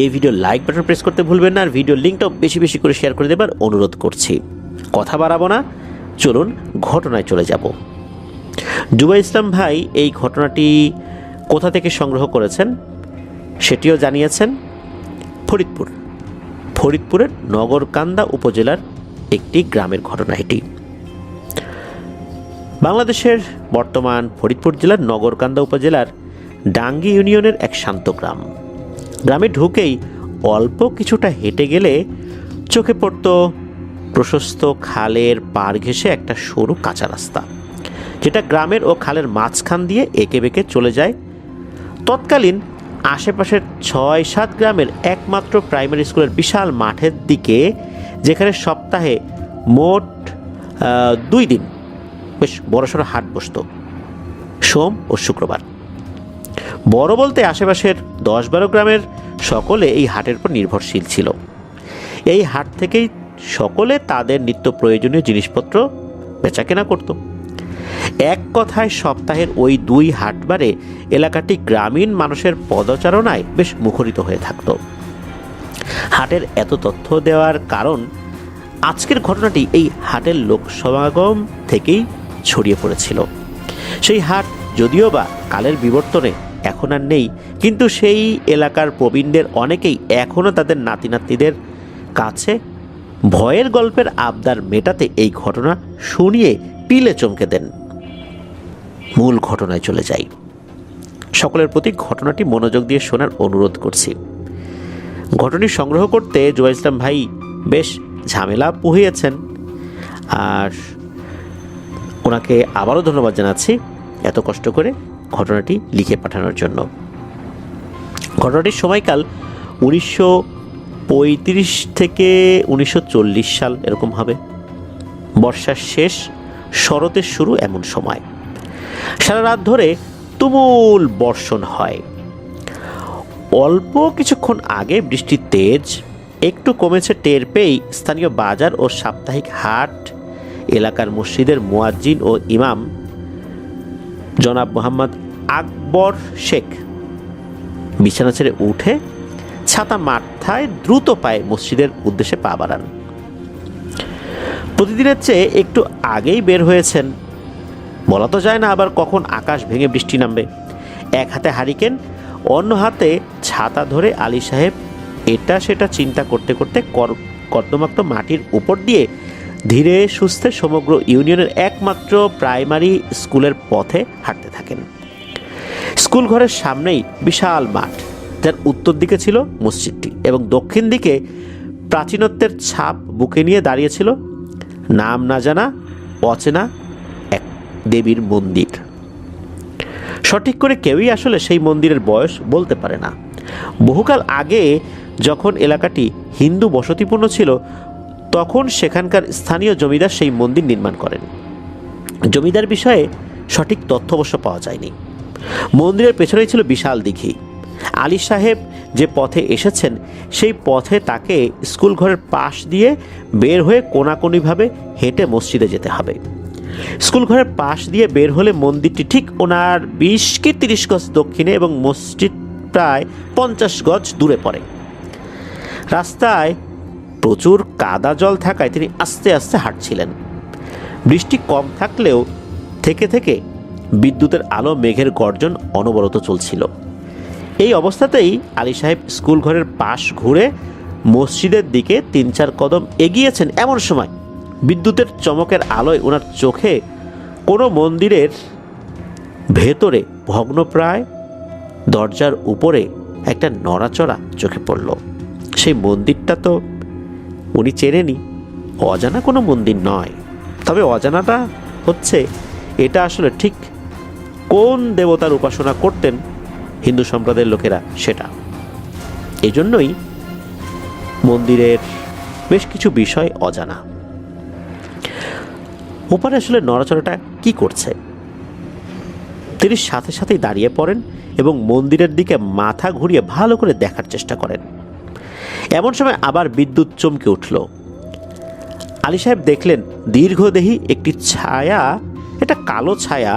এই video like button press করতে ভুলবেন না, আর ভিডিও লিঙ্কটাও বেশি বেশি করে শেয়ার করে দেবার অনুরোধ করছি। কথা বাড়াবো না, চলুন ঘটনায় চলে যাব। জুবাই ইসলাম ভাই এই ঘটনাটি কোথা থেকে সংগ্রহ করেছেন সেটিও জানিয়েছেন। ফরিদপুরের নগরকান্দা উপজেলার একটি গ্রামের ঘটনা এটি। বাংলাদেশের বর্তমান ফরিদপুর জেলার নগরকান্দা উপজেলার ডাঙ্গি ইউনিয়নের এক শান্ত গ্রাম। গ্রামে ঢুকেই অল্প কিছুটা হেঁটে গেলে চোখে পড়ত প্রশস্ত খালের পাড় ঘেঁষে একটা সরু কাঁচা রাস্তা, যেটা গ্রামের ও খালের মাঝখান দিয়ে এঁকে বেঁকে চলে যায় তৎকালীন আশেপাশের ৬-৭ গ্রামের একমাত্র প্রাইমারি স্কুলের বিশাল মাঠের দিকে, যেখানে সপ্তাহে মোট 2 দিন বেশ বড়সড় হাট বসত, সোম ও শুক্রবার। বড় বলতে আশেপাশের 10-12 গ্রামের সকলে এই হাটের উপর নির্ভরশীল ছিল। এই হাট থেকেই সকলে তাদের নিত্য প্রয়োজনীয় জিনিসপত্র বেচাকেনা করত। এক কথায় সপ্তাহের ওই 2 হাটবারে এলাকাটি গ্রামীণ মানুষের পদচারণায় বেশ মুখরিত হয়ে থাকত। হাটের এত তথ্য দেওয়ার কারণ আজকের ঘটনাটি এই হাটের লোক সমাগম থেকেই ছড়িয়ে পড়েছিল। সেই হাট যদিও বা কালের বিবর্তনে এখন আর নেই, কিন্তু সেই এলাকার প্রবীণদের অনেকেই এখনও তাদের নাতি নাতনিদের কাছে ভয়ের গল্পের আবদার মেটাতে এই ঘটনা শুনিয়ে পিলে চমকে দেন। মূল ঘটনায় চলে যাই। সকলের প্রতি ঘটনাটি মনোযোগ দিয়ে শোনার অনুরোধ করছি। ঘটনাটি সংগ্রহ করতে জুবাই ইসলাম ভাই বেশ ঝামেলা পুহিয়েছেন, আর ওনাকে আবারও ধন্যবাদ জানাচ্ছি এত কষ্ট করে ঘটনাটি লিখে পাঠানোর জন্য। ঘটনাটির সময়কাল 1935 থেকে 1940 সাল এরকম হবে। বর্ষার শেষ, শরতের শুরু এমন সময়। সারা রাত ধরে তুমুল বর্ষণ হয়। অল্প কিছুক্ষণ আগে বৃষ্টির তেজ একটু কমেছে টের পেয়েই স্থানীয় বাজার ও সাপ্তাহিক হাট এলাকার মসজিদের মুয়াজ্জিন ও ইমাম জনাব মোহাম্মদ আকবর শেখ বিছানা ছেড়ে উঠে ছাতা মাথায় দ্রুত পায়ে মসজিদের উদ্দেশ্যে পা বাড়ান। প্রতিদিনের চেয়ে একটু আগেই বের হয়েছেন। বলা তো যায় না আবার কখন আকাশ ভেঙে বৃষ্টি নামবে। এক হাতে হারিকেন, অন্য হাতে ছাতা ধরে আলী সাহেব এটা সেটা চিন্তা করতে করতে কর্দমাক্ত মাটির উপর দিয়ে ধীরে সুস্থে সমগ্র ইউনিয়নের একমাত্র প্রাইমারি স্কুলের পথে হাঁটতে থাকেন। স্কুল ঘরের সামনেই বিশাল মাঠ, যার উত্তর দিকে ছিল মসজিদটি এবং দক্ষিণ দিকে প্রাচীনত্বের ছাপ বুকে নিয়ে দাঁড়িয়েছিল নাম না জানা অচেনা এক দেবীর মন্দির। সঠিক করে কেউই আসলে সেই মন্দিরের বয়স বলতে পারে না। বহুকাল আগে যখন এলাকাটি হিন্দু বসতিপূর্ণ ছিল, তখন সেখানকার স্থানীয় জমিদার সেই মন্দির নির্মাণ করেন। জমিদার বিষয়ে সঠিক তথ্য অবশ্য পাওয়া যায়নি। মন্দিরের পেছনেই ছিল বিশাল দিঘি। আলী সাহেব যে পথে এসেছেন সেই পথে তাকে স্কুল ঘরের পাশ দিয়ে বের হয়ে কোনাকুনিভাবে হেঁটে মসজিদে যেতে হবে। স্কুল ঘরের পাশ দিয়ে বের হলে মন্দিরটি ঠিক ওনার 20 কি 30 গজ দক্ষিণে এবং মসজিদ প্রায় 50 গজ দূরে পড়ে। রাস্তায় প্রচুর কাদা জল থাকায় তিনি আস্তে আস্তে হাঁটছিলেন। বৃষ্টি কম থাকলেও থেকে থেকে বিদ্যুতের আলো, মেঘের গর্জন অনবরত চলছিল। এই অবস্থাতেই আলী সাহেব স্কুল ঘরের পাশ ঘুরে মসজিদের দিকে 3-4 কদম এগিয়েছেন। এমন সময় বিদ্যুতের চমকের আলোয় ওনার চোখে কোনো মন্দিরের ভেতরে ভগ্নপ্রায় দরজার উপরে একটা নড়াচড়া চোখে পড়ল। সেই মন্দিরটা তো উনি চেনেনি, অজানা কোনো মন্দির নয়। তবে অজানাটা হচ্ছে এটা আসলে ঠিক কোন দেবতার উপাসনা করতেন হিন্দু সম্প্রদায়ের লোকেরা, সেটা। এই জন্যই মন্দিরের বেশ কিছু বিষয় অজানা। ওপারে আসলে নড়াচড়াটা কি করছে? তিনি সাথে সাথেই দাঁড়িয়ে পড়েন এবং মন্দিরের দিকে মাথা ঘুরিয়ে ভালো করে দেখার চেষ্টা করেন। এমন সময় আবার বিদ্যুৎ চমকে উঠল। আলী সাহেব দেখলেন দীর্ঘদেহী একটি ছায়া, এটা কালো ছায়া,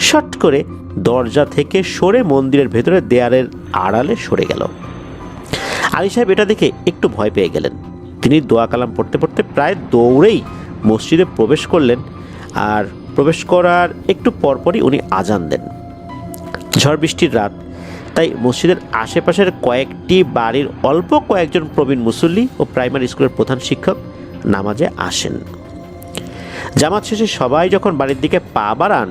শট করে দরজা থেকে সরে মন্দিরের ভেতরে দেয়ালের আড়ালে সরে গেল। আলী সাহেব এটা দেখে একটু ভয় পেয়ে গেলেন। তিনি দোয়া কালাম পড়তে পড়তে প্রায় দৌড়েই মসজিদে প্রবেশ করলেন, আর প্রবেশ করার একটু পরপরই উনি আজান দেন। ঝড় বৃষ্টির রাত, তাই মসজিদের আশেপাশের কয়েকটি বাড়ির অল্প কয়েকজন প্রবীণ মুসল্লি ও প্রাইমারি স্কুলের প্রধান শিক্ষক নামাজে আসেন। জামাত শেষে সবাই যখন বাড়ির দিকে পা বাড়ান,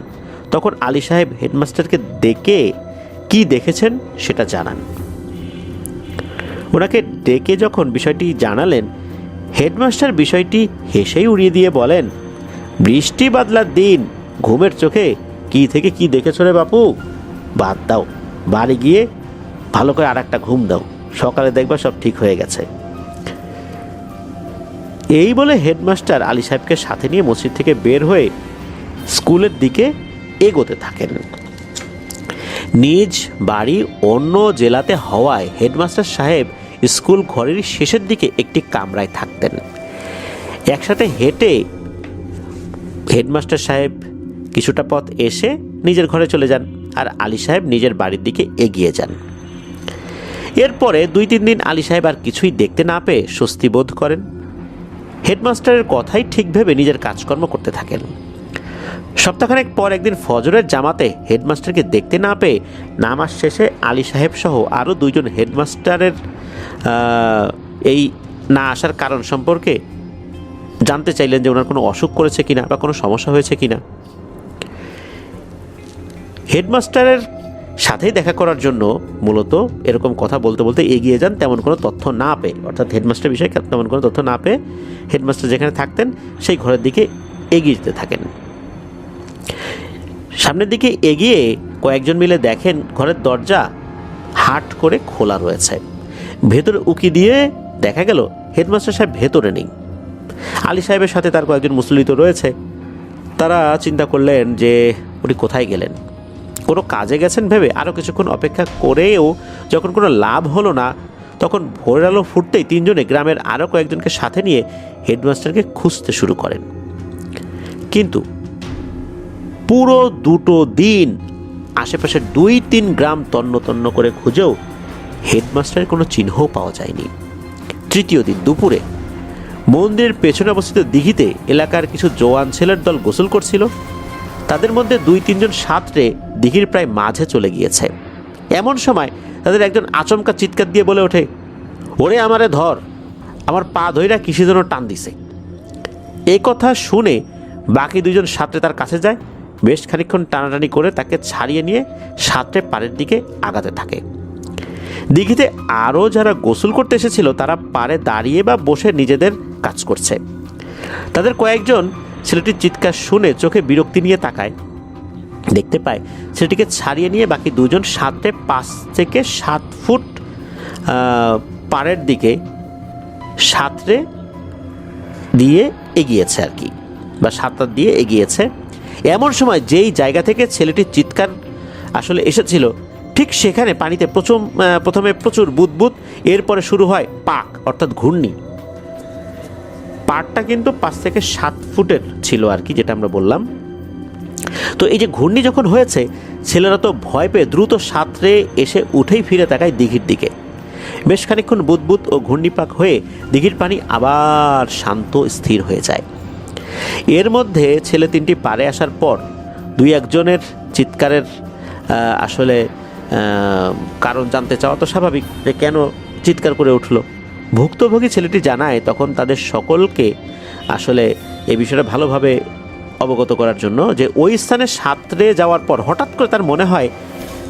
তখন আলী সাহেব হেডমাস্টারকে ডেকে কি দেখেছেন সেটা জানান। ওনাকে ডেকে যখন বিষয়টি জানালেন, হেডমাস্টার বিষয়টি হেসেই উড়িয়ে দিয়ে বলেন, বৃষ্টি বাদলার দিন, ঘুমের চোখে কি থেকে কি দেখেছ রে বাপু, বাদ দাও, বাড়ি গিয়ে ভালো করে আর একটা ঘুম দাও, সকালে দেখবা সব ঠিক হয়ে গেছে। এই বলে হেডমাস্টার আলী সাহেবকে সাথে নিয়ে মসজিদ থেকে বের হয়ে স্কুলের দিকে এগোতে থাকেন। নিজ বাড়ি অন্য জেলাতে হওয়ায় হেডমাস্টার সাহেব স্কুল ঘরের শেষের দিকে একটি কামরায় থাকতেন। একসাথে হেঁটে হেডমাস্টার সাহেব কিছুটা পথ এসে নিজের ঘরে চলে যান, আর আলী সাহেব নিজের বাড়ির দিকে এগিয়ে যান। এরপরে 2-3 দিন আলী সাহেব আর কিছুই দেখতে না পেয়ে স্বস্তি বোধ করেন। হেডমাস্টারের কথাই ঠিক ভেবে নিজের কাজকর্ম করতে থাকেন। সপ্তাহখানেক পর একদিন ফজরের জামাতে হেডমাস্টারকে দেখতে না পেয়ে নামাজ শেষে আলী সাহেব সহ আরও 2 জন হেডমাস্টারের এই না আসার কারণ সম্পর্কে জানতে চাইলেন যে ওনার কোনো অসুখ করেছে কিনা বা কোনো সমস্যা হয়েছে কিনা। হেডমাস্টারের সাথেই দেখা করার জন্য মূলত এরকম কথা বলতে বলতে এগিয়ে যান, তেমন কোনো তথ্য না পেয়ে, অর্থাৎ হেডমাস্টার বিষয়ে তেমন কোনো তথ্য না পেয়ে হেডমাস্টার যেখানে থাকতেন সেই ঘরের দিকে এগিয়ে যেতে থাকেন। সামনের দিকে এগিয়ে কয়েকজন মিলে দেখেন ঘরের দরজা হাট করে খোলা রয়েছে। ভেতরে উকি দিয়ে দেখা গেল হেডমাস্টার সাহেব ভেতরে নেই। আলী সাহেবের সাথে তার কয়েকজন মুসল্লি তো রয়েছে। তারা চিন্তা করলেন যে উনি কোথায় গেলেন, কোনো কাজে গেছেন ভেবে আরও কিছুক্ষণ অপেক্ষা করেও যখন কোনো লাভ হলো না, তখন ভোরের আলো ফুটতেই 3 জনে গ্রামের আরও কয়েকজনকে সাথে নিয়ে হেডমাস্টারকে খুঁজতে শুরু করেন। কিন্তু পুরো 2 দিন আশেপাশের 2-3 গ্রাম তন্ন তন্ন করে খুঁজেও হেডমাস্টারের কোনো চিহ্নও পাওয়া যায়নি। তৃতীয় দিন দুপুরে মন্দিরের পেছনে অবস্থিত দিঘিতে এলাকার কিছু জওয়ান ছেলের দল গোসল করছিল। তাদের মধ্যে 2-3 জন সাঁতরে দিঘির প্রায় মাঝে চলে গিয়েছে। এমন সময় তাদের একজন আচমকা চিৎকার দিয়ে বলে ওঠে, ওরে আমারে ধর, আমার পা ধইরা কিসে যেন টান দিছে। এই কথা শুনে বাকি 2 জন সাঁতরে তার কাছে যায়। বেশ খানিকক্ষণ টানাটানি করে তাকে ছাড়িয়ে নিয়ে সাঁতরে পাড়ের দিকে আগাতে থাকে। দিঘিতে আরও যারা গোসল করতে এসেছিল তারা পাড়ে দাঁড়িয়ে বা বসে নিজেদের কাজ করছে। তাদের কয়েকজন ছেলেটির চিৎকার শুনে চোখে বিরক্তি নিয়ে তাকায়। দেখতে পায় ছেলেটিকে ছাড়িয়ে নিয়ে বাকি 2 জন সাঁতরে 5 থেকে 7 ফুট পাড়ের দিকে সাঁতরে দিয়ে এগিয়েছে আর কি, বা সাঁতার দিয়ে এগিয়েছে। এমন সময় যেই জায়গা থেকে ছেলেটির চিৎকার আসলে এসেছিল, ঠিক সেখানে পানিতে প্রথমে প্রচুর বুদবুদ, এরপরে শুরু হয় পাক, অর্থাৎ ঘূর্ণি। পাড়টা কিন্তু 5 থেকে 7 ফুটের ছিল আর কি, যেটা আমরা বললাম। তো এই যে ঘূর্ণি যখন হয়েছে, ছেলেরা তো ভয় পেয়ে দ্রুত সাঁতরে এসে উঠেই ফিরে তাকায় দিঘির দিকে। বেশ খানিকক্ষণ বুদবুদ ও ঘূর্ণিপাক হয়ে দিঘির পানি আবার শান্ত স্থির হয়ে যায়। এর মধ্যে ছেলে 3টি পাড়ে আসার পর 2-1 জনের চিৎকারের আসলে কারণ জানতে চাওয়া তো স্বাভাবিক, যে কেন চিৎকার করে উঠলো। ভুক্তভোগী ছেলেটি জানায় তখন তাদের সকলকে আসলে এই বিষয়টা ভালোভাবে অবগত করার জন্য যে ওই স্থানে সাঁতরে যাওয়ার পর হঠাৎ করে তার মনে হয়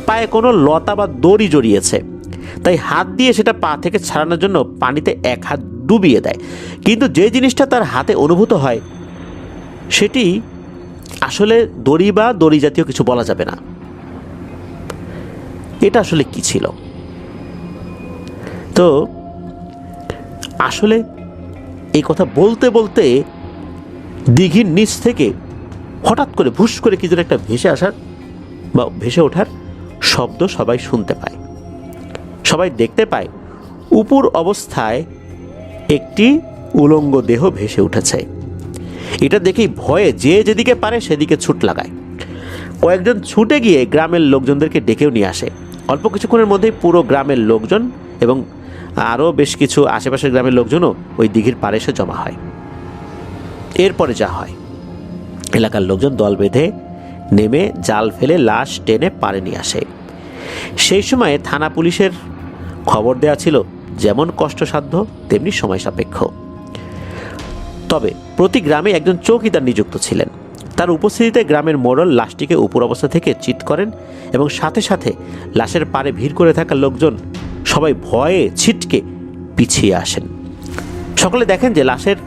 পায়ে কোনো লতা বা দড়ি জড়িয়েছে, তাই হাত দিয়ে সেটা পা থেকে ছাড়ানোর জন্য পানিতে 1 হাত ডুবিয়ে দেয়। কিন্তু যে জিনিসটা তার হাতে অনুভূত হয় সেটি আসলে দড়ি বা দড়ি জাতীয় কিছু বলা যাবে না। এটা আসলে কি ছিল? তো আসলে এই কথা বলতে বলতে দিঘির নিচ থেকে হঠাৎ করে ভুস করে কি যেন একটা ভেসে আসার বা ভেসে ওঠার শব্দ সবাই শুনতে পায়। সবাই দেখতে পায় উপর অবস্থায় একটি উলঙ্গ দেহ ভেসে উঠেছে। এটা দেখেই ভয়ে যে যেদিকে পারে সেদিকে ছুট লাগায়। কয়েকজন ছুটে গিয়ে গ্রামের লোকজনদেরকে ডেকেও নিয়ে আসে। অল্প কিছুক্ষণের মধ্যেই পুরো গ্রামের লোকজন এবং আরও বেশ কিছু আশেপাশের গ্রামের লোকজনও ওই দিঘির পাড়ে এসে জমা হয়। এরপরে যা হয়, এলাকার লোকজন দল বেঁধে নেমে জাল ফেলে লাশ টেনে পাড়ে নিয়ে আসে। সেই সময়ে থানা পুলিশের খবর দেওয়া ছিল যেমন কষ্টসাধ্য তেমনি সময় সাপেক্ষ। তবে প্রতি গ্রামে একজন চৌকিদার নিযুক্ত ছিলেন। তার উপস্থিতিতে গ্রামের মোড়ল লাশটিকে উপর অবস্থা থেকে চিৎ করেন এবং সাথে সাথে লাশের পাড়ে ভিড় করে থাকা লোকজন সবাই ভয়ে ছিটকে পিছিয়ে আসেন। সকলে দেখেন যে লাশের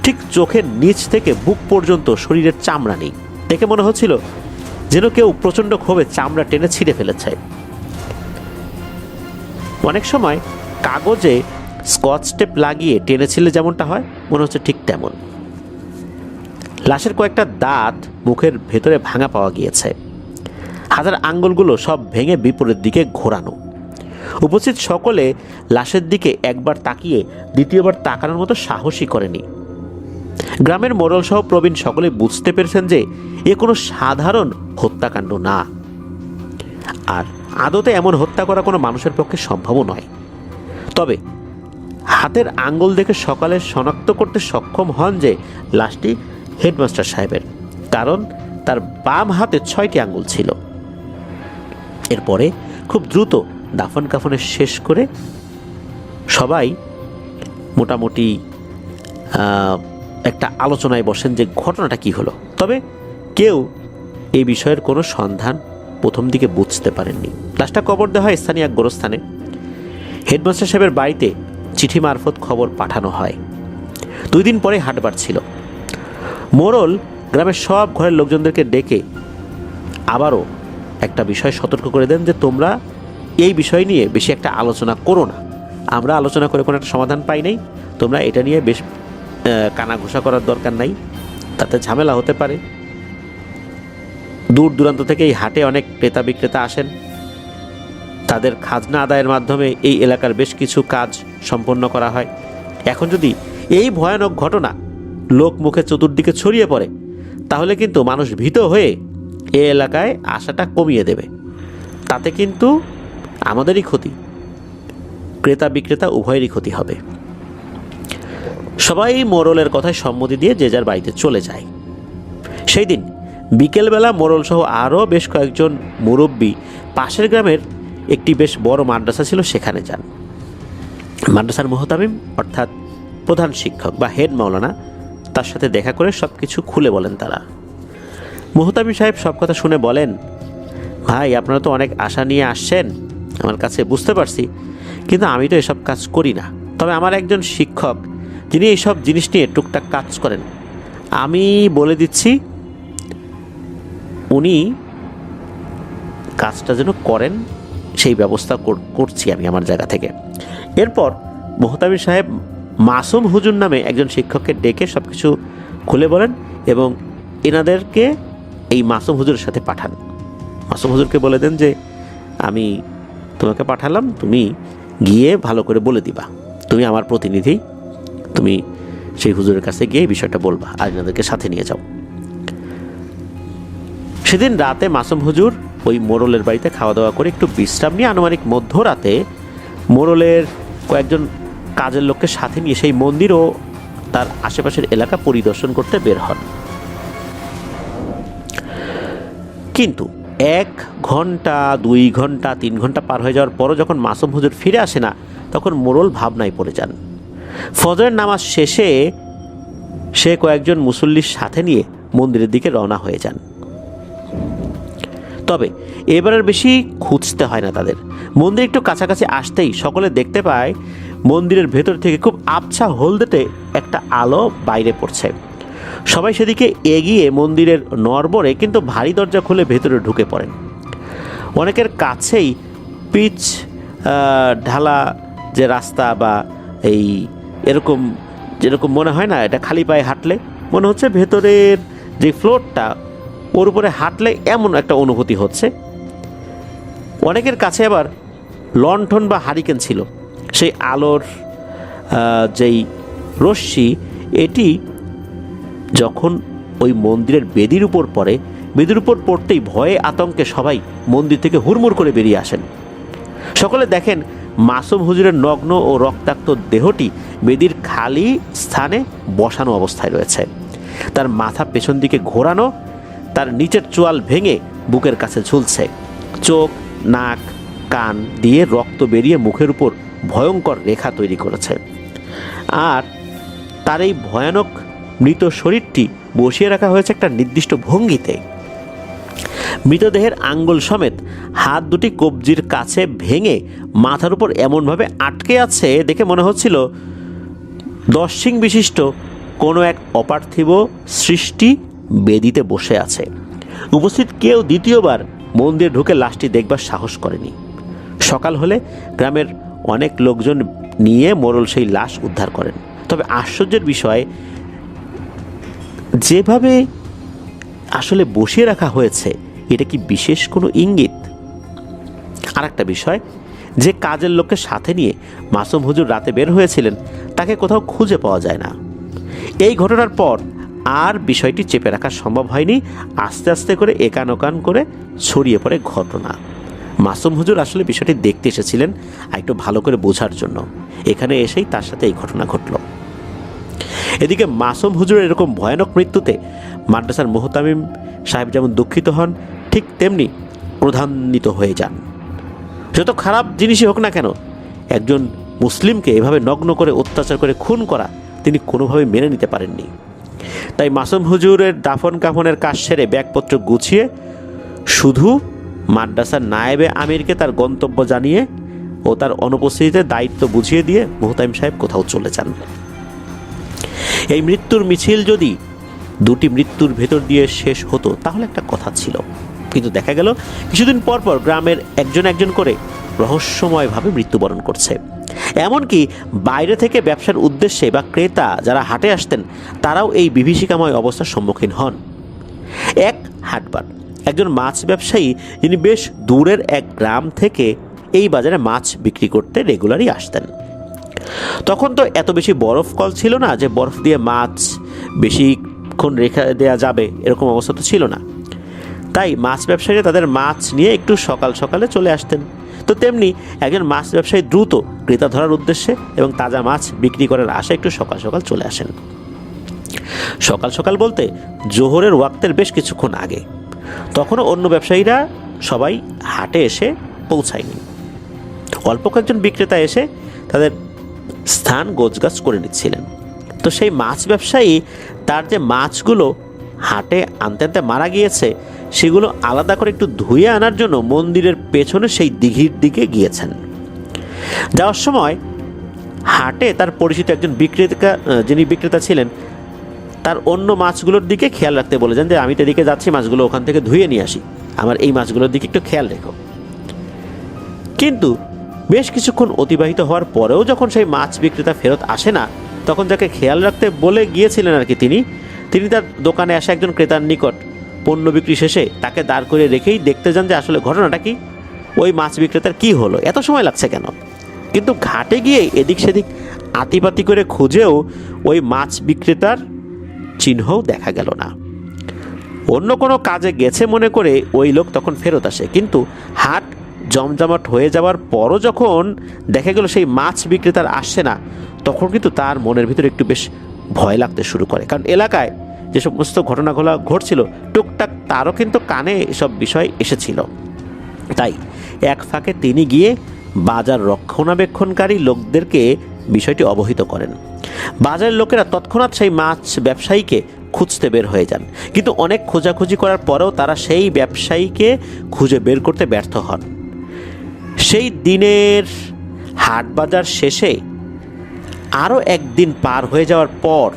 ঠিক চোখের নিচ থেকে বুক পর্যন্ত শরীরের চামড়া নেই। দেখে মনে হচ্ছিল যেন কেউ প্রচণ্ড ক্ষোভে চামড়া টেনে ছিঁড়ে ফেলেছে। অনেক সময় কাগজে স্কচ টেপ লাগিয়ে টেনেছিলে যেমনটা হয়, মনে হচ্ছে ঠিক তেমন। লাশের কয়েকটা দাঁত মুখের ভেতরে ভাঙা পাওয়া গিয়েছে। হাতের আঙ্গুলগুলো সব ভেঙে বিপরীত দিকে ঘোরানো। উপস্থিত সকলে লাশের দিকে একবার তাকিয়ে দ্বিতীয়বার তাকানোর মতো সাহসই করেনি। গ্রামের মোড়ল সহ প্রবীণ সকলে বুঝতে পেরেছেন যে এ কোনো সাধারণ হত্যাকাণ্ড না, আর আদতে এমন হত্যা করা কোনো মানুষের পক্ষে সম্ভবও নয়। তবে হাতের আঙ্গুল দেখে সকালে শনাক্ত করতে সক্ষম হন যে লাশটি হেডমাস্টার সাহেবের, কারণ তার বাম হাতে 6টি আঙ্গুল ছিল। এরপরে খুব দ্রুত দাফন কাফনে শেষ করে সবাই মোটামুটি একটা আলোচনায় বসেন যে ঘটনাটা কি হলো। তবে কেউ এই বিষয়ের কোনো সন্ধান প্রথম দিকে বুঝতে পারেননি। লাশটা কবর দেওয়া হয় স্থানীয় এক গোরস্থানে। হেডমাস্টার সাহেবের বাড়িতে চিঠি মারফত খবর পাঠানো হয়। 2 দিন পরে হাটবার ছিল। মোড়ল গ্রামের সব ঘরের লোকজনদেরকে ডেকে আবারও একটা বিষয় সতর্ক করে দেন যে তোমরা এই বিষয় নিয়ে বেশি একটা আলোচনা করো না। আমরা আলোচনা করে কোনো একটা সমাধান পাই নাই, তোমরা এটা নিয়ে বেশ কানাঘুষা করার দরকার নাই, তাতে ঝামেলা হতে পারে। দূর দূরান্ত থেকে এই হাটে অনেক ক্রেতা বিক্রেতা আসেন। তাদের খাজনা আদায়ের মাধ্যমে এই এলাকার বেশ কিছু কাজ সম্পন্ন করা হয়। এখন যদি এই ভয়ানক ঘটনা লোক মুখে চতুর্দিকে ছড়িয়ে পড়ে, তাহলে কিন্তু মানুষ ভীত হয়ে এই এলাকায় আসাটা কমিয়ে দেবে। তাতে কিন্তু আমাদেরই ক্ষতি, ক্রেতা বিক্রেতা উভয়েরই ক্ষতি হবে। সবাই মোড়লের কথায় সম্মতি দিয়ে যে যার বাড়িতে চলে যায়। সেই দিন বিকেলবেলা মোড়ল সহ আরও বেশ কয়েকজন মুরব্বী পাশের গ্রামের একটি বেশ বড় মাদ্রাসা ছিল সেখানে যান। মাদ্রাসার মুহতামিম অর্থাৎ প্রধান শিক্ষক বা হেড মাওলানা তার সাথে দেখা করে সব কিছু খুলে বলেন তারা। মুহতামিম সাহেব সব কথা শুনে বলেন, ভাই আপনারা তো অনেক আশা নিয়ে আসছেন আমার কাছে, বুঝতে পারছি, কিন্তু আমি তো এসব কাজ করি না। তবে আমার একজন শিক্ষক যিনি এইসব জিনিস নিয়ে টুকটাক কাজ করেন, আমি বলে দিচ্ছি উনি কাজটা যেন করেন সেই ব্যবস্থা করছি আমি আমার জায়গা থেকে। এরপর মুহতামিম সাহেব মাসুম হুজুর নামে একজন শিক্ষককে ডেকে সব কিছু খুলে বলেন এবং এনাদেরকে এই মাসুম হুজুরের সাথে পাঠান। মাসুম হুজুরকে বলে দেন যে আমি তোমাকে পাঠালাম, তুমি গিয়ে ভালো করে বলে দিবা, তুমি আমার প্রতিনিধি, তুমি সেই হুজুরের কাছে গিয়ে এই বিষয়টা বলবা আর এনাদেরকে সাথে নিয়ে যাও। সেদিন রাতে মাসুম হুজুর ওই মোড়লের বাড়িতে খাওয়া দাওয়া করে একটু বিশ্রাম নিয়ে আনুমানিক মধ্যরাতে মোড়লের কয়েকজন কাজের লোককে সাথে নিয়ে সেই মন্দির ও তার আশেপাশের এলাকা পরিদর্শন করতে বের হন। কিন্তু 1 ঘন্টা 2 ঘন্টা 3 ঘন্টা পার হয়ে যাওয়ার পরও যখন মাসুম হুজুর ফিরে আসে না, তখন মোড়ল ভাবনায় পড়ে যান। ফজরের নামাজ শেষে সে কয়েকজন মুসল্লির সাথে নিয়ে মন্দিরের দিকে রওনা হয়ে যান। তবে এবারের বেশি খুঁজতে হয় না তাদের। মন্দির একটু কাছাকাছি আসতেই সকলে দেখতে পায় মন্দিরের ভেতর থেকে খুব আবছা হলদেটে একটা আলো বাইরে পড়ছে। সবাই সেদিকে এগিয়ে মন্দিরের নড়বড়ে কিন্তু ভারী দরজা খুলে ভেতরে ঢুকে পড়েন। অনেকের কাছেই পিচ ঢালা যে রাস্তা বা এই এরকম যেরকম মনে হয় না, এটা খালি পায়ে হাঁটলে মনে হচ্ছে ভেতরের যে ফ্লোরটা ওর উপরে হাঁটলে এমন একটা অনুভূতি হচ্ছে। অনেকের কাছে আবার লণ্ঠন বা হারিকেন ছিল। সেই আলোর যেই রশ্মি এটি যখন ওই মন্দিরের বেদির উপর পড়ে, বেদির উপর পড়তেই ভয়ে আতঙ্কে সবাই মন্দির থেকে হুড়মুড় করে বেরিয়ে আসেন। সকলে দেখেন মাসুম হুজুরের নগ্ন ও রক্তাক্ত দেহটি বেদির খালি স্থানে বসানো অবস্থায় রয়েছে। তার মাথা পেছন দিকে ঘোরানো, তার নিচের চোয়াল ভেঙে বুকের কাছে ঝুলছে। চোখ, নাক, কান দিয়ে রক্ত বেরিয়ে মুখের উপর ভয়ঙ্কর রেখা তৈরি করেছে। আর তার এই ভয়ানক মৃত শরীরটি বসিয়ে রাখা হয়েছে একটা নির্দিষ্ট ভঙ্গিতে। মৃতদেহের আঙ্গুল সমেত হাত দুটি কবজির কাছে ভেঙে মাথার উপর এমনভাবে আটকে আছে দেখে মনে হচ্ছিল 10 শিং বিশিষ্ট কোনো এক অপার্থিব সৃষ্টি বেদিতে বসে আছে। উপস্থিত কেউ দ্বিতীয়বার মন্দিরে ঢুকে লাশটি দেখবার সাহস করেনি। সকাল হলে গ্রামের অনেক লোকজন নিয়ে মোড়ল সেই লাশ উদ্ধার করেন। তবে আশ্চর্যের বিষয়, যেভাবে আসলে বসিয়ে রাখা হয়েছে এটা কি বিশেষ কোনো ইঙ্গিত? আর একটা বিষয়, যে কাজের লোককে সাথে নিয়ে মাসুম হুজুর রাতে বের হয়েছিলেন তাকে কোথাও খুঁজে পাওয়া যায় না। এই ঘটনার পর আর বিষয়টি চেপে রাখা সম্ভব হয়নি। আস্তে আস্তে করে একান ওকান করে ছড়িয়ে পড়ে ঘটনা। মাসুম হুজুর আসলে বিষয়টি দেখতে এসেছিলেন আর একটু ভালো করে বোঝার জন্য। এখানে এসেই তার সাথে এই ঘটনা ঘটল। এদিকে মাসুম হুজুরের এরকম ভয়ানক মৃত্যুতে মাদ্রাসার মুহতামিম সাহেব যেমন দুঃখিত হন, ঠিক তেমনি ক্রোধান্বিত হয়ে যান। যত খারাপ জিনিসই হোক না কেন, একজন মুসলিমকে এভাবে নগ্ন করে অত্যাচার করে খুন করা তিনি কোনোভাবে মেনে নিতে পারেননি। তাই মাসুম হুজুরের দাফন কাফনের কাজ সেরে ব্যাগপত্র গুছিয়ে শুধু মাদ্রাসার নায়েবে আমিরকে তার গন্তব্য জানিয়ে ও তার অনুপস্থিতিতে দায়িত্ব বুঝিয়ে দিয়ে মুহতামিম সাহেব কোথাও চলে যান। এই মৃত্যুর মিছিল যদি দুটি মৃত্যুর ভেতর দিয়ে শেষ হতো তাহলে একটা কথা ছিল, কিন্তু দেখা গেল কিছুদিন পর পর গ্রামের একজন একজন করে রহস্যময়ভাবে মৃত্যুবরণ করছে। এমনকি বাইরে থেকে ব্যবসার উদ্দেশ্যে বা ক্রেতা যারা হাটে আসতেন তারাও এই বিভীষিকাময় অবস্থার সম্মুখীন হন। এক হাটবার একজন মাছ ব্যবসায়ী, যিনি বেশ দূরের এক গ্রাম থেকে এই বাজারে মাছ বিক্রি করতে রেগুলারই আসতেন। তখন তো এত বেশি বরফ কল ছিল না যে বরফ দিয়ে মাছ বেশিক্ষণ রেখে দেওয়া যাবে, এরকম অবস্থা তো ছিল না। তাই মাছ ব্যবসায়ীরা তাদের মাছ নিয়ে একটু সকাল সকালে চলে আসতেন। তো তেমনি একজন মাছ ব্যবসায়ী দ্রুত ক্রেতা ধরার উদ্দেশ্যে এবং তাজা মাছ বিক্রি করার আশায় একটু সকাল সকাল চলে আসেন। সকাল সকাল বলতে জোহরের ওয়াক্তের বেশ কিছুক্ষণ আগে। তখনও অন্য ব্যবসায়ীরা সবাই হাটে এসে পৌঁছায়নি। অল্প কয়েকজন বিক্রেতা এসে তাদের স্থান গোছগাছ করে নিচ্ছিলেন। তো সেই মাছ ব্যবসায়ী তার যে মাছগুলো হাটে আনতে আনতে মারা গিয়েছে সেগুলো আলাদা করে একটু ধুয়ে আনার জন্য মন্দিরের পেছনে সেই দিঘির দিকে গিয়েছেন। যাওয়ার সময় হাটে তার পরিচিত একজন যিনি বিক্রেতা ছিলেন তার অন্য মাছগুলোর দিকে খেয়াল রাখতে বলেছেন যে আমি তো এদিকে যাচ্ছি, মাছগুলো ওখান থেকে ধুয়ে নিয়ে আসি, আমার এই মাছগুলোর দিকে একটু খেয়াল রেখো। কিন্তু বেশ কিছুক্ষণ অতিবাহিত হওয়ার পরেও যখন সেই মাছ বিক্রেতা ফেরত আসে না, তখন যাকে খেয়াল রাখতে বলে গিয়েছিলেন আর কি তিনি তার দোকানে আসা একজন ক্রেতার নিকট পণ্য বিক্রি শেষে তাকে দাঁড় করে রেখেই দেখতে যান যে আসলে ঘটনাটা কি, ওই মাছ বিক্রেতার কি হলো, এত সময় লাগছে কেন। কিন্তু ঘাটে গিয়ে এদিক সেদিক আতিপাতি করে খুঁজেও ওই মাছ বিক্রেতার চিহ্নও দেখা গেল না। অন্য কোনো কাজে গেছে মনে করে ওই লোক তখন ফেরত আসে। কিন্তু হাট জমজমাট হয়ে যাওয়ার পরও যখন দেখা গেল সেই মাছ বিক্রেতার আসছে না, তখন কিন্তু তার মনের ভিতরে একটু বেশ ভয় লাগতে শুরু করে। কারণ এলাকায় যে সমস্ত ঘটনাগুলো ঘটছিল টুকটাক তারও কিন্তু কানে এসব বিষয় এসেছিল। তাই এক ফাঁকে তিনি গিয়ে বাজার রক্ষণাবেক্ষণকারী লোকদেরকে বিষয়টি অবহিত করেন। বাজারের লোকেরা তৎক্ষণাৎ সেই মাছ ব্যবসায়ীকে খুঁজতে বের হয়ে যান, কিন্তু অনেক খোঁজাখুঁজি করার পরেও তারা সেই ব্যবসায়ীকে খুঁজে বের করতে ব্যর্থ হন। সেই দিনের হাট বাজার শেষে আরও একদিন পার হয়ে যাওয়ার পর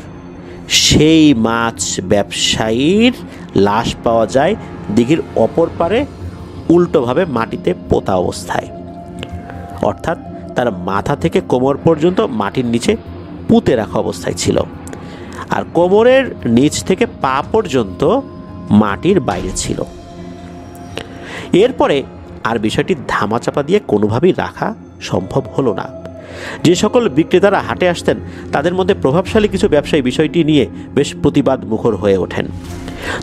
সেই মাছ ব্যবসায়ীর লাশ পাওয়া যায় দিঘির অপর পারে উল্টোভাবে মাটিতে পোতা অবস্থায়, অর্থাৎ তার মাথা থেকে কোমর পর্যন্ত মাটির নিচে পুঁতে রাখা অবস্থায় ছিল, আর কোমরের নিচ থেকে পা পর্যন্ত মাটির বাইরে ছিল। এরপরে আর বিষয়টি ধামাচাপা দিয়ে কোনোভাবেই রাখা সম্ভব হলো না। যে সকল বিক্রেতারা হাটে আসতেন তাদের মধ্যে প্রভাবশালী কিছু ব্যবসায়ী বিষয়টি নিয়ে বেশ প্রতিবাদ মুখর হয়ে ওঠেন।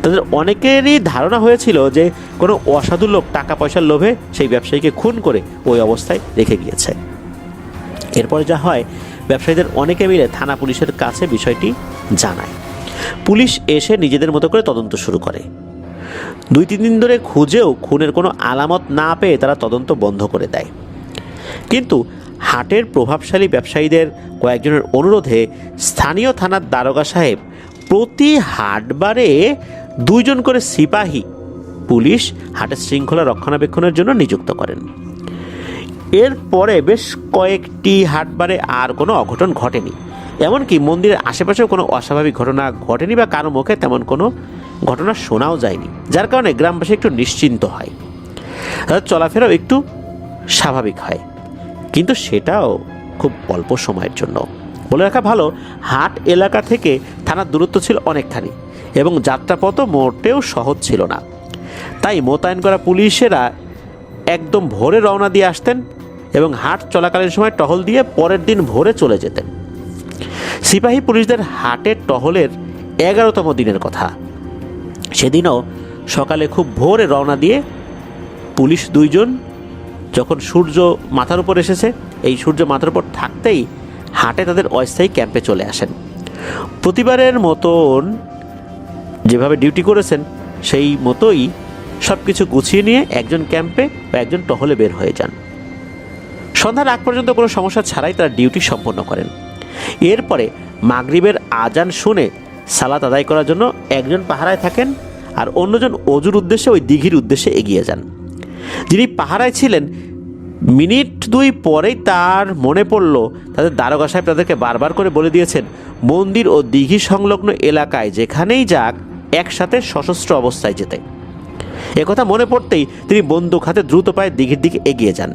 তাদের অনেকেরই ধারণা হয়েছিল যে কোনো অসাধু লোক টাকা পয়সার লোভে সেই ব্যবসায়ীকে খুন করে ওই অবস্থায় রেখে গিয়েছে। এরপরে যা হয়, ব্যবসায়ীদের অনেকে মিলে থানা পুলিশের কাছে বিষয়টি জানায়। পুলিশ এসে নিজেদের মতো করে তদন্ত শুরু করে। 2-3 দিন ধরে খুঁজেও খুনের কোনো আলামত না পেয়ে তারা তদন্ত বন্ধ করে দেয়। কিন্তু হাটের প্রভাবশালী ব্যবসায়ীদের কয়েকজনের অনুরোধে স্থানীয় থানার দারোগা সাহেব প্রতি হাটবারে 2 জন করে সিপাহী পুলিশ হাটের শৃঙ্খলা রক্ষণাবেক্ষণের জন্য নিযুক্ত করেন। এরপরে বেশ কয়েকটি হাটবারে আর কোনো অঘটন ঘটেনি, এমনকি মন্দিরের আশেপাশেও কোনো অস্বাভাবিক ঘটনা ঘটেনি বা কারো মুখে তেমন কোনো ঘটনা শোনাও যায়নি, যার কারণে গ্রামবাসী একটু নিশ্চিন্ত হয়, তাদের চলাফেরাও একটু স্বাভাবিক হয়। কিন্তু সেটাও খুব অল্প সময়ের জন্য। বলে রাখা ভালো, হাট এলাকা থেকে থানার দূরত্ব ছিল অনেকখানি এবং যাত্রাপথও মোটেও সহজ ছিল না। তাই মোতায়েন করা পুলিশেরা একদম ভোরে রওনা দিয়ে আসতেন এবং হাট চলাকালীন সময় টহল দিয়ে পরের দিন ভোরে চলে যেতেন। সিপাহী পুলিশদের হাটের টহলের 11তম দিনের কথা। সেদিনও সকালে খুব ভোরে রওনা দিয়ে পুলিশ 2 জন যখন সূর্য মাথার উপর এসেছে, এই সূর্য মাথার উপর থাকতেই হাটে তাদের অস্থায়ী ক্যাম্পে চলে আসেন। প্রতিবারের মতন যেভাবে ডিউটি করেছেন সেই মতোই সব কিছু গুছিয়ে নিয়ে একজন ক্যাম্পে বা একজন টহলে বের হয়ে যান। সন্ধ্যার আগ পর্যন্ত কোনো সমস্যা ছাড়াই তারা ডিউটি সম্পন্ন করেন। এরপরে মাগরিবের আজান শুনে সালাত আদায় করার জন্য একজন পাহারায় থাকেন আর অন্যজন অজুর উদ্দেশ্যে ওই দিঘির উদ্দেশ্যে এগিয়ে যান। যিনি পাহারায় ছিলেন, মিনিট 2 পরেই তার মনে পড়ল তাদের দারোগা সাহেব তাদেরকে বারবার করে বলে দিয়েছেন মন্দির ও দিঘি সংলগ্ন এলাকায় যেখানেই যাক একসাথে সশস্ত্র অবস্থায় যেতে। একথা মনে পড়তেই তিনি বন্দুক হাতে দ্রুত পায়ে দিঘির দিকে এগিয়ে যান।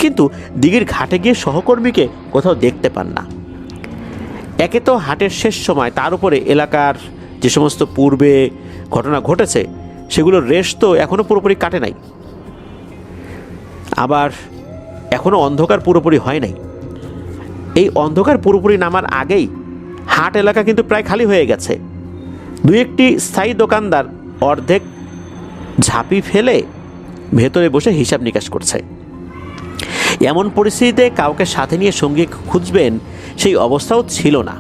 কিন্তু দিঘির ঘাটে গিয়ে সহকর্মীকে কোথাও দেখতে পান না। একে তো হাটের শেষ সময়, তার উপরে এলাকার যে সমস্ত পূর্বে ঘটনা ঘটেছে সেগুলোর রেশ তো এখনও পুরোপুরি কাটে নাই, আবার এখনও অন্ধকার পুরোপুরি হয় নাই। এই অন্ধকার পুরোপুরি নামার আগেই হাট এলাকা কিন্তু প্রায় খালি হয়ে গেছে। 2-1টি স্থায়ী দোকানদার অর্ধেক ঝাঁপি ফেলে ভেতরে বসে হিসাব নিকাশ করছে। এমন পরিস্থিতিতে কাউকে সাথে নিয়ে সঙ্গী খুঁজবেন সেই অবস্থাও ছিল না।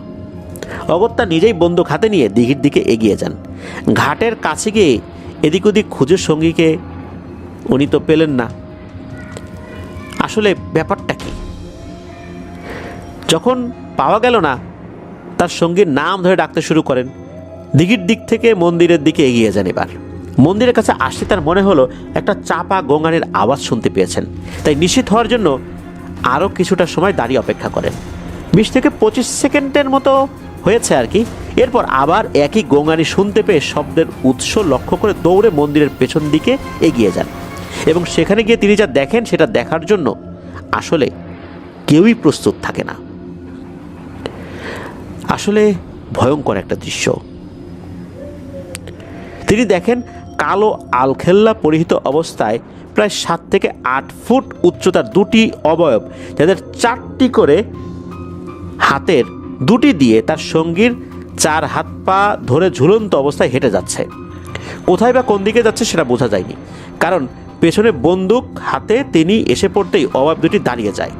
অগত্যা নিজেই বন্দুক হাতে নিয়ে দিঘির দিকে এগিয়ে যান। ঘাটের কাছে গিয়ে এদিক ওদিক খুঁজে সঙ্গীকে উনি তো পেলেন না। আসলে ব্যাপারটা কি? যখন পাওয়া গেল না, তার সঙ্গীর নাম ধরে ডাকতে শুরু করেন। দিঘির দিক থেকে মন্দিরের দিকে এগিয়ে যান। এবার মন্দিরের কাছে আসতে তার মনে হলো একটা চাপা গোঙানির আওয়াজ শুনতে পেয়েছেন, তাই নিশ্চিত হওয়ার জন্য আরও কিছুটা সময় দাঁড়িয়ে অপেক্ষা করেন। 20 থেকে 25 সেকেন্ডের মতো হয়েছে আর কি। এরপর আবার একই গোঙানি শুনতে পেয়ে শব্দের উৎস লক্ষ্য করে দৌড়ে মন্দিরের পেছন দিকে এগিয়ে যান এবং সেখানে গিয়ে তিনি যা দেখেন সেটা দেখার জন্য আসলে কেউই প্রস্তুত থাকে না। আসলে ভয়ঙ্কর একটা দৃশ্য। তিনি দেখেন কালো আলখেল্লা পরিহিত অবস্থায় প্রায় 7 থেকে 8 ফুট উচ্চতার 2টি অবয়ব, যাদের 4টি করে হাতের 2টি দিয়ে তার সঙ্গীর 4 হাত পা ধরে ঝুলন্ত অবস্থায় হেঁটে যাচ্ছে। কোথায় বা কোন দিকে যাচ্ছে সেটা বোঝা যায়নি, কারণ পেছনে বন্দুক হাতে তিনি এসে পড়তেই অবয়ব 2টি দাঁড়িয়ে যায়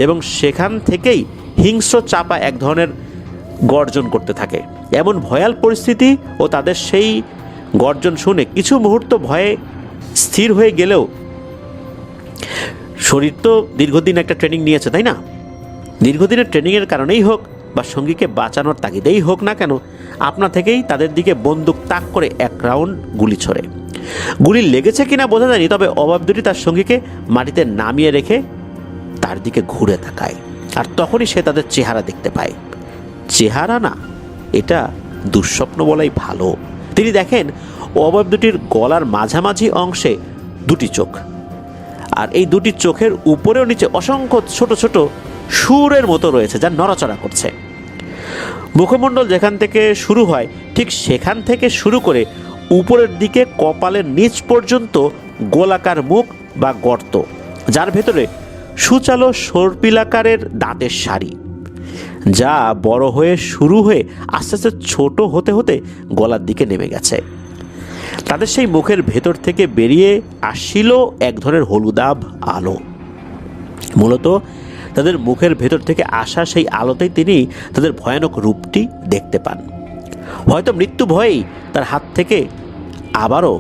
এবং সেখান থেকেই হিংস্র চাপা এক ধরনের গর্জন করতে থাকে। এমন ভয়াল পরিস্থিতি ও তাদের সেই গর্জন শুনে কিছু মুহূর্ত ভয়ে স্থির হয়ে গেলেও শরীর তো দীর্ঘদিন একটা ট্রেনিং নিয়েছে, তাই না? দীর্ঘদিনের ট্রেনিংয়ের কারণেই হোক বা সঙ্গীকে বাঁচানোর তাগিদেই হোক না কেন, আপনা থেকেই তাদের দিকে বন্দুক তাক করে 1 রাউন্ড গুলি ছোড়ে। গুলি লেগেছে কিনা বোঝা যায়নি, তবে অবয়ব 2টি তার সঙ্গীকে মাটিতে নামিয়ে রেখে তার দিকে ঘুরে তাকায়। আর তখনই সে তাদের চেহারা দেখতে পায়। চেহারা না, এটা দুঃস্বপ্ন বলাই ভালো। তিনি দেখেন অবয়ব 2টির গলার মাঝামাঝি অংশে 2টি চোখ, আর এই 2টি চোখের উপরেও নিচে অসংখ্য ছোট ছোট সুরের মতো রয়েছে যা নড়াচড়া করছে। মুখমণ্ডল যেখান থেকে শুরু হয় ঠিক সেখান থেকে শুরু করে উপরের দিকে কপালের নিচ পর্যন্ত গোলাকার মুখ বা গর্ত, যার ভেতরে সুচালো সর্পিলাকারের দাঁতের সারি, যা বড় হয়ে শুরু হয়ে আস্তে আস্তে ছোট হতে হতে গলার দিকে নেমে গেছে। তাদের সেই মুখের ভেতর থেকে বেরিয়ে আসছিল এক ধরনের হলুদাভ আলো। মূলত তাদের মুখের ভেতর থেকে আসা সেই আলোতেই তিনি তাদের ভয়ানক রূপটি দেখতে পান। হয়তো মৃত্যু ভয়েই তার হাত থেকে আবারও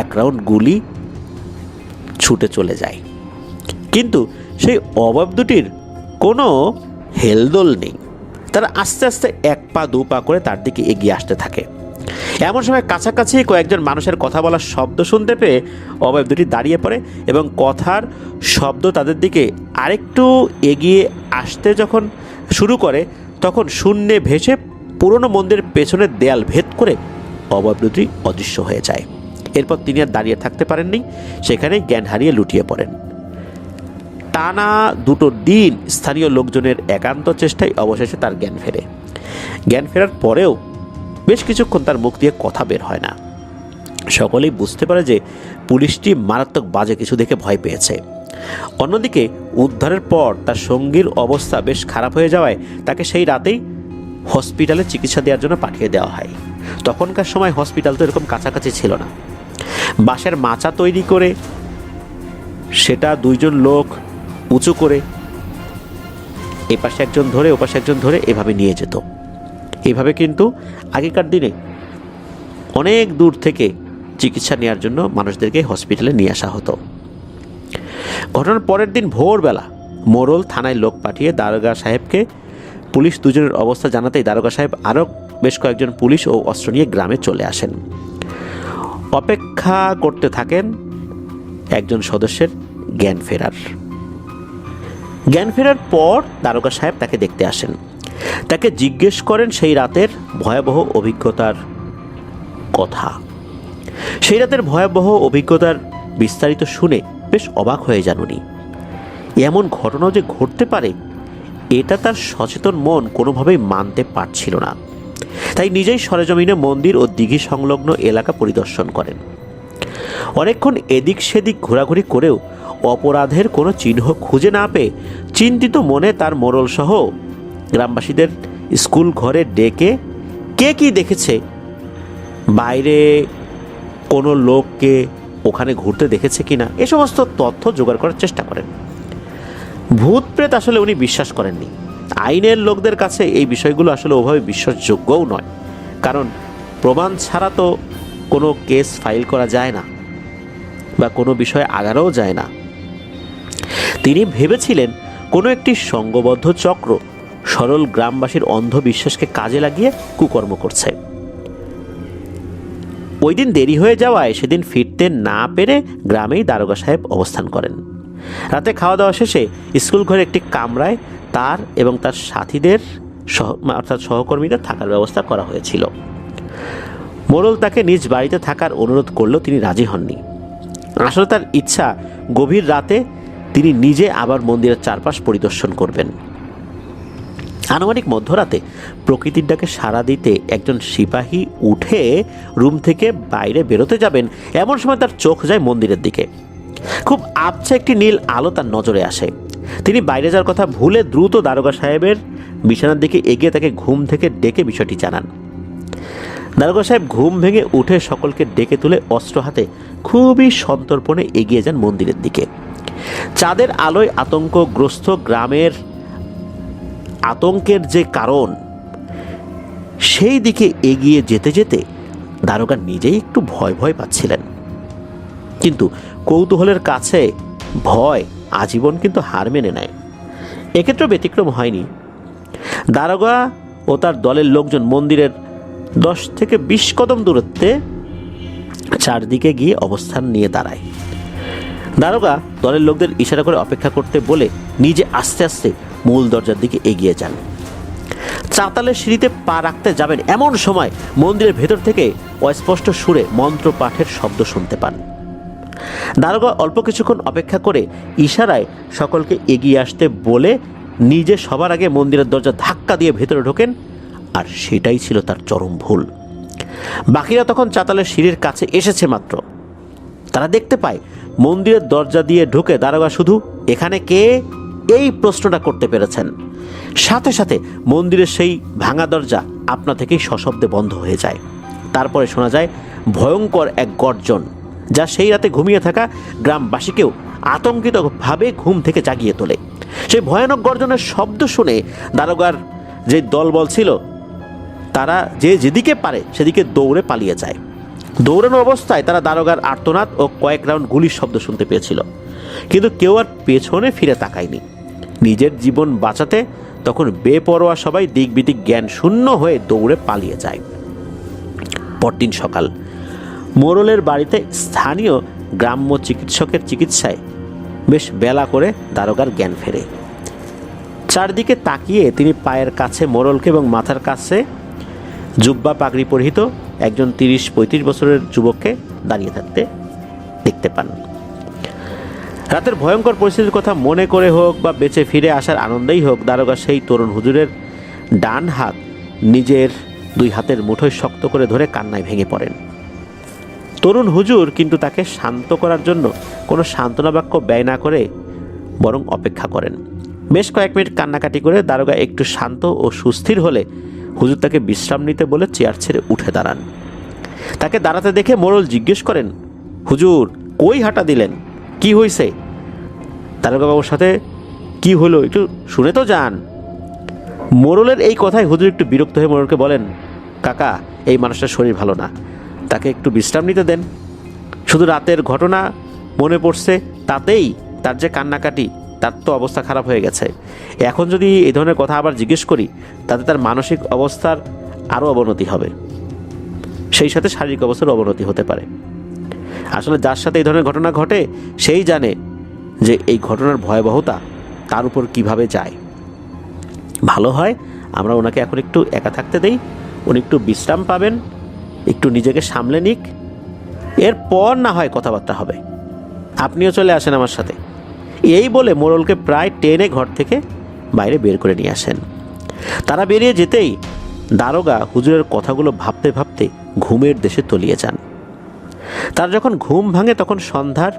এক রাউন্ড গুলি ছুটে চলে যায়, কিন্তু সেই অবয়ব দুটির কোনো হেলদোল নেই। তারা আস্তে আস্তে এক পা দু পা করে তার দিকে এগিয়ে আসতে থাকে। এমন সময় কাছাকাছি কয়েকজন মানুষের কথা বলার শব্দ শুনতে পেয়ে অবয়ব দুটি দাঁড়িয়ে পড়ে এবং কথার শব্দ তাদের দিকে আরেকটু এগিয়ে আসতে যখন শুরু করে, তখন শূন্যে ভেসে পুরনো মন্দিরের পেছনের দেয়াল ভেদ করে অবয়ব দুটি অদৃশ্য হয়ে যায়। এরপর তিনি আর দাঁড়িয়ে থাকতে পারেননি, সেখানেই জ্ঞান হারিয়ে লুটিয়ে পড়েন। টানা 2 দিন স্থানীয় লোকজনের একান্ত চেষ্টায় অবশেষে তার জ্ঞান ফেরে। জ্ঞান ফেরার পরেও বেশ কিছুক্ষণ তার মুখ দিয়ে কথা বের হয় না। সকলেই বুঝতে পারে যে পুলিশটি মারাত্মক বাজে কিছু দেখে ভয় পেয়েছে। অন্যদিকে উদ্ধারের পর তার সঙ্গীর অবস্থা বেশ খারাপ হয়ে যাওয়ায় তাকে সেই রাতেই হসপিটালে চিকিৎসা দেওয়ার জন্য পাঠিয়ে দেওয়া হয়। তখনকার সময় হসপিটাল তো এরকম কাছাকাছি ছিল না। বাঁশের মাচা তৈরি করে সেটা 2 জন লোক উঁচু করে এপাশে একজন ধরে ওপাশে একজন ধরে এভাবে নিয়ে যেত। এভাবে কিন্তু আগেকার দিনে অনেক দূর থেকে চিকিৎসা নেওয়ার জন্য মানুষদেরকে হসপিটালে নিয়ে আসা হতো। ঘটনার পরের দিন ভোরবেলা মোড়ল থানায় লোক পাঠিয়ে দারোগা সাহেবকে পুলিশ 2 জনের অবস্থা জানাতেই দারোগা সাহেব আরও বেশ কয়েকজন পুলিশ ও অস্ত্র নিয়ে গ্রামে চলে আসেন। অপেক্ষা করতে থাকেন একজন সদস্যের জ্ঞান ফেরার। জ্ঞান ফেরার পর দারোগা সাহেব তাকে দেখতে আসেন। তাকে জিজ্ঞেস করেন সেই রাতের ভয়াবহ অভিজ্ঞতার কথা। সেই রাতের ভয়াবহ অভিজ্ঞতার বিস্তারিত শুনে বেশ অবাক হয়ে যান উনি। এমন ঘটনাও যে ঘটতে পারে এটা তার সচেতন মন কোনোভাবেই মানতে পারছিল না। তাই নিজেই সরেজমিনে মন্দির ও দিঘি সংলগ্ন এলাকা পরিদর্শন করেন। অনেকক্ষণ এদিক সেদিক ঘোরাঘুরি করেও অপরাধের কোনো চিহ্ন খুঁজে না পেয়ে চিন্তিত মনে তার মোড়ল সহ গ্রামবাসীদের স্কুল ঘরে ডেকে কে কি দেখেছে, বাইরে কোনো লোককে ওখানে ঘুরতে দেখেছে কিনা, এ সমস্ত তথ্য জোগাড় করার চেষ্টা করেন। ভূত প্রেত আসলে উনি বিশ্বাস করেননি। আইনের লোকদের কাছে এই বিষয়গুলো আসলে ওভাবে বিশ্বাসযোগ্যও নয়, কারণ প্রমাণ ছাড়া তো কোনো কেস ফাইল করা যায় না বা কোনো বিষয়ে আগারও যায় না। তিনি ভেবেছিলেন কোনো একটি সংঘবদ্ধ চক্র সরল গ্রামবাসীর অন্ধবিশ্বাসকে কাজে লাগিয়ে কুকর্ম করছে। ওই দিন দেরি হয়ে যাওয়ায় সেদিন ফিরতে না পেরে গ্রামেই দারোগা সাহেব অবস্থান করেন। রাতে খাওয়া দাওয়া শেষে স্কুল ঘরে একটি কামরায় তার এবং তার সাথীদের অর্থাৎ সহকর্মীদের থাকার ব্যবস্থা করা হয়েছিল। মোড়ল তাকে নিজ বাড়িতে থাকার অনুরোধ করলেও তিনি রাজি হননি। আসলে তার ইচ্ছা গভীর রাতে তিনি নিজে আবার মন্দিরের চারপাশ পরিদর্শন করবেন। আনুমানিক মধ্যরাতে প্রকৃতির ডাকে সাড়া দিতে একজন সিপাহী উঠে রুম থেকে বাইরে বেরোতে যাবেন, এমন সময় তার চোখ যায় মন্দিরের দিকে। খুব আবছা একটি নীল আলো তার নজরে আসে। তিনি বাইরে যাওয়ার কথা ভুলে দ্রুত দারোগা সাহেবের বিছানার দিকে এগিয়ে তাকে ঘুম থেকে ডেকে বিষয়টি জানান। দারোগা সাহেব ঘুম ভেঙে উঠে সকলকে ডেকে তুলে অস্ত্র হাতে খুবই সন্তর্পণে এগিয়ে যান মন্দিরের দিকে। চাঁদের আলোয় আতঙ্কগ্রস্ত গ্রামের আতঙ্কের যে কারণ, সেই দিকে এগিয়ে যেতে যেতে দারোগা নিজেই একটু ভয় ভয় পাচ্ছিলেন। কিন্তু কৌতূহলের কাছে ভয় আজীবন কিন্তু হার মেনে নেয়। এক্ষেত্রে ব্যতিক্রম হয়নি। দারোগা ও তার দলের লোকজন মন্দিরের 10 থেকে 20 কদম দূরত্বে চারদিকে গিয়ে অবস্থান নিয়ে দাঁড়ায়। দারোগা দলের লোকদের ইশারা করে অপেক্ষা করতে বলে নিজে আস্তে আস্তে মূল দরজার দিকে এগিয়ে যান। চাতালের সিঁড়িতে পা রাখতে যাবেন এমন সময় মন্দিরের ভেতর থেকে অস্পষ্ট সুরে মন্ত্র পাঠের শব্দ শুনতে পান। দারোগা অল্প কিছুক্ষণ অপেক্ষা করে ইশারায় সকলকে এগিয়ে আসতে বলে নিজে সবার আগে মন্দিরের দরজা ধাক্কা দিয়ে ভেতরে ঢোকেন, আর সেটাই ছিল তার চরম ভুল। বাকিরা তখন চাতালের সিঁড়ির কাছে এসেছে মাত্র তারা দেখতে পায় মন্দিরের দরজা দিয়ে ঢুকে দারোগা শুধু এখানে কে এই প্রশ্নটা করতে পেরেছেন। সাথে সাথে মন্দিরের সেই ভাঙা দরজা আপনা থেকেই সশব্দে বন্ধ হয়ে যায়। তারপরে শোনা যায় ভয়ঙ্কর এক গর্জন, যা সেই রাতে ঘুমিয়ে থাকা গ্রামবাসীকেও আতঙ্কিতভাবে ঘুম থেকে জাগিয়ে তোলে। সেই ভয়ানক গর্জনের শব্দ শুনে দারোগার যে দলবল ছিল তারা যে যেদিকে পারে সেদিকে দৌড়ে পালিয়ে যায়। দৌড়ানো অবস্থায় তারা দারোগার আর্তনাদ ও কয়েক রাউন্ড গুলির শব্দ শুনতে পেয়েছিল, কিন্তু কেউ আর পেছনে ফিরে তাকায়নি। নিজের জীবন বাঁচাতে তখন বেপরোয়া সবাই দিক বিদিক জ্ঞান শূন্য হয়ে দৌড়ে পালিয়ে যায়। পরদিন সকাল মোড়লের বাড়িতে স্থানীয় গ্রাম্য চিকিৎসকের চিকিৎসায় বেশ বেলা করে দারোগার জ্ঞান ফেরে। চারদিকে তাকিয়ে তিনি পায়ের কাছে মোড়লকে এবং মাথার কাছে জুব্বা পাগড়ি পরিহিত একজন 30-35 বছরের যুবককে দাঁড়িয়ে থাকতে দেখতে পান। রাতের ভয়ঙ্কর পরিস্থিতির কথা মনে করে হোক বা বেঁচে ফিরে আসার আনন্দেই হোক, দারোগা সেই তরুণ হুজুরের ডান হাত নিজের 2 হাতের মুঠোয় শক্ত করে ধরে কান্নায় ভেঙে পড়েন। তরুণ হুজুর কিন্তু তাকে শান্ত করার জন্য কোনো সান্ত্বনা বাক্য ব্যয় না করে বরং অপেক্ষা করেন। বেশ কয়েক মিনিট কান্নাকাটি করে দারোগা একটু শান্ত ও সুস্থির হলে হুজুর তাকে বিশ্রাম নিতে বলে চেয়ার ছেড়ে উঠে দাঁড়ান। তাকে দাঁড়াতে দেখে মোড়ল জিজ্ঞেস করেন, হুজুর কই হাঁটা দিলেন, কি হয়েছে? দারোগা বাবুর সাথে কি হলো একটু শুনে তো যান। মোড়লের এই কথায় হুজুর একটু বিরক্ত হয়ে মোড়লকে বলেন, কাকা এই মানুষটার শরীর ভালো না, তাকে একটু বিশ্রাম নিতে দেন। শুধু রাতের ঘটনা মনে পড়ছে তাতেই তার যে কান্নাকাটি, তার তো অবস্থা খারাপ হয়ে গেছে। এখন যদি এই ধরনের কথা আবার জিজ্ঞেস করি তাতে তার মানসিক অবস্থার আরও অবনতি হবে, সেই সাথে শারীরিক অবস্থার অবনতি হতে পারে। আসলে যার সাথে এই ধরনের ঘটনা ঘটে সেই জানে যে এই ঘটনার ভয়াবহতা তার উপর কিভাবে যায়। ভালো হয় আমরা ওনাকে এখন একটু একা থাকতে দেই, উনি একটু বিশ্রাম পাবেন, একটু নিজেকে সামলে নিক, এরপর না হয় কথাবার্তা হবে। আপনিও চলে আসেন আমার সাথে। এই বলে মোড়লকে প্রায় টেনে ঘর থেকে বাইরে বের করে নিয়ে আসেন। তারা বেরিয়ে যেতেই দারোগা হুজুরের কথাগুলো ভাবতে ভাবতে ঘুমের দেশে তলিয়ে যান। তার যখন ঘুম ভাঙে তখন সন্ধ্যার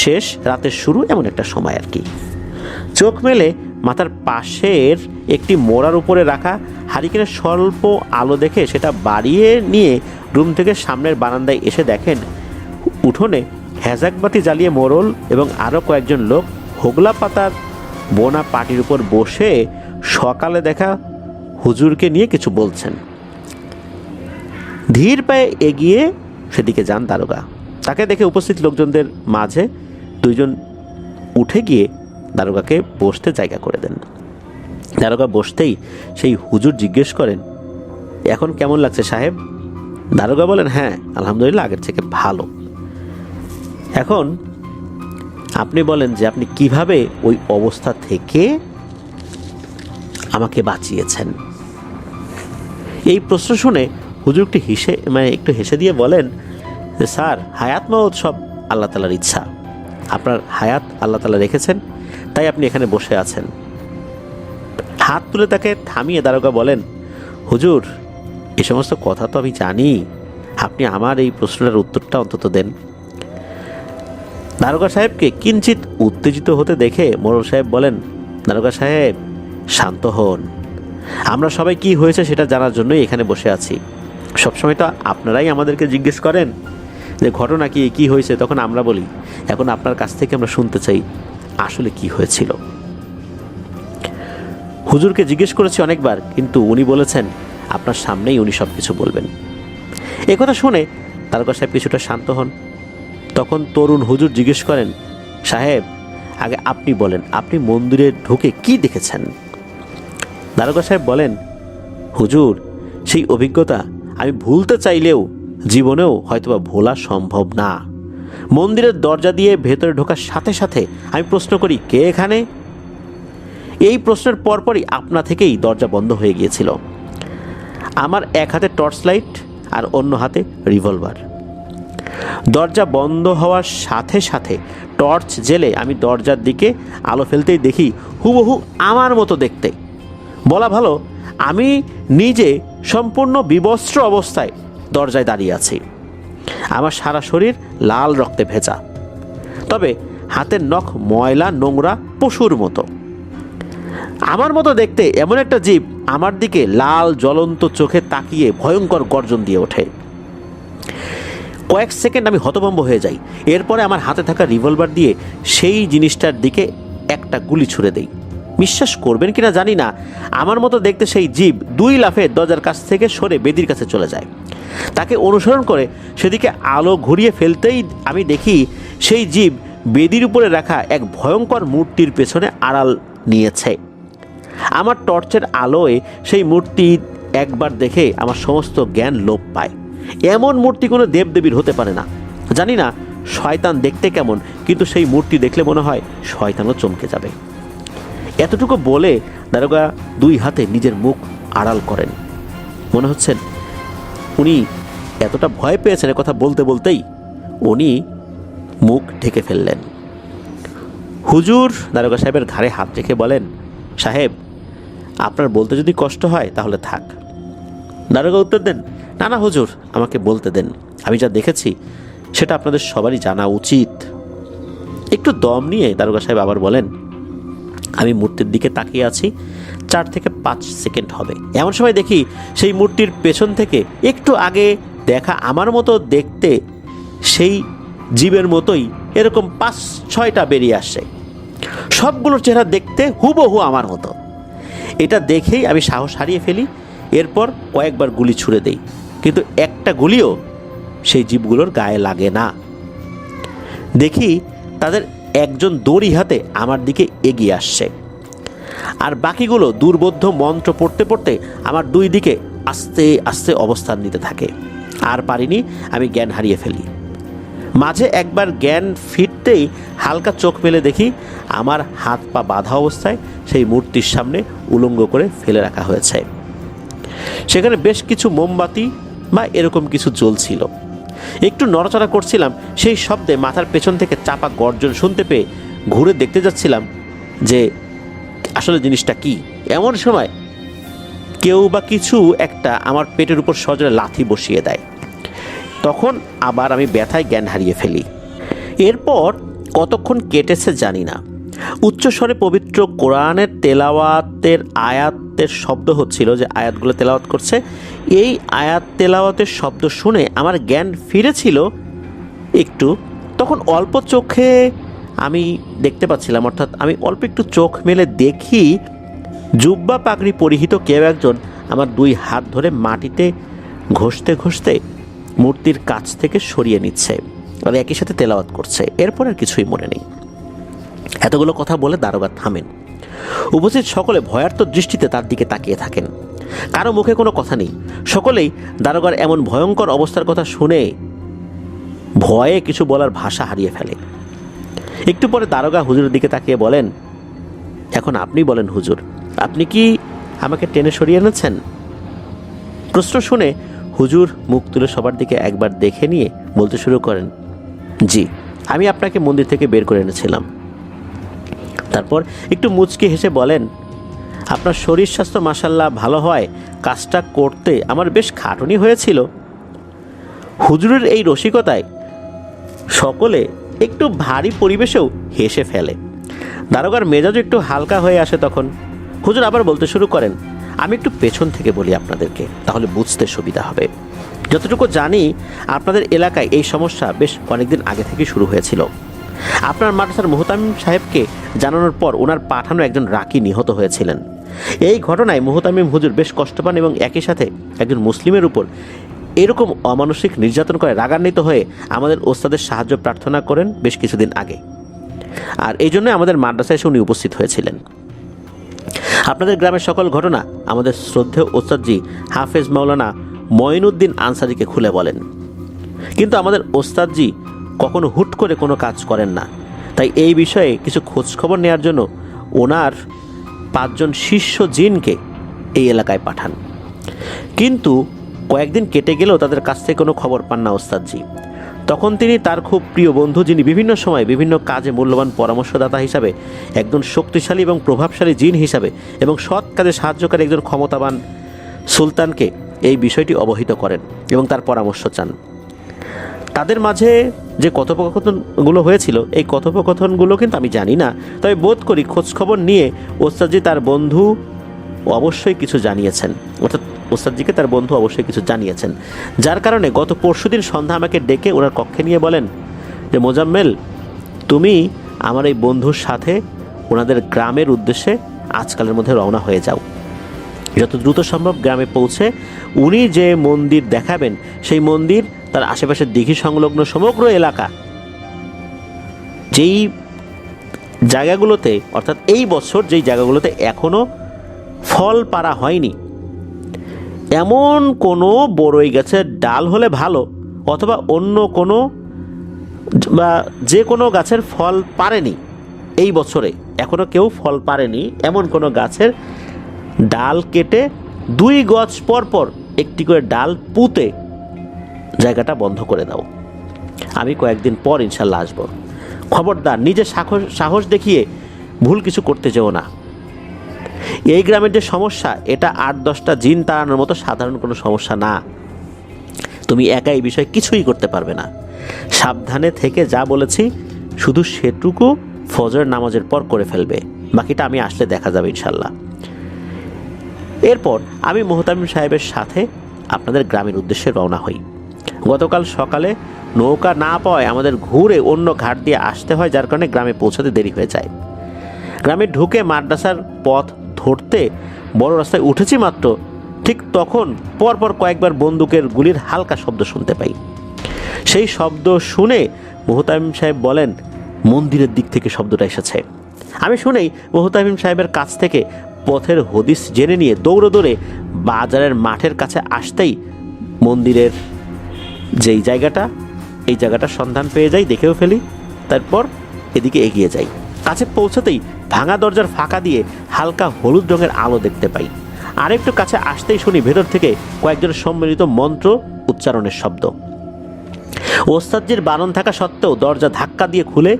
শেষ, রাতের শুরু, এমন একটা সময় আর কি। চোখ মেলে মাথার পাশের একটি মোড়ার উপরে রাখা হারিকেনের স্বল্প আলো দেখে সেটা বাড়িয়ে নিয়ে রুম থেকে সামনের বারান্দায় এসে দেখেন উঠোনে হ্যাজাকবাতি জ্বালিয়ে মোড়ল এবং আরও কয়েকজন লোক হোগলা পাতার বোনা পাটির উপর বসে সকালে দেখা হুজুরকে নিয়ে কিছু বলছেন। ধীর পায়ে এগিয়ে সেদিকে যান দারোগা। তাকে দেখে উপস্থিত লোকজনদের মাঝে 2 জন উঠে গিয়ে দারোগাকে বসতে জায়গা করে দেন। দারোগা বসতেই সেই হুজুর জিজ্ঞেস করেন, এখন কেমন লাগছে সাহেব? দারোগা বলেন, হ্যাঁ আলহামদুলিল্লাহ আগের থেকে ভালো। এখন আপনি বলেন যে আপনি কিভাবে ওই অবস্থা থেকে আমাকে বাঁচিয়েছেন। এই প্রশ্ন শুনে হুজুর একটু হেসে দিয়ে বলেন যে স্যার, হায়াত মওত সব আল্লাহ তাআলার ইচ্ছা। আপনার হায়াত আল্লাহ তাআলা রেখেছেন, তাই আপনি এখানে বসে আছেন। হাত তুলে তাকে থামিয়ে দারোগা বলেন, হুজুর এই সমস্ত কথা তো আমি জানি, আপনি আমার এই প্রশ্নের উত্তরটা অন্তত দেন। দারোগা সাহেবকে কিঞ্চিত উত্তেজিত হতে দেখে মোড়ল সাহেব বলেন, দারোগা সাহেব শান্ত হন, আমরা সবাই কি হয়েছে সেটা জানার জন্যই এখানে বসে আছি। সবসময় তো আপনারাই আমাদেরকে জিজ্ঞেস করেন যে ঘটনা কি হয়েছে, তখন আমরা বলি। এখন আপনার কাছ থেকে আমরা শুনতে চাই আসলে কি হয়েছিল। হুজুরকে জিজ্ঞেস করেছি অনেকবার, কিন্তু উনি বলেছেন আপনার সামনেই উনি সব কিছু বলবেন। এ কথা শুনে দারোগা সাহেব কিছুটা শান্ত হন। তখন তরুণ হুজুর জিজ্ঞেস করেন, সাহেব আগে আপনি বলেন, আপনি মন্দিরে ঢুকে কি দেখেছেন? দারোগা সাহেব বলেন, হুজুর সেই অভিজ্ঞতা আমি ভুলতে চাইলেও জীবনেও হয়তোবা ভোলা সম্ভব না। মন্দিরের দরজা দিয়ে ভেতরে ঢোকার সাথে সাথে আমি প্রশ্ন করি, কে এখানে? এই প্রশ্নের পরপরই আপনা থেকেই দরজা বন্ধ হয়ে গিয়েছিল। আমার এক হাতে টর্চ লাইট আর অন্য হাতে রিভলভার। দরজা বন্ধ হওয়ার সাথে সাথে টর্চ জেলে আমি দরজার দিকে আলো ফেলতেই দেখি হুবহু আমার মতো দেখতে। বলা ভালো, আমি নিজে সম্পূর্ণ বিবস্ত্র অবস্থায় দরজায় দাঁড়িয়ে আছি। আমার সারা শরীর লাল রক্তে ভেজা, তবে হাতের নখ ময়লা নোংরা পশুর মতো। আমার মতো দেখতে এমন একটা জীব আমার দিকে লাল জ্বলন্ত চোখে তাকিয়ে ভয়ঙ্কর গর্জন দিয়ে ওঠে। কয়েক সেকেন্ড আমি হতভম্ব হয়ে যাই। এরপরে আমার হাতে থাকা রিভলভার দিয়ে সেই জিনিসটার দিকে একটা গুলি ছুড়ে দেই। বিশ্বাস করবেন কিনা জানি না, আমার মতো দেখতে সেই জীব 2 লাফে দরজার কাছ থেকে সরে বেদির কাছে চলে যায়। তাকে অনুসরণ করে সেদিকে আলো ঘুরিয়ে ফেলতেই আমি দেখি সেই জীব বেদির উপরে রাখা এক ভয়ঙ্কর মূর্তির পেছনে আড়াল নিয়েছে। আমার টর্চের আলোয় সেই মূর্তি একবার দেখে আমার সমস্ত জ্ঞান লোপ পায়। এমন মূর্তি কোনো দেবদেবীর হতে পারে না। জানি না শয়তান দেখতে কেমন, কিন্তু সেই মূর্তি দেখলে মনে হয় শয়তানও চমকে যাবে। এতটুকু বলে দারোগা 2 হাতে নিজের মুখ আড়াল করেন। মনে হচ্ছেন উনি এতটা ভয় পেয়েছেন কথা বলতে বলতেই উনি মুখ ঢেকে ফেললেন। হুজুর দারোগা সাহেবের ঘাড়ে হাত রেখে বলেন, সাহেব আপনার বলতে যদি কষ্ট হয় তাহলে থাক। দারোগা উত্তর দেন, না না হুজুর, আমাকে বলতে দেন। আমি যা দেখেছি সেটা আপনাদের সবারই জানা উচিত। একটু দম নিয়ে দারোগা সাহেব আবার বলেন, আমি মূর্তির দিকে তাকিয়ে আছি। 4 থেকে 5 সেকেন্ড হবে। এমন সময় দেখি সেই মূর্তির পেছন থেকে একটু আগে দেখা আমার মতো দেখতে সেই জীবের মতোই এরকম 5-6টা বেরিয়ে আসে। সবগুলোর চেহারা দেখতে হুবহু আমার মতো। এটা দেখেই আমি সাহস হারিয়ে ফেলি। এরপর কয়েকবার গুলি ছুড়ে দেই, কিন্তু একটা গুলিও সেই জীবগুলোর গায়ে লাগে না। দেখি তাদের একজন দড়ি হাতে আমার দিকে এগিয়ে আসছে, আর বাকিগুলো দুর্বোধ্য মন্ত্র পড়তে পড়তে আমার 2 দিকে আস্তে আস্তে অবস্থান নিতে থাকে। আর পারিনি, আমি জ্ঞান হারিয়ে ফেলি। মাঝে একবার জ্ঞান ফিরতেই হালকা চোখ মেলে দেখি আমার হাত পা বাঁধা অবস্থায় সেই মূর্তির সামনে উলঙ্গ করে ফেলে রাখা হয়েছে। সেখানে বেশ কিছু মোমবাতি বা এরকম কিছু জ্বলছিল। একটু নড়াচড়া করছিলাম, সেই শব্দে মাথার পেছন থেকে চাপা গর্জন শুনতে পেয়ে ঘুরে দেখতে যাচ্ছিলাম যে আসলে জিনিসটা কি। এমন সময় কেউ বা কিছু একটা আমার পেটের উপর সজোরে লাথি বসিয়ে দেয়। তখন আবার আমি ব্যথায় জ্ঞান হারিয়ে ফেলি। এরপর কতক্ষণ কেটেছে জানি না। উচ্চস্বরে পবিত্র কোরআনের তেলাওয়াতের আয়াতের শব্দ হচ্ছিল, যে আয়াতগুলো তেলাওয়াত করছে। এই আয়াত তেলাওয়াতের শব্দ শুনে আমার জ্ঞান ফিরেছিল একটু। তখন অল্প চোখে আমি দেখতে পাচ্ছিলাম, অর্থাৎ আমি অল্প একটু চোখ মেলে দেখি জুব্বা পাগড়ি পরিহিত কেউ একজন আমার 2 হাত ধরে মাটিতে ঘষতে ঘষতে মূর্তির কাছ থেকে সরিয়ে নিচ্ছে, আর একই সাথে তেলাওয়াত করছে। এরপর আর কিছুই মনে নেই। এতগুলো কথা বলে দারোগা থামেন। উপস্থিত সকলে ভয়ার্ত দৃষ্টিতে তার দিকে তাকিয়ে থাকেন। কারো মুখে কোনো কথা নেই। সকলেই দারোগার এমন ভয়ঙ্কর অবস্থার কথা শুনে ভয়ে কিছু বলার ভাষা হারিয়ে ফেলে। একটু পরে দারোগা হুজুরের দিকে তাকিয়ে বলেন, এখন আপনি বলেন হুজুর, আপনি কি আমাকে টেনে সরিয়ে এনেছেন? প্রশ্ন শুনে হুজুর মুখ তুলে সবার দিকে একবার দেখে নিয়ে বলতে শুরু করেন, জি, আমি আপনাকে মন্দির থেকে বের করে এনেছিলাম। তারপর একটু মুচকি হেসে বলেন, আপনার শরীর স্বাস্থ্য মাশাআল্লাহ ভালো হয়, কাজটা করতে আমার বেশ খাটুনি হয়েছিল। হুজুরের এই রসিকতায় সকলে একটু ভারী পরিবেশেও হেসে ফেলে। দারোগার মেজাজ একটু হালকা হয়ে আসে তখন। হুজুর আবার বলতে শুরু করেন, আমি একটু পেছন থেকে বলি আপনাদেরকে, তাহলে বুঝতে সুবিধা হবে। যতটুকু জানি আপনাদের এলাকায় এই সমস্যা বেশ অনেকদিন আগে থেকে শুরু হয়েছিল। আপনার মাদ্রাসার মুহতামিম সাহেবকে জানানোর পর ওনার পাঠানো একজন রাকি নিহত হয়েছিলেন। এই ঘটনায় মুহতামিম হুজুর বেশ কষ্ট পান এবং একই সাথে একজন মুসলিমের উপর এরকম অমানসিক নির্যাতন করে রাগান্বিত হয়ে আমাদের ওস্তাদের সাহায্য প্রার্থনা করেন বেশ কিছুদিন আগে। আর এই জন্য আমাদের মাদ্রাসায় এসে উনি উপস্থিত হয়েছিলেন। আপনাদের গ্রামের সকল ঘটনা আমাদের শ্রদ্ধেয় ওস্তাদজি হাফেজ মাওলানা মঈনুদ্দিন আনসারীকে খুলে বলেন। কিন্তু আমাদের ওস্তাদজি কখনো হুট করে কোনো কাজ করেন না। তাই এই বিষয়ে কিছু খোঁজখবর নেওয়ার জন্য ওনার 5 জন শিষ্য জিনকে এই এলাকায় পাঠান। কিন্তু কয়েকদিন কেটে গেলেও তাদের কাছ থেকে কোনো খবর পান না ওস্তাদজি। তখন তিনি তার খুব প্রিয় বন্ধু, যিনি বিভিন্ন সময় বিভিন্ন কাজে মূল্যবান পরামর্শদাতা হিসাবে, একজন শক্তিশালী এবং প্রভাবশালী জিন হিসাবে এবং সৎ কাজে সাহায্যকারী একজন ক্ষমতাবান সুলতানকে এই বিষয়টি অবহিত করেন এবং তার পরামর্শ চান। তাদের মাঝে যে কথোপকথনগুলো হয়েছিল, এই কথোপকথনগুলো কিন্তু আমি জানি না, তবে বোধ করি খোঁজখবর নিয়ে ওস্তাদজি তার বন্ধু অবশ্যই কিছু জানিয়েছেন, অর্থাৎ ওস্তাদজিকে তার বন্ধু অবশ্যই কিছু জানিয়েছেন। যার কারণে গত পরশুদিন সন্ধ্যা আমাকে ডেকে ওনার কক্ষে নিয়ে বলেন যে, মোজাম্মেল, তুমি আমার এই বন্ধুর সাথে ওনাদের গ্রামের উদ্দেশ্যে আজকালের মধ্যে রওনা হয়ে যাও। যত দ্রুত সম্ভব গ্রামে পৌঁছে উনি যে মন্দির দেখাবেন সেই মন্দির, তার আশেপাশের দিঘি সংলগ্ন সমগ্র এলাকা, যেই জায়গাগুলোতে অর্থাৎ এই বছর যেই জায়গাগুলোতে এখনো ফল পাড়া হয়নি, এমন কোনো বড়ই গাছের ডাল হলে ভালো, অথবা অন্য কোনো বা যে কোনো গাছের ফল পারেনি এই বছরে, এখনো কেউ ফল পারেনি এমন কোনো গাছের ডাল কেটে 2 গজ পর পর একটি করে ডাল পুঁতে জায়গাটা বন্ধ করে দাও। আমি কয়েকদিন পর ইনশাল্লাহ আসব। খবরদার নিজে সাহস দেখিয়ে ভুল কিছু করতে যেও না। এই গ্রামের যে সমস্যা, এটা 8-10টা জিন তাড়ানোর মতো সাধারণ কোনো সমস্যা না। তুমি একা এই বিষয়ে কিছুই করতে পারবে না। সাবধানে থেকে যা বলেছি শুধু সেটুকু ফজর নামাজের পর করে ফেলবে, বাকিটা আমি আসলে দেখা যাবে ইনশাল্লাহ। এরপর আমি মোহতামিম সাহেবের সাথে আপনাদের গ্রামের উদ্দেশ্যে রওনা হই। গতকাল সকালে নৌকা না পাওয়ায় আমাদের ঘুরে অন্য ঘাট দিয়ে আসতে হয়, যার কারণে গ্রামে পৌঁছাতে দেরি হয়ে যায়। গ্রামে ঢুকে মাদ্রাসার পথ ধরতে বড় রাস্তায় উঠেছি মাত্র, ঠিক তখন পরপর কয়েকবার বন্দুকের গুলির হালকা শব্দ শুনতে পাই। সেই শব্দ শুনে মোহতামিম সাহেব বলেন, মন্দিরের দিক থেকে শব্দটা এসেছে। আমি শুনেই মোহতামিম সাহেবের কাছ থেকে পথের হদিস জেনে নিয়ে দৌড়ে বাজারের মাঠের কাছে আসতেই মন্দিরের যেই জায়গাটা, এই জায়গাটার সন্ধান পেয়ে যাই, দেখেও ফেলি। তারপর এদিকে এগিয়ে যাই। কাছে পৌঁছাতেই ভাঙা দরজার ফাঁকা দিয়ে হালকা হলুদ রঙের আলো দেখতে পাই। আরেকটু কাছে আসতেই শুনি ভেতর থেকে কয়েকজন সম্মিলিত মন্ত্র উচ্চারণের শব্দ। ওস্তাদজির বারণ থাকা সত্ত্বেও দরজা ধাক্কা দিয়ে খুলে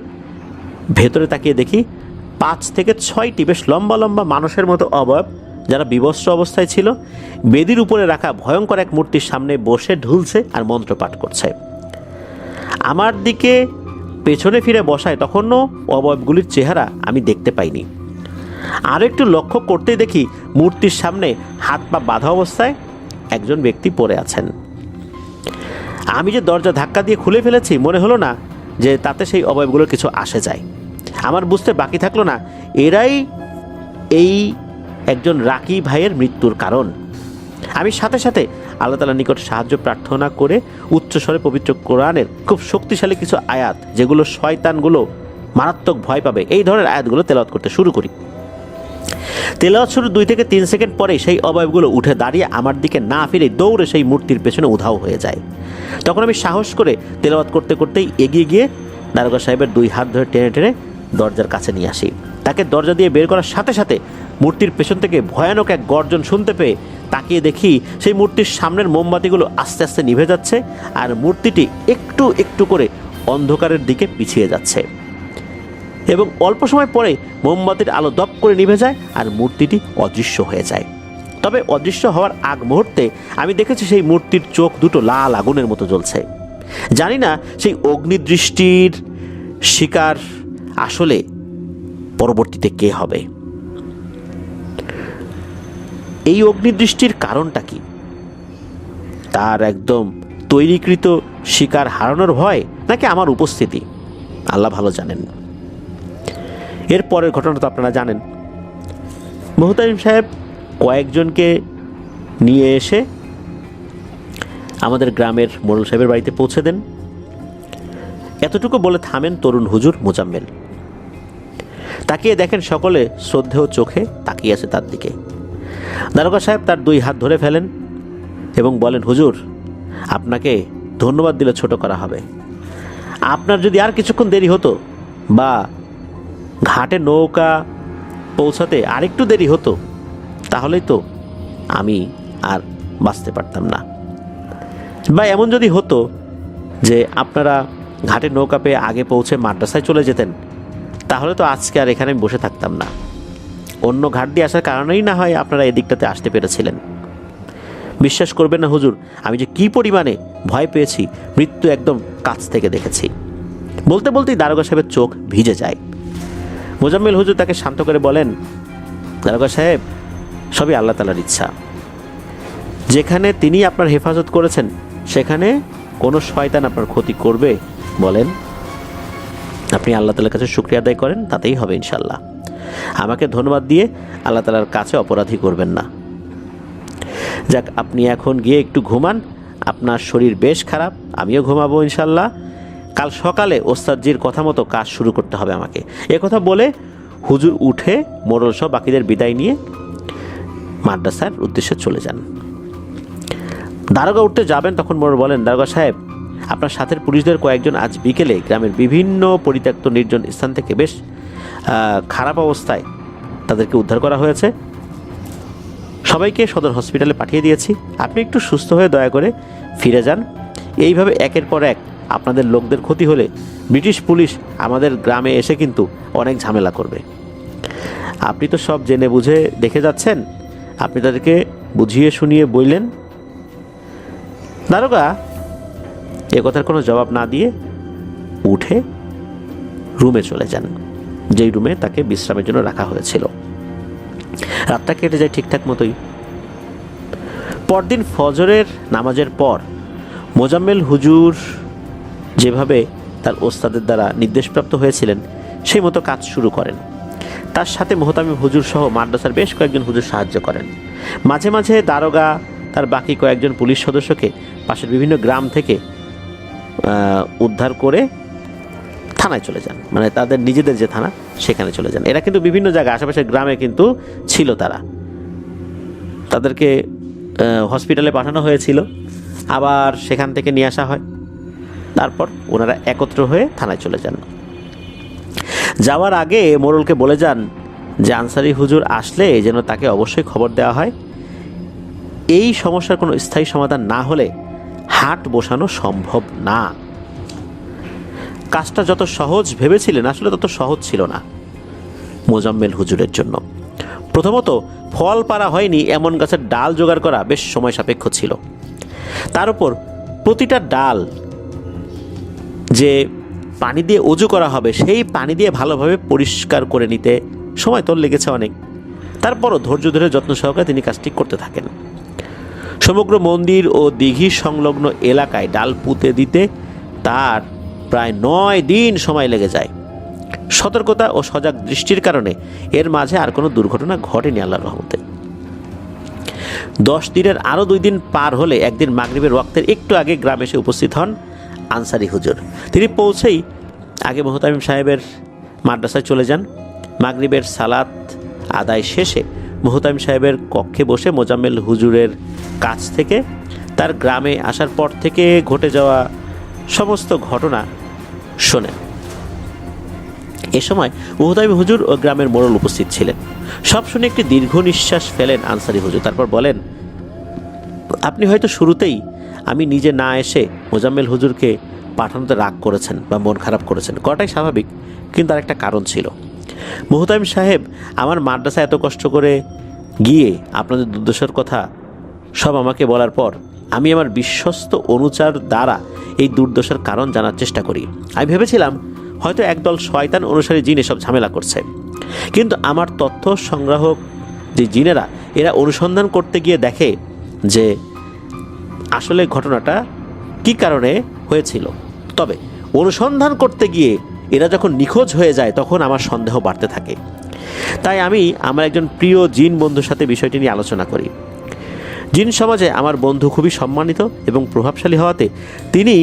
ভেতরে তাকিয়ে দেখি 5 থেকে 6টি বেশ লম্বা লম্বা মানুষের মতো অবয়ব, যারা বিবস্ত্র অবস্থায় ছিল, বেদির উপরে রাখা ভয়ঙ্কর এক মূর্তির সামনে বসে ঢুলছে আর মন্ত্রপাঠ করছে। আমার দিকে পেছনে ফিরে বসায় তখনও অবয়বগুলির চেহারা আমি দেখতে পাইনি। আর একটু লক্ষ্য করতেই দেখি মূর্তির সামনে হাত পা বাঁধা অবস্থায় একজন ব্যক্তি পড়ে আছেন। আমি যে দরজা ধাক্কা দিয়ে খুলে ফেলেছি, মনে হলো না যে তাতে সেই অবয়বগুলোর কিছু আসে যায়। আমার বুঝতে বাকি থাকলো না এরাই এই একজন রাকি ভাইয়ের মৃত্যুর কারণ। আমি সাথে সাথে আল্লাহ তাআলার নিকট সাহায্য প্রার্থনা করে উচ্চস্বরে পবিত্র কোরআনের খুব শক্তিশালী কিছু আয়াত, যেগুলো শয়তানগুলো মারাত্মক ভয় পাবে, এই ধরনের আয়াতগুলো তেলাওয়াত করতে শুরু করি। তেলাওয়াত শুরু 2 থেকে 3 সেকেন্ড পরে সেই অবয়বগুলো উঠে দাঁড়িয়ে আমার দিকে না ফিরে দৌড়ে সেই মূর্তির পেছনে উধাও হয়ে যায়। তখন আমি সাহস করে তেলাওয়াত করতে করতেই এগিয়ে গিয়ে দারোগা সাহেবের 2 হাত ধরে টেনে টেনে দরজার কাছে নিয়ে আসি। তাকে দরজা দিয়ে বের করার সাথে সাথে মূর্তির পেছন থেকে ভয়ানক এক গর্জন শুনতে পেয়ে তাকিয়ে দেখি সেই মূর্তির সামনের মোমবাতিগুলো আস্তে আস্তে নিভে যাচ্ছে, আর মূর্তিটি একটু একটু করে অন্ধকারের দিকে পিছিয়ে যাচ্ছে, এবং অল্প সময় পরে মোমবাতির আলো দপ করে নিভে যায় আর মূর্তিটি অদৃশ্য হয়ে যায়। তবে অদৃশ্য হওয়ার আগ মুহূর্তে আমি দেখেছি সেই মূর্তির চোখ দুটো লাল আগুনের মতো জ্বলছে। জানি না সেই অগ্নিদৃষ্টির শিকার আসলে পরবর্তীতে কে হবে। এই অগ্নিদৃষ্টির কারণটা কি? তার একদম তৈরিকৃত শিকার হারানোর ভয়, নাকি আমার উপস্থিতি? আল্লাহ ভালো জানেন। এর পরের ঘটনা তো আপনারা জানেন। মোহতামিম সাহেব কয়েকজনকে নিয়ে এসে আমাদের গ্রামের মোড়ল সাহেবের বাড়িতে পৌঁছে দেন। এতটুকু বলে থামেন তরুণ হুজুর মোজাম্মেল। তাকিয়ে দেখেন সকলে শ্রদ্ধেয় চোখে তাকিয়ে আছে তার দিকে। দারোগা সাহেব তার 2 হাত ধরে ফেলেন এবং বলেন, হুজুর, আপনাকে ধন্যবাদ দিলে ছোট করা হবে। আপনার যদি আর কিছুক্ষণ দেরি হতো বা ঘাটে নৌকা পৌঁছাতে আরেকটু দেরি হতো, তাহলেই তো আমি আর বাঁচতে পারতাম না। বা এমন যদি হতো যে আপনারা ঘাটে নৌকা পেয়ে আগে পৌঁছে মাদ্রাসায় চলে যেতেন, তাহলে তো আজকে আর এখানে বসে থাকতাম না। অন্য ঘাট দিয়ে আসার কারণেই না হয় আপনারা এদিকটাতে আসতে পেরেছিলেন। বিশ্বাস করবেন না হুজুর, আমি যে কি পরিমাণে ভয় পেয়েছি, মৃত্যু একদম কাছ থেকে দেখেছি। বলতে বলতেই দারোগা সাহেবের চোখ ভিজে যায়। মোজাম্মেল হুজুর তাকে শান্ত করে বলেন, দারোগা সাহেব, সবই আল্লাহ তাআলার ইচ্ছা। যেখানে তিনি আপনার হেফাজত করেছেন সেখানে কোনো শয়তান আপনার ক্ষতি করবে? বলেন, আপনি আল্লাহ তাআলার কাছে শুকরিয়া আদায় করেন, তাতেই হবে ইনশাল্লাহ। আমাকে ধন্যবাদ দিয়ে আল্লাহ তাআলার কাছে অপরাধী করবেন না। যাক, আপনি এখন গিয়ে একটু ঘুমান, আপনার শরীর বেশ খারাপ, আমিও ঘুমাবো ইনশাল্লাহ। কাল সকালে ওস্তাদজির কথা মতো কাজ শুরু করতে হবে আমাকে। কথা বলে হুজুর উঠে মোড়ল সহ বাকিদের বিদায় নিয়ে মাদ্রাসার উদ্দেশ্যে চলে যান। দারোগা উঠতে যাবেন, তখন মোড়ল বলেন, দারোগা সাহেব, আপনার সাথের পুলিশদের কয়েকজন আজ বিকেলে গ্রামের বিভিন্ন পরিত্যক্ত নির্জন স্থান থেকে বেশ খারাপ অবস্থায় তাদেরকে উদ্ধার করা হয়েছে। সবাইকে সদর হসপিটালে পাঠিয়ে দিয়েছি। আপনি একটু সুস্থ হয়ে দয়া করে ফিরে যান। এইভাবে একের পর এক আপনাদের লোকদের ক্ষতি হলে ব্রিটিশ পুলিশ আমাদের গ্রামে এসে কিন্তু অনেক ঝামেলা করবে। আপনি তো সব জেনে বুঝে দেখে যাচ্ছেন, আপনি তাদেরকে বুঝিয়ে শুনিয়ে বললেন। দারোগা কথার কোনো জবাব না দিয়ে উঠে রুমে চলে যান, যেই রুমে তাকে বিশ্রামের জন্য রাখা হয়েছিল। রাতটা কেটে যায় ঠিকঠাক মতোই। পরদিন ফজরের নামাজের পর মোজাম্মেল হুজুর যেভাবে তার ওস্তাদের দ্বারা নির্দেশপ্রাপ্ত হয়েছিলেন সেই মতো কাজ শুরু করেন। তার সাথে মোহতামিম হুজুর সহ মাদ্রাসার বেশ কয়েকজন হুজুর সাহায্য করেন। মাঝে মাঝে দারোগা তার বাকি কয়েকজন পুলিশ সদস্যকে পাশের বিভিন্ন গ্রাম থেকে উদ্ধার করে থানায় চলে যান, মানে তাদের নিজেদের যে থানা সেখানে চলে যান। এরা কিন্তু বিভিন্ন জায়গায় আশেপাশের গ্রামে কিন্তু ছিল, তাদেরকে হসপিটালে পাঠানো হয়েছিল, আবার সেখান থেকে নিয়ে আসা হয়। তারপর ওনারা একত্র হয়ে থানায় চলে যান। যাওয়ার আগে মোড়লকে বলে যান যে আনসারি হুজুর আসলে যেন তাকে অবশ্যই খবর দেওয়া হয়। এই সমস্যার কোনো স্থায়ী সমাধান না হলে হাট বসানো সম্ভব না। কাজটা যত সহজ ভেবেছিলেন আসলে তত সহজ ছিল না মোজাম্মেল হুজুরের জন্য। প্রথমত, ফল পাড়া হয়নি এমন গাছের ডাল জোগাড় করা বেশ সময় সাপেক্ষ ছিল। তার উপর প্রতিটা ডাল যে পানি দিয়ে উজু করা হবে সেই পানি দিয়ে ভালোভাবে পরিষ্কার করে নিতে সময় তো লেগেছে অনেক। তারপরও ধৈর্য ধরে যত্ন সহকারে তিনি কাজটি করতে থাকেন। সমগ্র মন্দির ও দিঘি সংলগ্ন এলাকায় ডাল পুঁতে দিতে তার প্রায় 9 দিন সময় লেগে যায়। সতর্কতা ও সজাগ দৃষ্টির কারণে এর মাঝে আর কোনো দুর্ঘটনা ঘটেনি আল্লাহর রহমতে। 10 দিনের আরও 2 দিন পার হলে একদিন মাগরিবের ওয়াক্তের একটু আগে গ্রামে এসে উপস্থিত হন আনসারি হুজুর। তিনি পৌঁছেই আগে মোহতামিম সাহেবের মাদ্রাসায় চলে যান। মাগরিবের সালাত আদায় শেষে মোহতামিম সাহেবের কক্ষে বসে মোজাম্মেল হুজুরের কাছ থেকে তার গ্রামে আসার পর থেকে ঘটে যাওয়া সমস্ত ঘটনা শোনেন। এ সময় মোহতামিম হুজুর ও গ্রামের মোড়ল উপস্থিত ছিলেন। সব শুনে একটি দীর্ঘ নিঃশ্বাস ফেলেন আনসারি হুজুর। তারপর বলেন, আপনি হয়তো শুরুতেই আমি নিজে না এসে মোজাম্মেল হুজুরকে পাঠানোতে রাগ করেছেন বা মন খারাপ করেছেন, কটাই স্বাভাবিক, কিন্তু আর একটা কারণ ছিল। মোহতামিম সাহেব আমার মাদ্রাসা এত কষ্ট করে গিয়ে আপনাদের দুর্দশার কথা সব আমাকে বলার পর আমি আমার বিশ্বস্ত অনুচার দ্বারা এই দুর্দশার কারণ জানার চেষ্টা করি। আমি ভেবেছিলাম হয়তো একদল শয়তান অনুসারী জিন এসব ঝামেলা করছে, কিন্তু আমার তথ্য সংগ্রাহক যে জিনেরা এরা অনুসন্ধান করতে গিয়ে দেখে যে আসলে ঘটনাটা কী কারণে হয়েছিল। তবে অনুসন্ধান করতে গিয়ে এরা যখন নিখোঁজ হয়ে যায় তখন আমার সন্দেহ বাড়তে থাকে। তাই আমি আমার একজন প্রিয় জিন বন্ধুর সাথে বিষয়টি নিয়ে আলোচনা করি। জিন সমাজে আমার বন্ধু খুবই সম্মানিত এবং প্রভাবশালী হওয়াতে তিনি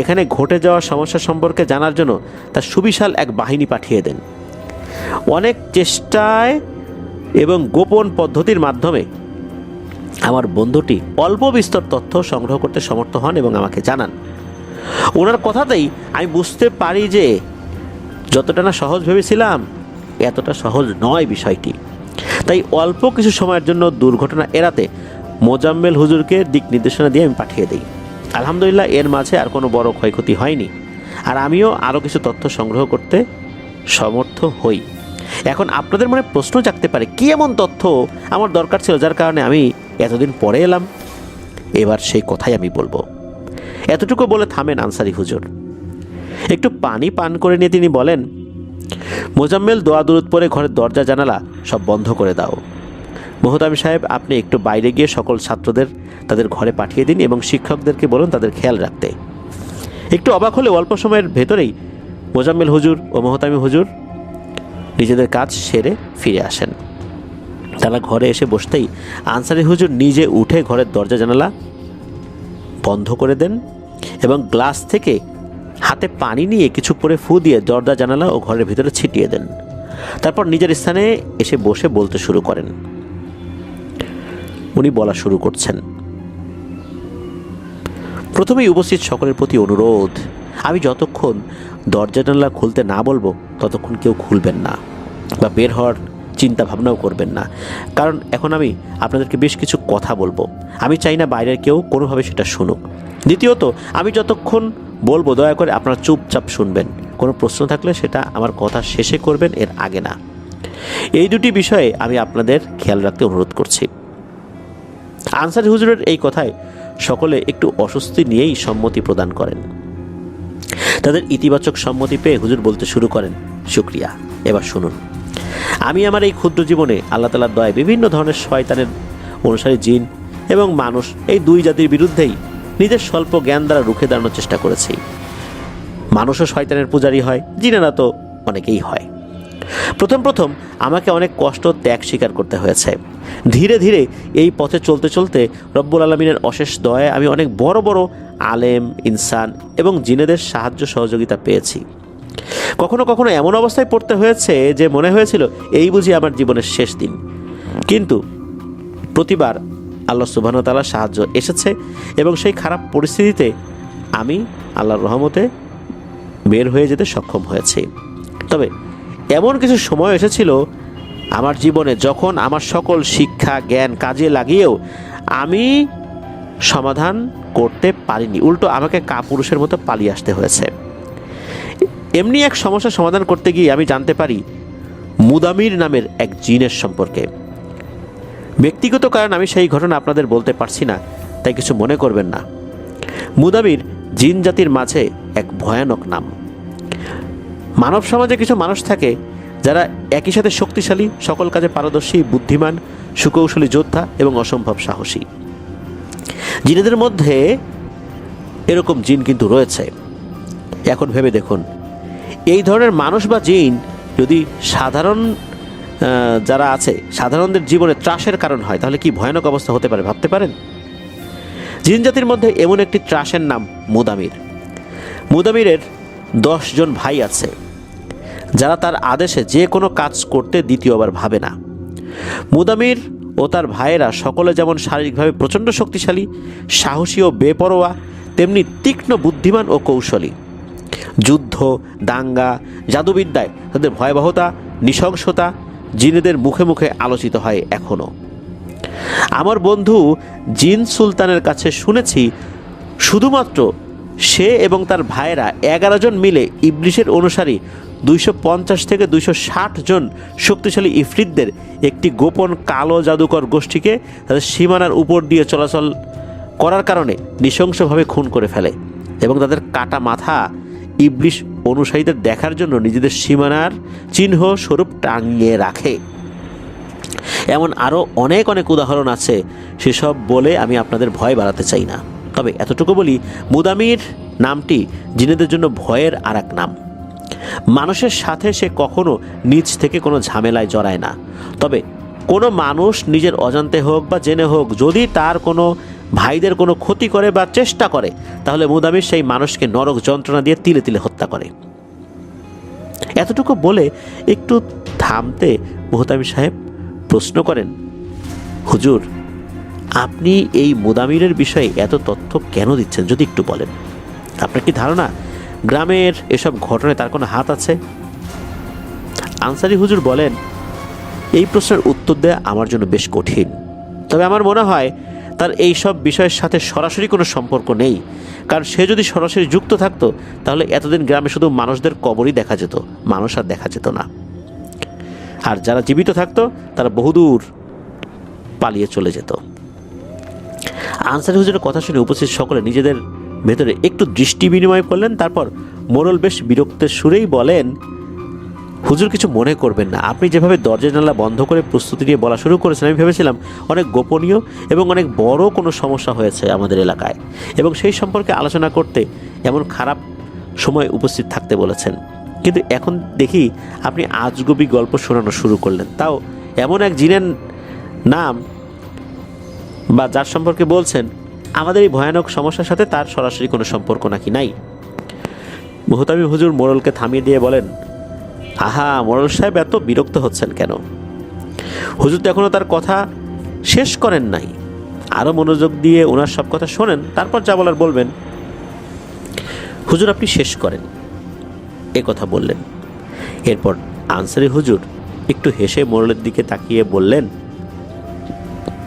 এখানে ঘটে যাওয়া সমস্যা সম্পর্কে জানার জন্য তার সুবিশাল এক বাহিনী পাঠিয়ে দেন। অনেক চেষ্টায় এবং গোপন পদ্ধতির মাধ্যমে আমার বন্ধুটি অল্প বিস্তর তথ্য সংগ্রহ করতে সমর্থ হন এবং আমাকে জানান। ওনার কথাতেই আমি বুঝতে পারি যে যতটা না সহজ ভেবেছিলাম এতটা সহজ নয় বিষয়টি। তাই অল্প কিছু সময়ের জন্য দুর্ঘটনা এড়াতে মোজাম্মেল হুজুরকে দিক নির্দেশনা দিয়ে আমি পাঠিয়ে দিই। আলহামদুলিল্লাহ এর মাঝে আর কোনো বড় ক্ষয়ক্ষতি হয়নি, আর আমিও আরও কিছু তথ্য সংগ্রহ করতে সমর্থ হই। এখন আপনাদের মনে প্রশ্ন জাগতে পারে, কী এমন তথ্য আমার দরকার ছিল যার কারণে আমি এতদিন পরে এলাম? এবার সেই কথাই আমি বলবো। এতটুকু বলে থামেন আনসারি হুজুর। একটু পানি পান করে নিয়ে তিনি বলেন, মোজাম্মেল দোয়া দুরুদ পরে ঘরের দরজা জানালা সব বন্ধ করে দাও। মোহতামিম সাহেব আপনি একটু বাইরে গিয়ে সকল ছাত্রদের তাদের ঘরে পাঠিয়ে দিন এবং শিক্ষকদেরকে বলুন তাদের খেয়াল রাখতে। একটু অবাক হলে অল্প সময়ের ভেতরেই মোজাম্মেল হুজুর ও মোহতামিম হুজুর নিজেদের কাজ সেরে ফিরে আসেন। তারা ঘরে এসে বসতেই আনসারি হুজুর নিজে উঠে ঘরের দরজা জানালা বন্ধ করে দেন এবং গ্লাস থেকে হাতে পানি নিয়ে কিছু পরে ফু দিয়ে দরজা জানালা ও ঘরের ভিতরে ছিটিয়ে দেন। তারপর নিজের স্থানে এসে বসে বলতে শুরু করেন। উনি বলা শুরু করছেন, প্রথমেই উপস্থিত সকলের প্রতি অনুরোধ, আমি যতক্ষণ দরজা জানালা খুলতে না বলবো ততক্ষণ কেউ খুলবেন না বা বের হওয়ার চিন্তা ভাবনাও করবেন না, কারণ এখন আমি আপনাদেরকে বেশ কিছু কথা বলবো। আমি চাই না বাইরের কেউ কোনোভাবে সেটা শুনুক। দ্বিতীয়ত, আমি যতক্ষণ বলবো দয়া করে আপনারা চুপচাপ শুনবেন। কোনো প্রশ্ন থাকলে সেটা আমার কথা শেষে করবেন, এর আগে না। এই দুটি বিষয়ে আমি আপনাদের খেয়াল রাখতে অনুরোধ করছি। আনসারি হুজুরের এই কথায় সকলে একটু অস্বস্তি নিয়েই সম্মতি প্রদান করেন। তাদের ইতিবাচক সম্মতি পেয়ে হুজুর বলতে শুরু করেন, শুকরিয়া, এবার শুনুন। আমি আমার এই ক্ষুদ্র জীবনে আল্লাহ তাআলার দয়ায় বিভিন্ন ধরনের শয়তানের অনুসারী জিন এবং মানুষ, এই দুই জাতির বিরুদ্ধেই নিজের স্বল্প জ্ঞান দ্বারা রুখে দাঁড়ানোর চেষ্টা করেছি। মানুষও শয়তানের পূজারী হয়, জিনেরা তো অনেকেই হয়। প্রথম আমাকে অনেক কষ্ট ত্যাগ স্বীকার করতে হয়েছে। ধীরে ধীরে এই পথে চলতে চলতে রব্বুল আলামিনের অশেষ দয়ায় আমি অনেক বড় বড় আলেম, ইনসান এবং জিনেদের সাহায্য সহযোগিতা পেয়েছি। কখনো কখনো এমন অবস্থায় পড়তে হয়েছে যে মনে হয়েছিল এই বুঝি আমার জীবনের শেষ দিন, কিন্তু প্রতিবার আল্লাহ সুবহানাহু ওয়া তাআলার সাহায্য এসেছে এবং সেই খারাপ পরিস্থিতিতে আমি আল্লাহর রহমতে বের হয়ে যেতে সক্ষম হয়েছি। তবে এমন কিছু সময় এসেছিল আমার জীবনে যখন আমার সকল শিক্ষা জ্ঞান কাজে লাগিয়েও আমি সমাধান করতে পারিনি, উল্টো আমাকে কাপুরুষের মতো পালিয়ে আসতে হয়েছে। এমনি এক সমস্যার সমাধান করতে গিয়ে আমি জানতে পারি মুদামির নামের এক জিনের সম্পর্কে। ব্যক্তিগত কারণ আমি সেই ঘটনা আপনাদের বলতে পারছি না, তাই কিছু মনে করবেন না। মুদামির জিন জাতির মাঝে এক ভয়ানক নাম। মানব সমাজে কিছু মানুষ থাকে যারা একই সাথে শক্তিশালী, সকল কাজে পারদর্শী, বুদ্ধিমান, সুকৌশলী যোদ্ধা এবং অসম্ভব সাহসী। জিনেদের মধ্যে এরকম জিন কিন্তু রয়েছে। এখন ভেবে দেখুন, এই ধরনের মানুষ বা জিন যদি সাধারণ যারা আছে সাধারণদের জীবনে ত্রাসের কারণ হয়, তাহলে কি ভয়ানক অবস্থা হতে পারে ভাবতে পারেন? জিন জাতির মধ্যে এমন একটি ত্রাসের নাম মুদামির। মুদামিরের 10 জন ভাই আছে যারা তার আদেশে যে কোনো কাজ করতে দ্বিতীয়বার ভাবে না। মুদামির ও তার ভাইয়েরা সকলে যেমন শারীরিকভাবে প্রচণ্ড শক্তিশালী, সাহসী ও বেপরোয়া, তেমনি তীক্ষ্ণ বুদ্ধিমান ও কৌশলী। যুদ্ধ, দাঙ্গা, জাদুবিদ্যায় তাদের ভয়াবহতা, নৃশংসতা জিনেদের মুখে মুখে আলোচিত হয় এখনও। আমার বন্ধু জিন সুলতানের কাছে শুনেছি শুধুমাত্র সে এবং তার ভাইয়েরা 11 জন মিলে ইবলিশের অনুসারী 250 থেকে 260 জন শক্তিশালী ইফরিতদের একটি গোপন কালো জাদুকর গোষ্ঠীকে তাদের সীমানার উপর দিয়ে চলাচল করার কারণে নৃশংসভাবে খুন করে ফেলে এবং তাদের কাটা মাথা ইবলিশ অনুসারীদের দেখার জন্য নিজেদের সীমানার চিহ্ন স্বরূপ টাঙিয়ে রাখে। এমন আরও অনেক অনেক উদাহরণ আছে, সেসব বলে আমি আপনাদের ভয় বাড়াতে চাই না। তবে এতটুকু বলি, মুদামির নামটি জিনেদের জন্য ভয়ের আর এক নাম। মানুষের সাথে সে কখনো নিজ থেকে কোনো ঝামেলায় জড়ায় না। তবে কোনো মানুষ নিজের অজান্তে হোক বা জেনে হোক যদি তার কোনো ভাইদের কোনো ক্ষতি করে বা চেষ্টা করে, তাহলে মুদামির সেই মানুষকে নরক যন্ত্রণা দিয়ে তিলে তিলে হত্যা করে। এতটুকু বলে একটু থামতে মুহতামির সাহেব প্রশ্ন করেন, হুজুর, আপনি এই মুদামিরের বিষয়ে এত তথ্য কেন দিচ্ছেন যদি একটু বলেন? আপনার কি ধারণা গ্রামের এসব ঘটনায় তার কোনো হাত আছে? আনসারি হুজুর বলেন, এই প্রশ্নের উত্তর দেওয়া আমার জন্য বেশ কঠিন। তবে আমার মনে হয় তার এই সব বিষয়ের সাথে সরাসরি কোনো সম্পর্ক নেই, কারণ সে যদি সরাসরি যুক্ত থাকতো তাহলে এতদিন গ্রামে শুধু মানুষদের কবরই দেখা যেত, মানুষ আর দেখা যেত না। আর যারা জীবিত থাকতো তারা বহুদূর পালিয়ে চলে যেত। আনসারি হুজুরের কথা শুনে উপস্থিত সকলে নিজেদের ভেতরে একটু দৃষ্টি বিনিময় করলেন। তারপর মোড়ল বেশ বিরক্তের সুরেই বলেন, হুজুর কিছু মনে করবেন না, আপনি যেভাবে দরজা জানালা বন্ধ করে প্রস্তুতি নিয়ে বলা শুরু করেছেন, আমি ভেবেছিলাম অনেক গোপনীয় এবং অনেক বড় কোনো সমস্যা হয়েছে আমাদের এলাকায় এবং সেই সম্পর্কে আলোচনা করতে এমন খারাপ সময় উপস্থিত থাকতে বলেছেন। কিন্তু এখন দেখি আপনি আজগুবি গল্প শোনানো শুরু করলেন, তাও এমন এক জিনের নাম বা যার সম্পর্কে বলছেন আমাদের এই ভয়ানক সমস্যার সাথে তার সরাসরি কোনো সম্পর্ক নাকি নাই। মুহতামিম হুজুর মোড়লকে থামিয়ে দিয়ে বলেন, আহা মোড়ল সাহেব এত বিরক্ত হচ্ছেন কেন? হুজুর তো এখনও তার কথা শেষ করেন নাই, আরও মনোযোগ দিয়ে ওনার সব কথা শোনেন, তারপর যা বলার বলবেন। হুজুর আপনি শেষ করেন, এ কথা বললেন। এরপর আনসারি হুজুর একটু হেসে মোড়লের দিকে তাকিয়ে বললেন,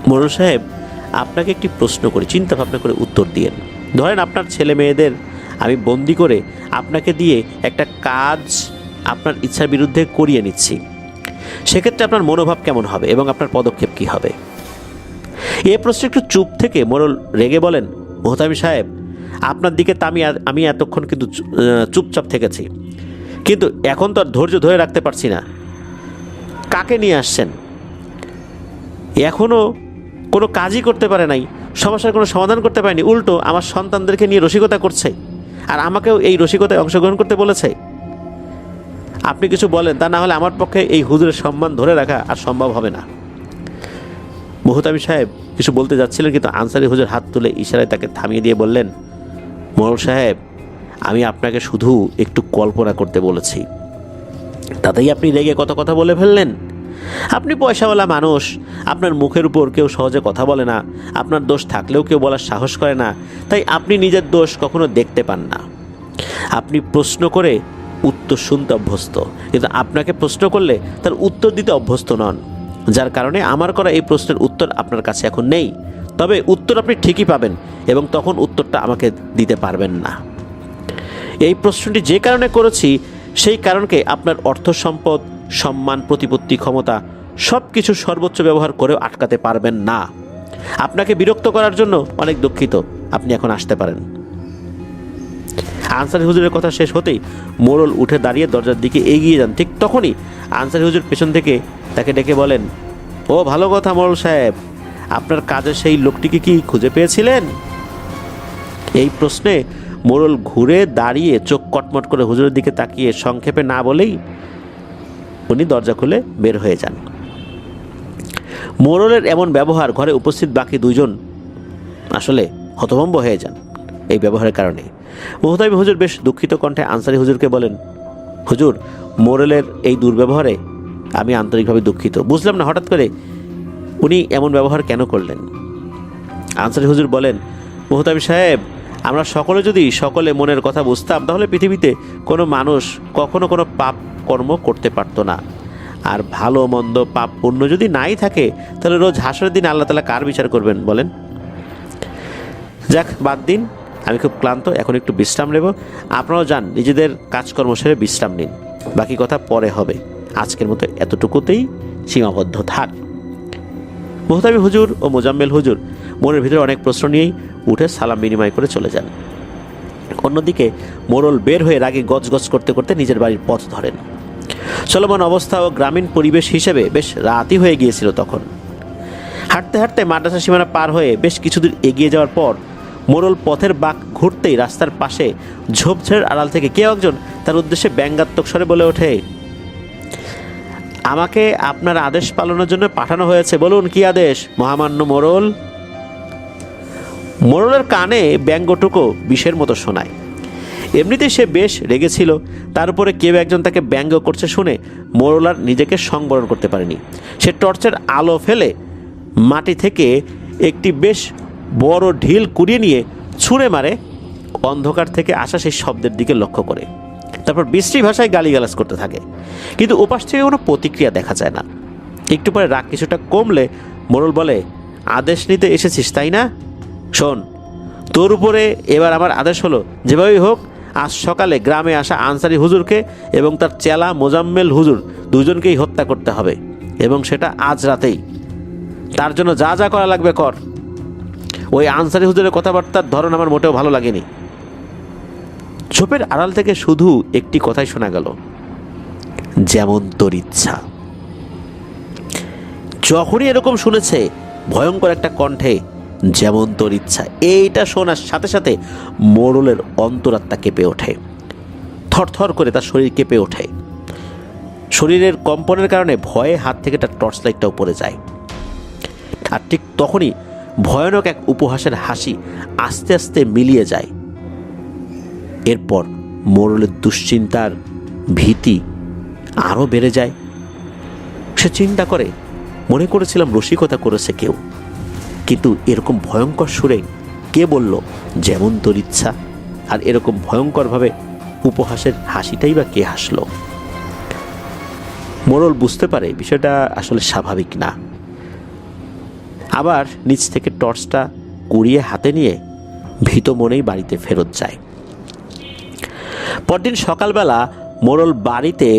মোড়ল সাহেব আপনাকে একটি প্রশ্ন করি, চিন্তা ভাবনা করে উত্তর দিয়েন। ধরেন আপনার ছেলে মেয়েদের আমি বন্দি করে আপনাকে দিয়ে একটা কাজ আপনার ইচ্ছার বিরুদ্ধে করিয়ে নিচ্ছি, সেক্ষেত্রে আপনার মনোভাব কেমন হবে এবং আপনার পদক্ষেপ কী হবে? এ প্রশ্নে একটু চুপ থেকে মোড়ল রেগে বলেন, মুহতামিম সাহেব আপনার দিকে তা আমি এতক্ষণ কিন্তু চুপচাপ থেকেছি, কিন্তু এখন তো আর ধৈর্য ধরে রাখতে পারছি না। কাকে নিয়ে আসছেন? এখনও কোনো কাজই করতে পারে নাই, সমস্যার কোনো সমাধান করতে পারেনি, উল্টো আমার সন্তানদেরকে নিয়ে রসিকতা করছে, আর আমাকেও এই রসিকতায় অংশগ্রহণ করতে বলেছে। আপনি কিছু বলেন, তা না হলে আমার পক্ষে এই হুজুরের সম্মান ধরে রাখা আর সম্ভব হবে না। মুহতামিম সাহেব কিছু বলতে যাচ্ছিলেন, কিন্তু আনসারি হুজুর হাত তুলে ইশারায় তাকে থামিয়ে দিয়ে বললেন, মোড়ল সাহেব আমি আপনাকে শুধু একটু কল্পনা করতে বলেছি, তাতেই আপনি রেগে কত কথা বলে ফেললেন। আপনি পয়সাওয়ালা মানুষ, আপনার মুখের উপর কেউ সহজে কথা বলে না, আপনার দোষ থাকলেও কেউ বলার সাহস করে না, তাই আপনি নিজের দোষ কখনো দেখতে পান না। আপনি প্রশ্ন করে উত্তর শুনতে অভ্যস্ত, কিন্তু আপনাকে প্রশ্ন করলে তার উত্তর দিতে অভ্যস্ত নন, যার কারণে আমার করা এই প্রশ্নের উত্তর আপনার কাছে এখন নেই। তবে উত্তর আপনি ঠিকই পাবেন, এবং তখন উত্তরটা আমাকে দিতে পারবেন না। এই প্রশ্নটি যে কারণে করেছি সেই কারণকে আপনার অর্থ সম্পদ, সম্মান, প্রতিপত্তি, ক্ষমতা সব কিছু সর্বোচ্চ ব্যবহার করেও আটকাতে পারবেন না। আপনাকে বিরক্ত করার জন্য অনেক দুঃখিত, আপনি এখন আসতে পারেন। আনসারি হুজুরের কথা শেষ হতেই মোড়ল উঠে দাঁড়িয়ে দরজার দিকে এগিয়ে যান। ঠিক তখনই আনসারি হুজুর পেছন থেকে তাকে ডেকে বলেন, ও ভালো কথা মোড়ল সাহেব, আপনার কাজের সেই লোকটিকে কি খুঁজে পেয়েছিলেন? এই প্রশ্নে মোড়ল ঘুরে দাঁড়িয়ে চোখ কটমট করে হুজুরের দিকে তাকিয়ে সংক্ষেপে না বলেই উনি দরজা খুলে বের হয়ে যান। মোড়লের এমন ব্যবহার ঘরে উপস্থিত বাকি দুইজন আসলে হতভম্ব হয়ে যান এই ব্যবহারের কারণে। মুহতামিম হুজুর বেশ দুঃখিত কণ্ঠে আনসারি হুজুরকে বলেন, হুজুর মোড়লের এই দুর্ব্যবহারে আমি আন্তরিকভাবে দুঃখিত, বুঝলাম না হঠাৎ করে উনি এমন ব্যবহার কেন করলেন। আনসারি হুজুর বলেন, মুহতামিম সাহেব আমরা সকলে যদি সকলে মনের কথা বুঝতাম, তাহলে পৃথিবীতে কোনো মানুষ কখনো কোনো পাপ কর্ম করতে পারতো না। আর ভালো মন্দ পাপ পুণ্য যদি নাই থাকে, তাহলে রোজ হাসরের দিন আল্লাহ তাআলা কার বিচার করবেন বলেন? যাক বাদ দিন, আমি খুব ক্লান্ত, এখন একটু বিশ্রাম নেব। আপনারাও যান, নিজেদের কাজকর্ম সেরে বিশ্রাম নিন, বাকি কথা পরে হবে। আজকের মতো এতটুকুতেই সীমাবদ্ধ থাক। মুহতামিম হুজুর ও মোজাম্মেল হুজুর মনের ভিতরে অনেক প্রশ্ন নিয়েই উঠে সালাম বিনিময় করে চলে যান। অন্যদিকে মোড়ল বের হয়ে রাগে গজগজ করতে করতে নিজের বাড়ির পথ ধরেন। চলমান অবস্থা ও গ্রামীণ পরিবেশ হিসেবে বেশ রাতই হয়ে গিয়েছিল তখন। হাঁটতে হাঁটতে মাদ্রাসা সীমানা পার হয়ে বেশ কিছুদূর এগিয়ে যাওয়ার পর মোড়ল পথের বাঁক ঘুরতেই রাস্তার পাশে ঝোপঝাড়ের আড়াল থেকে কেউ একজন তার উদ্দেশ্যে ব্যঙ্গাত্মক স্বরে বলে ওঠে, আমাকে আপনার আদেশ পালনের জন্য পাঠানো হয়েছে, বলুন কি আদেশ মহামান্য মোড়ল। মোড়লের কানে ব্যঙ্গটুকু বিষের মতো শোনায়। এমনিতেই সে বেশ রেগেছিল, তার উপরে কেউ একজন তাকে ব্যঙ্গ করছে শুনে মোড়ল আর নিজেকে সংবরণ করতে পারেনি। সে টর্চের আলো ফেলে মাটি থেকে একটি বেশ বড় ঢিল কুড়িয়ে নিয়ে ছুঁড়ে মারে অন্ধকার থেকে আসা সেই শব্দের দিকে লক্ষ্য করে। তারপর বিশ্রী ভাষায় গালিগালাজ করতে থাকে, কিন্তু ওপাশ থেকে কোনো প্রতিক্রিয়া দেখা যায় না। একটু পরে রাগ কিছুটা কমলে মোড়ল বলে, আদেশ নিতে এসেছিস তাই না? শোন, তোর উপরে এবার আমার আদেশ হলো, যেভাবেই হোক আজ সকালে গ্রামে আসা আনসারি হুজুরকে এবং তার চেলা মোজাম্মেল হুজুর দুজনকেই হত্যা করতে হবে, এবং সেটা আজ রাতেই। তার জন্য যা যা করা লাগবে কর। ওই আনসারি হুজুরের কথাবার্তার ধরন আমার মোটেও ভালো লাগেনি। ঝোপের আড়াল থেকে শুধু একটি কথাই শোনা গেল, যেমন তোর ইচ্ছা। যখনই এরকম শুনেছে ভয়ঙ্কর একটা কণ্ঠে যেমন তোর ইচ্ছা, এইটা শোনার সাথে সাথে মোড়লের অন্তরাত্মা কেঁপে ওঠে। থরথর করে তার শরীর কেঁপে ওঠে। শরীরের কম্পনের কারণে ভয়ে হাত থেকে তার টর্চ লাইটটাও পড়ে যায়। আর ঠিক তখনই ভয়ানক এক উপহাসের হাসি আস্তে আস্তে মিলিয়ে যায়। এরপর মোড়লের দুশ্চিন্তার ভীতি আরও বেড়ে যায়। সে চিন্তা করে, মনে করেছিলাম রসিকতা করেছে কেউ, কিন্তু এরকম ভয়ঙ্কর সুরে কে বলল যেমন তোর ইচ্ছা, আর এরকম ভয়ঙ্করভাবে উপহাসের হাসিটাই বা কে হাসলো। মোড়ল বুঝতে পারে বিষয়টা আসলে স্বাভাবিক না। আবার নিচ থেকে টর্চটা কুড়িয়ে হাতে নিয়ে ভীত মনেই বাড়িতে ফেরত যায়। পরদিন সকালবেলা মোড়ল বাড়িতে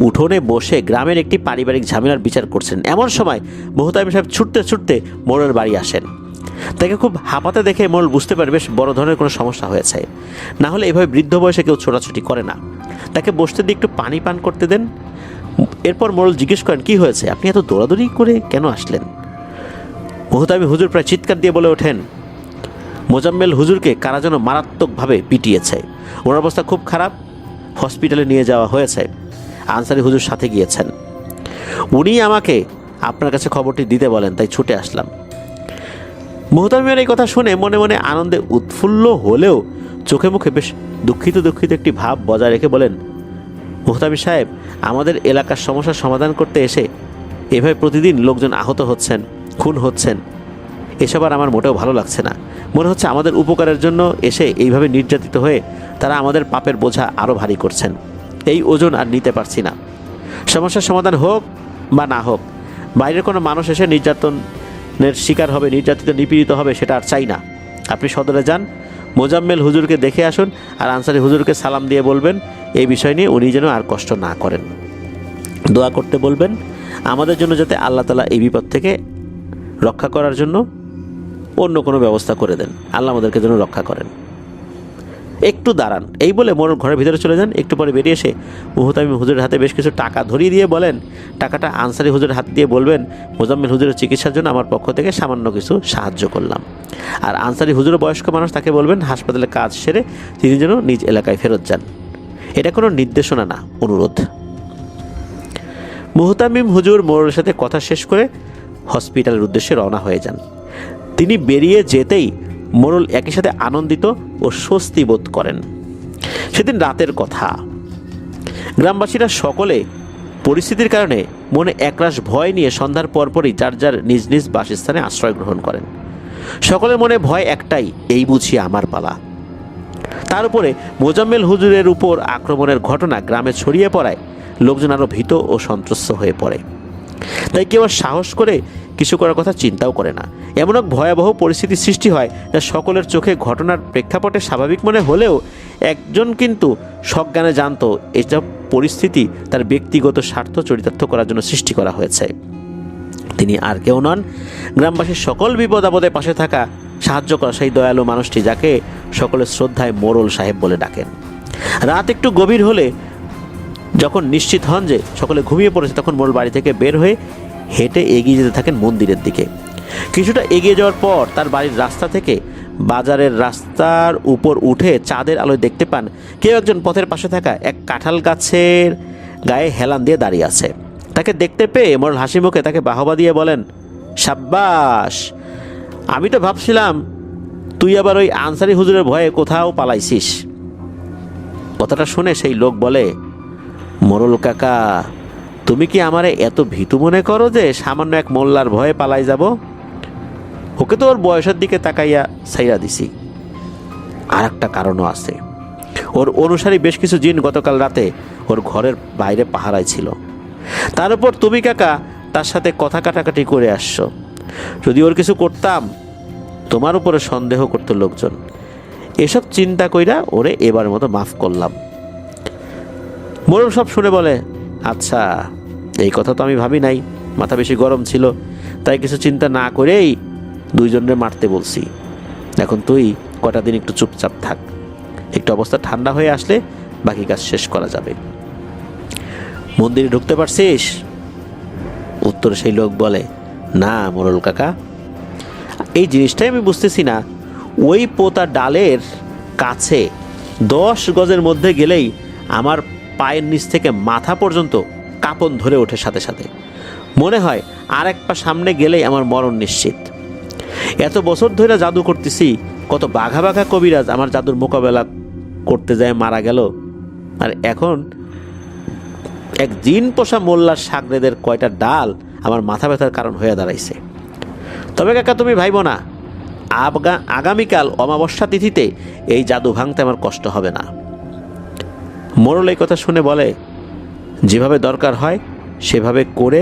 উঠোনে বসে গ্রামের একটি পারিবারিক ঝামেলার বিচার করছেন। এমন সময় মোহতামিম সাহেব ছুটতে ছুটতে মোড়লের বাড়ি আসেন। তাকে খুব হাঁপাতে দেখে মোড়ল বুঝতে পারে বেশ বড় ধরনের কোনো সমস্যা হয়েছে। না হলে এভাবে বৃদ্ধ বয়সে কেউ ছোটাছুটি করে না। তাকে বসতে দিয়ে একটু পানি পান করতে দেন। এরপর মোড়ল জিজ্ঞেস করেন, কি হয়েছে, আপনি এত দৌড়াদৌড়ি করে কেন আসলেন? মোহতামিম হুজুর প্রায় চিৎকার দিয়ে বলে ওঠেন, মোজাম্মেল হুজুরকে কারা যেন মারাত্মকভাবে পিটিয়েছে। ওনার অবস্থা খুব খারাপ, হসপিটালে নিয়ে যাওয়া হয়েছে। আনসারি হুজুর সাথে গিয়েছেন, উনি আমাকে আপনার কাছে খবরটি দিতে বলেন, তাই ছুটে আসলাম। মোহতামিমের এই কথা শুনে মনে মনে আনন্দে উৎফুল্ল হলেও চোখে মুখে বেশ দুঃখিত দুঃখিত একটি ভাব বজায় রেখে বলেন, মোহতামিম সাহেব, আমাদের এলাকার সমস্যার সমাধান করতে এসে এভাবে প্রতিদিন লোকজন আহত হচ্ছেন, খুন হচ্ছেন, এসব আর আমার মোটেও ভালো লাগছে না। মনে হচ্ছে আমাদের উপকারের জন্য এসে এইভাবে নির্যাতিত হয়ে তারা আমাদের পাপের বোঝা আরও ভারী করছেন। এই ওজন আর নিতে পারছি না। সমস্যার সমাধান হোক বা না হোক, বাইরের কোনো মানুষ এসে নির্যাতনের শিকার হবে, নির্যাতিত নিপীড়িত হবে, সেটা আর চাই না। আপনি সদরে যান, মোজাম্মেল হুজুরকে দেখে আসুন, আর আনসারি হুজুরকে সালাম দিয়ে বলবেন এই বিষয় নিয়ে উনি যেন আর কষ্ট না করেন। দোয়া করতে বলবেন আমাদের জন্য, যাতে আল্লাহ তাআলা এই বিপদ থেকে রক্ষা করার জন্য অন্য কোনো ব্যবস্থা করে দেন। আল্লাহ আমাদেরকে যেন রক্ষা করেন। একটু দাঁড়ান, এই বলে মোড়ল ঘরের ভিতরে চলে যান। একটু পরে বেরিয়ে এসে মোহতামিম হুজুরের হাতে বেশ কিছু টাকা ধরিয়ে দিয়ে বলেন, টাকাটা আনসারি হুজুরের হাত দিয়ে বলবেন মোজাম্মেল হুজুরের চিকিৎসার জন্য আমার পক্ষ থেকে সামান্য কিছু সাহায্য করলাম। আর আনসারি হুজুরের বয়স্ক মানুষ, তাকে বলবেন হাসপাতালে কাজ সেরে তিনি যেন নিজ এলাকায় ফেরত যান। এটা কোনো নির্দেশনা না, অনুরোধ। মোহতামিম হুজুর মোড়লের সাথে কথা শেষ করে হসপিটালের উদ্দেশ্যে রওনা হয়ে যান। তিনি বেরিয়ে যেতেই মোড়ল একই সাথে আনন্দিত ও স্বস্তি বোধ করেন। সেদিন রাতের কথা। গ্রামবাসীরা সকলে পরিস্থিতির কারণে মনে একরাশ ভয় নিয়ে সন্ধ্যার পরপরই যার যার নিজ নিজ বাসস্থানে আশ্রয় গ্রহণ করেন। সকলের মনে ভয় একটাই, এই বুঝি আমার পালা। তার উপরে মোজাম্মেল হুজুরের উপর আক্রমণের ঘটনা গ্রামে ছড়িয়ে পড়ায় লোকজন আরও ভীত ও সন্ত্রস্ত হয়ে পড়ে। তাই কেউ সাহস করে কিছু করার কথা চিন্তাও করে না। এমন এক ভয়াবহ পরিস্থিতি সৃষ্টি হয় যা সকলের চোখে ঘটনার প্রেক্ষাপটে স্বাভাবিক মনে হলেও একজন কিন্তু সজ্ঞানে জানত এইসব পরিস্থিতি তার ব্যক্তিগত স্বার্থ চরিতার্থ করার জন্য সৃষ্টি করা হয়েছে। তিনি আর কেউ নন, গ্রামবাসীর সকল বিপদ আপদে পাশে থাকা, সাহায্য করা সেই দয়ালু মানুষটি যাকে সকলের শ্রদ্ধায় মোড়ল সাহেব বলে ডাকেন। রাত একটু গভীর হলে যখন নিশ্চিত হন যে সকলে ঘুমিয়ে পড়েছে, তখন মোড়ল বাড়ি থেকে বের হয়ে হেঁটে এগিয়ে যেতে থাকেন মন্দিরের দিকে। কিছুটা এগিয়ে যাওয়ার পর তার বাড়ির রাস্তা থেকে বাজারের রাস্তার উপর উঠে চাঁদের আলোয় দেখতে পান কেউ একজন পথের পাশে থাকা এক কাঁঠাল গাছের গায়ে হেলান দিয়ে দাঁড়িয়ে আছে। তাকে দেখতে পেয়ে মোড়ল হাসি মুখে তাকে বাহবা দিয়ে বলেন, সাব্বাস, আমি তো ভাবছিলাম তুই আবার ওই আনসারি হুজুরের ভয়ে কোথাও পালাইছিস। কথাটা শুনে সেই লোক বলে, মোড়ল কাকা, তুমি কি আমারে এত ভীতু মনে করো যে সামান্য এক মোল্লার ভয়ে পালাই যাব? ওকে তো ওর বয়সের দিকে তাকাইয়া ছাইরা দিছি। আর একটা কারণও আছে, ওর অনুসারী বেশ কিছু জিন গতকাল রাতে ওর ঘরের বাইরে পাহারায় ছিল। তার উপর তুমি কাকা তার সাথে কথা কাটাকাটি করে আসছো। যদি ওর কিছু করতাম, তোমার উপরে সন্দেহ করতো লোকজন। এসব চিন্তা কইরা ওরে এবার মতো মাফ করলাম। মোড়ল সব শুনে বলে, আচ্ছা, এই কথা তো আমি ভাবি নাই, মাথা বেশি গরম ছিল, তাই কিছু চিন্তা না করেই দুইজনের মারতে বলছি। এখন তুই কটা দিন একটু চুপচাপ থাক, একটু অবস্থা ঠান্ডা হয়ে আসলে বাকি কাজ শেষ করা যাবে। মন্দিরে ঢুকতে পারছিস? উত্তরে সেই লোক বলে, না মোড়ল কাকা, এই জিনিসটাই আমি বুঝতেছি না। ওই পোতা ডালের কাছে 10 গজের মধ্যে গেলেই আমার পায়ের নিচ থেকে মাথা পর্যন্ত কাঁপন ধরে ওঠে সাথে সাথে। মনে হয় আর এক পা সামনে গেলেই আমার মরণ নিশ্চিত। এত বছর ধরে জাদু করতেছি, কত বাঘা বাঘা কবিরাজ আমার জাদুর মোকাবেলা করতে যায় মারা গেল, আর এখন এক জিন পোষা মোল্লার সাগরেদের কয়টা ডাল আমার মাথা ব্যথার কারণ হয়ে দাঁড়াইছে। তবে কাকা তুমি ভাইব না, আগামীকাল অমাবস্যা তিথিতে এই জাদু ভাঙতে আমার কষ্ট হবে না। মোড়ল এই কথা শুনে বলে, যেভাবে দরকার হয় সেভাবে করে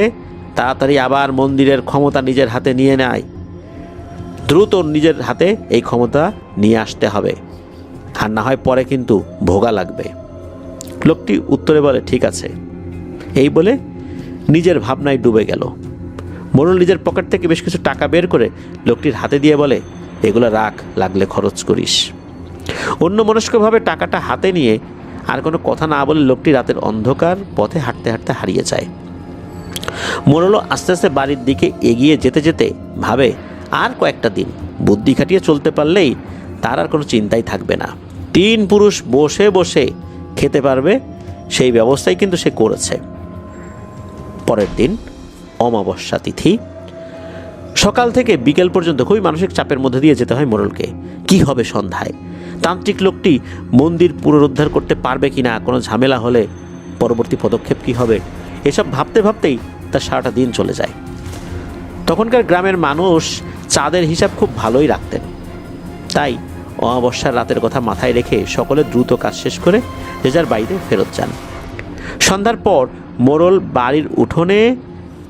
তাড়াতাড়ি আবার মন্দিরের ক্ষমতা নিজের হাতে নিয়ে নেয়। দ্রুত নিজের হাতে এই ক্ষমতা নিয়ে আসতে হবে, আর না হয় পরে কিন্তু ভোগা লাগবে। লোকটি উত্তরে বলে, ঠিক আছে। এই বলে নিজের ভাবনায় ডুবে গেল। মোড়ল নিজের পকেট থেকে বেশ কিছু টাকা বের করে লোকটির হাতে দিয়ে বলে, এগুলো রাখ, লাগলে খরচ করিস। অন্য মনস্কভাবে টাকাটা হাতে নিয়ে আর কোনো কথা না বলে লোকটি রাতের অন্ধকার পথে হাঁটতে হাঁটতে হারিয়ে যায়। মোড়লও আস্তে আস্তে বাড়ির দিকে এগিয়ে যেতে যেতে ভাবে, আর কয়েকটা দিন বুদ্ধি খাটিয়ে চলতে পারলেই তার আর কোনো চিন্তাই থাকবে না। 3 পুরুষ বসে বসে খেতে পারবে, সেই ব্যবস্থাই কিন্তু সে করেছে। পরের দিন অমাবস্যা তিথি। সকাল থেকে বিকেল পর্যন্ত খুবই মানসিক চাপের মধ্যে দিয়ে যেতে হয় মোড়লকে। কি হবে সন্ধ্যায়? তান্ত্রিক লোকটি মন্দির পুনরুদ্ধার করতে পারবে কিনা, কোনো ঝামেলা হলে পরবর্তী পদক্ষেপ কি হবে, এসব ভাবতে ভাবতেই তার সারাটা দিন চলে যায়। তখনকার গ্রামের মানুষ চাঁদের হিসাব খুব ভালোই রাখতেন, তাই অমাবস্যার রাতের কথা মাথায় রেখে সকলে দ্রুত কাজ শেষ করে যে যার বাড়িতে ফেরত যান। সন্ধ্যার পর মোড়ল বাড়ির উঠোনে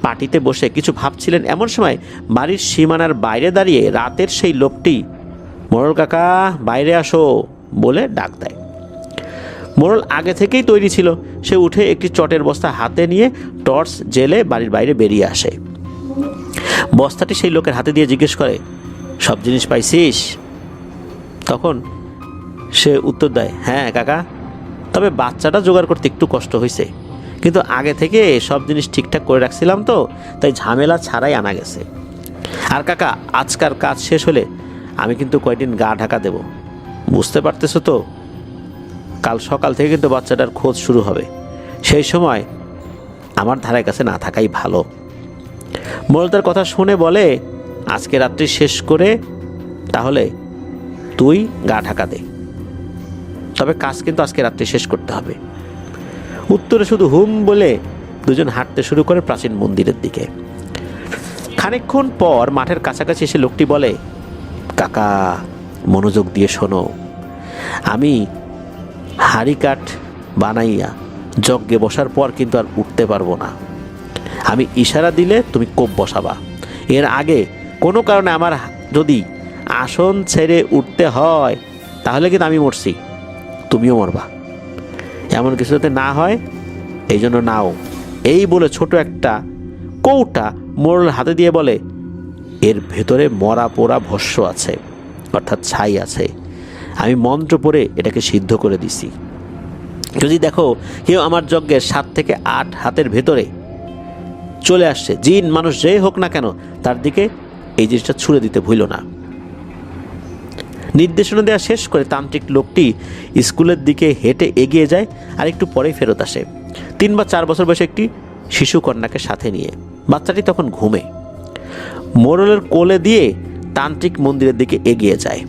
পাটিতে বসে কিছু ভাবছিলেন, এমন সময় বাড়ির সীমানার বাইরে দাঁড়িয়ে রাতের সেই লোকটি, মোড়ল কাকা বাইরে আসো বলে ডাক দেয়। মোড়ল আগে থেকেই তৈরি ছিল, সে উঠে একটি চটের বস্তা হাতে নিয়ে টর্চ জেলে বাড়ির বাইরে বেরিয়ে আসে। বস্তাটি সেই লোকের হাতে দিয়ে জিজ্ঞেস করে, সব জিনিস পাইছিস? তখন সে উত্তর দেয়, হ্যাঁ কাকা, তবে বাচ্চাটা জোগাড় করতে একটু কষ্ট হয়েছে, কিন্তু আগে থেকে সব জিনিস ঠিকঠাক করে রাখছিলাম তো, তাই ঝামেলা ছাড়াই আনা গেছে। আর কাকা, আজকার কাজ শেষ হলে আমি কিন্তু কয়েকদিন গা ঢাকা দেব, বুঝতে পারতেছো তো? কাল সকাল থেকে কিন্তু বাচ্চাটার খোঁজ শুরু হবে, সেই সময় আমার ধারের কাছে না থাকাই ভালো। মোড়ল তার কথা শুনে বলে, আজকে রাত্রি শেষ করে তাহলে তুই গা ঢাকা দে, তবে কাজ কিন্তু আজকে রাত্রি শেষ করতে হবে। উত্তরে শুধু হুম বলে দুজন হাঁটতে শুরু করে প্রাচীন মন্দিরের দিকে। খানিকক্ষণ পর মাঠের কাছাকাছি এসে লোকটি বলে, কাকা মনোযোগ দিয়ে শোনো, আমি হাড়ি কাঠ বানাইয়া যজ্ঞে বসার পর কিন্তু আর উঠতে পারবো না। আমি ইশারা দিলে তুমি কোপ বসাবা। এর আগে কোনো কারণে আমার যদি আসন ছেড়ে উঠতে হয় তাহলে কিন্তু আমি মরছি, তুমিও মরবা। এমন কিছু যাতে না হয় এই জন্য নাও। এই বলে ছোট একটা কৌটা মোড়ল হাতে দিয়ে বলে, এর ভেতরে মরা পোড়া ভস্য আছে, অর্থাৎ ছাই আছে। আমি মন্ত্র পড়ে এটাকে সিদ্ধ করে দিছি। যদি দেখো কেউ আমার যজ্ঞের 7 থেকে 8 হাতের ভেতরে চলে আসছে, জিন মানুষ যে হোক না কেন, তার দিকে এই জিনিসটা ছুঁড়ে দিতে ভুলো না। নির্দেশনা দেওয়া শেষ করে তান্ত্রিক লোকটি স্কুলের দিকে হেঁটে এগিয়ে যায়, আর একটু পরেই ফেরত আসে 3 বা 4 বছর বয়সে একটি শিশু কন্যাকে সাথে নিয়ে। বাচ্চাটি তখন ঘুমে। মোড়লের কোলে দিয়ে তান্ত্রিক মন্দিরের দিকে এগিয়ে যায়।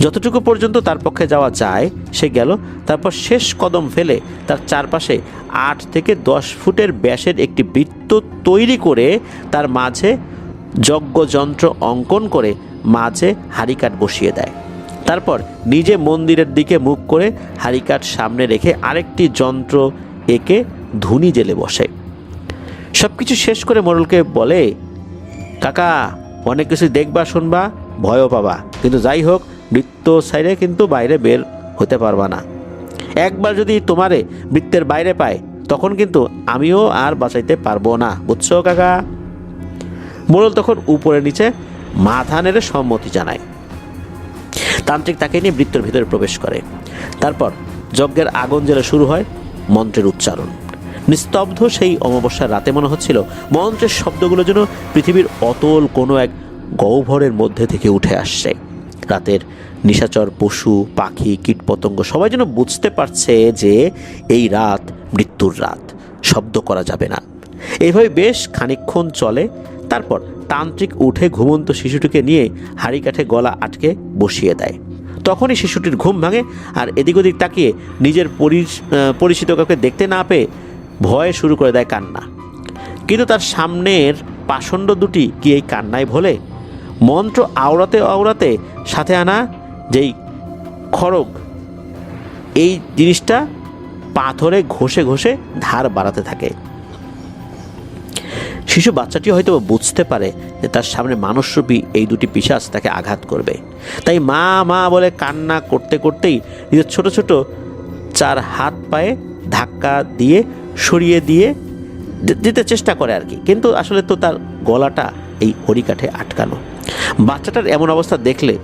যতটুকু পর্যন্ত তার পক্ষে যাওয়া যায় সে গেল। তারপর শেষ কদম ফেলে তার চারপাশে 8 থেকে 10 ফুটের ব্যাসের একটি বৃত্ত তৈরি করে তার মাঝে যজ্ঞযন্ত্র অঙ্কন করে মাঝে হাড়িকাঠ বসিয়ে দেয়। তারপর নিজে মন্দিরের দিকে মুখ করে হাড়িকাঠ সামনে রেখে আরেকটি যন্ত্র এঁকে ধুনি জেলে বসে। সব কিছু শেষ করে মোড়লকে বলে, কাকা অনেক কিছু দেখবা, শুনবা, ভয়ও পাবা, কিন্তু যাই হোক বৃত্ত সাইডে কিন্তু বাইরে বের হতে পারবা না। একবার যদি তোমারে বৃত্তের বাইরে পায় তখন কিন্তু আমিও আর বাঁচাইতে পারবো না, বুঝছো কাকা? মোড়ল তখন উপরে নিচে মাথা নেড়ে সম্মতি জানায়। তান্ত্রিক তাকে নিয়ে বৃত্তের ভিতরে প্রবেশ করে। তারপর যজ্ঞের আগুন জ্বেলে শুরু হয় মন্ত্রের উচ্চারণ। নিস্তব্ধ সেই অমাবস্যার রাতে মনে হচ্ছিল মন্ত্রের শব্দগুলো যেন পৃথিবীর অতল কোনো এক গহ্বরের মধ্যে থেকে উঠে আসছে। রাতের নিশাচর পশু পাখি কীটপতঙ্গ সবাই যেন বুঝতে পারছে যে এই রাত মৃত্যুর রাত, শব্দ করা যাবে না। এইভাবে বেশ খানিকক্ষণ চলে। তারপর তান্ত্রিক উঠে ঘুমন্ত শিশুটিকে নিয়ে হাঁড়ি কাঠে গলা আটকে বসিয়ে দেয়। তখনই শিশুটির ঘুম ভাঙে, আর এদিক ওদিক তাকিয়ে নিজের পরিচিত কাউকে দেখতে না পেয়ে ভয়ে শুরু করে দেয় কান্না। কিন্তু তার সামনের পাষণ্ড দুটি কি এই কান্নায় ভোলে? মন্ত্র আওড়াতে আওড়াতে সাথে আনা যেই খড়গ, এই জিনিসটা পাথরে ঘষে ঘষে ধার বাড়াতে থাকে। শিশু বাচ্চাটি হয়তো বুঝতে পারে যে তার সামনে মানুষরূপী এই দুটি পিশাচ তাকে আঘাত করবে, তাই মা মা বলে কান্না করতে করতেই নিজের ছোট ছোট 4 হাত পায়ে ধাক্কা দিয়ে সরিয়ে দিতে চেষ্টা করে আর কি। কিন্তু আসলে তো তার গলাটা এই হরিকাঠে আটকানো। বাচ্চাটার এমন অবস্থা দেখলে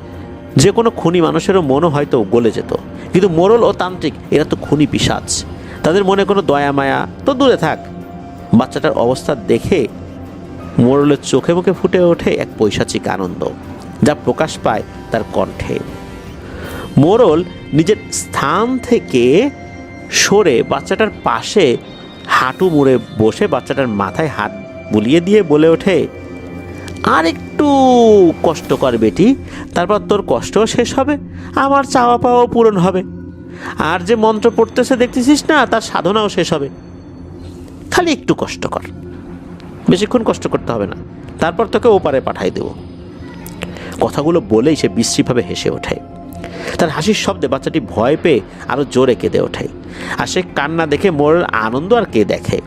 যে কোনো খুনি মানুষেরও মনও হয়তো গলে যেত, কিন্তু মোড়ল ও তান্ত্রিক এরা তো খুনি পিশাচ, তাদের মনে কোনো দয়া মায়া তো দূরে থাক। বাচ্চাটার অবস্থা দেখে মোড়লের চোখে মুখে ফুটে ওঠে এক পৈশাচিক আনন্দ, যা প্রকাশ পায় তার কণ্ঠে। মোড়ল নিজের স্থান থেকে সরে বাচ্চাটার পাশে হাঁটু মুড়ে বসে বাচ্চাটার মাথায় হাত বুলিয়ে দিয়ে বলে ওঠে, আর একটু কষ্ট কর বেটি, তারপর তোর কষ্টও শেষ হবে, আমার চাওয়া পাওয়াও পূরণ হবে। আর যে মন্ত্র পড়তেছে দেখতেছিস না, তার সাধনাও শেষ হবে। খালি একটু কষ্ট কর, বেশিক্ষণ কষ্ট করতে হবে না, তারপর তোকে ওপারে পাঠাই দেব। কথাগুলো বলেই সে বিশ্রীভাবে হেসে ওঠে। তার হাসির শব্দে বাচ্চাটি ভয় পেয়ে আরো জোরে কেঁদে ওঠে। আর সে কান্না দেখে মোড়ের আনন্দ আর কে দেখে।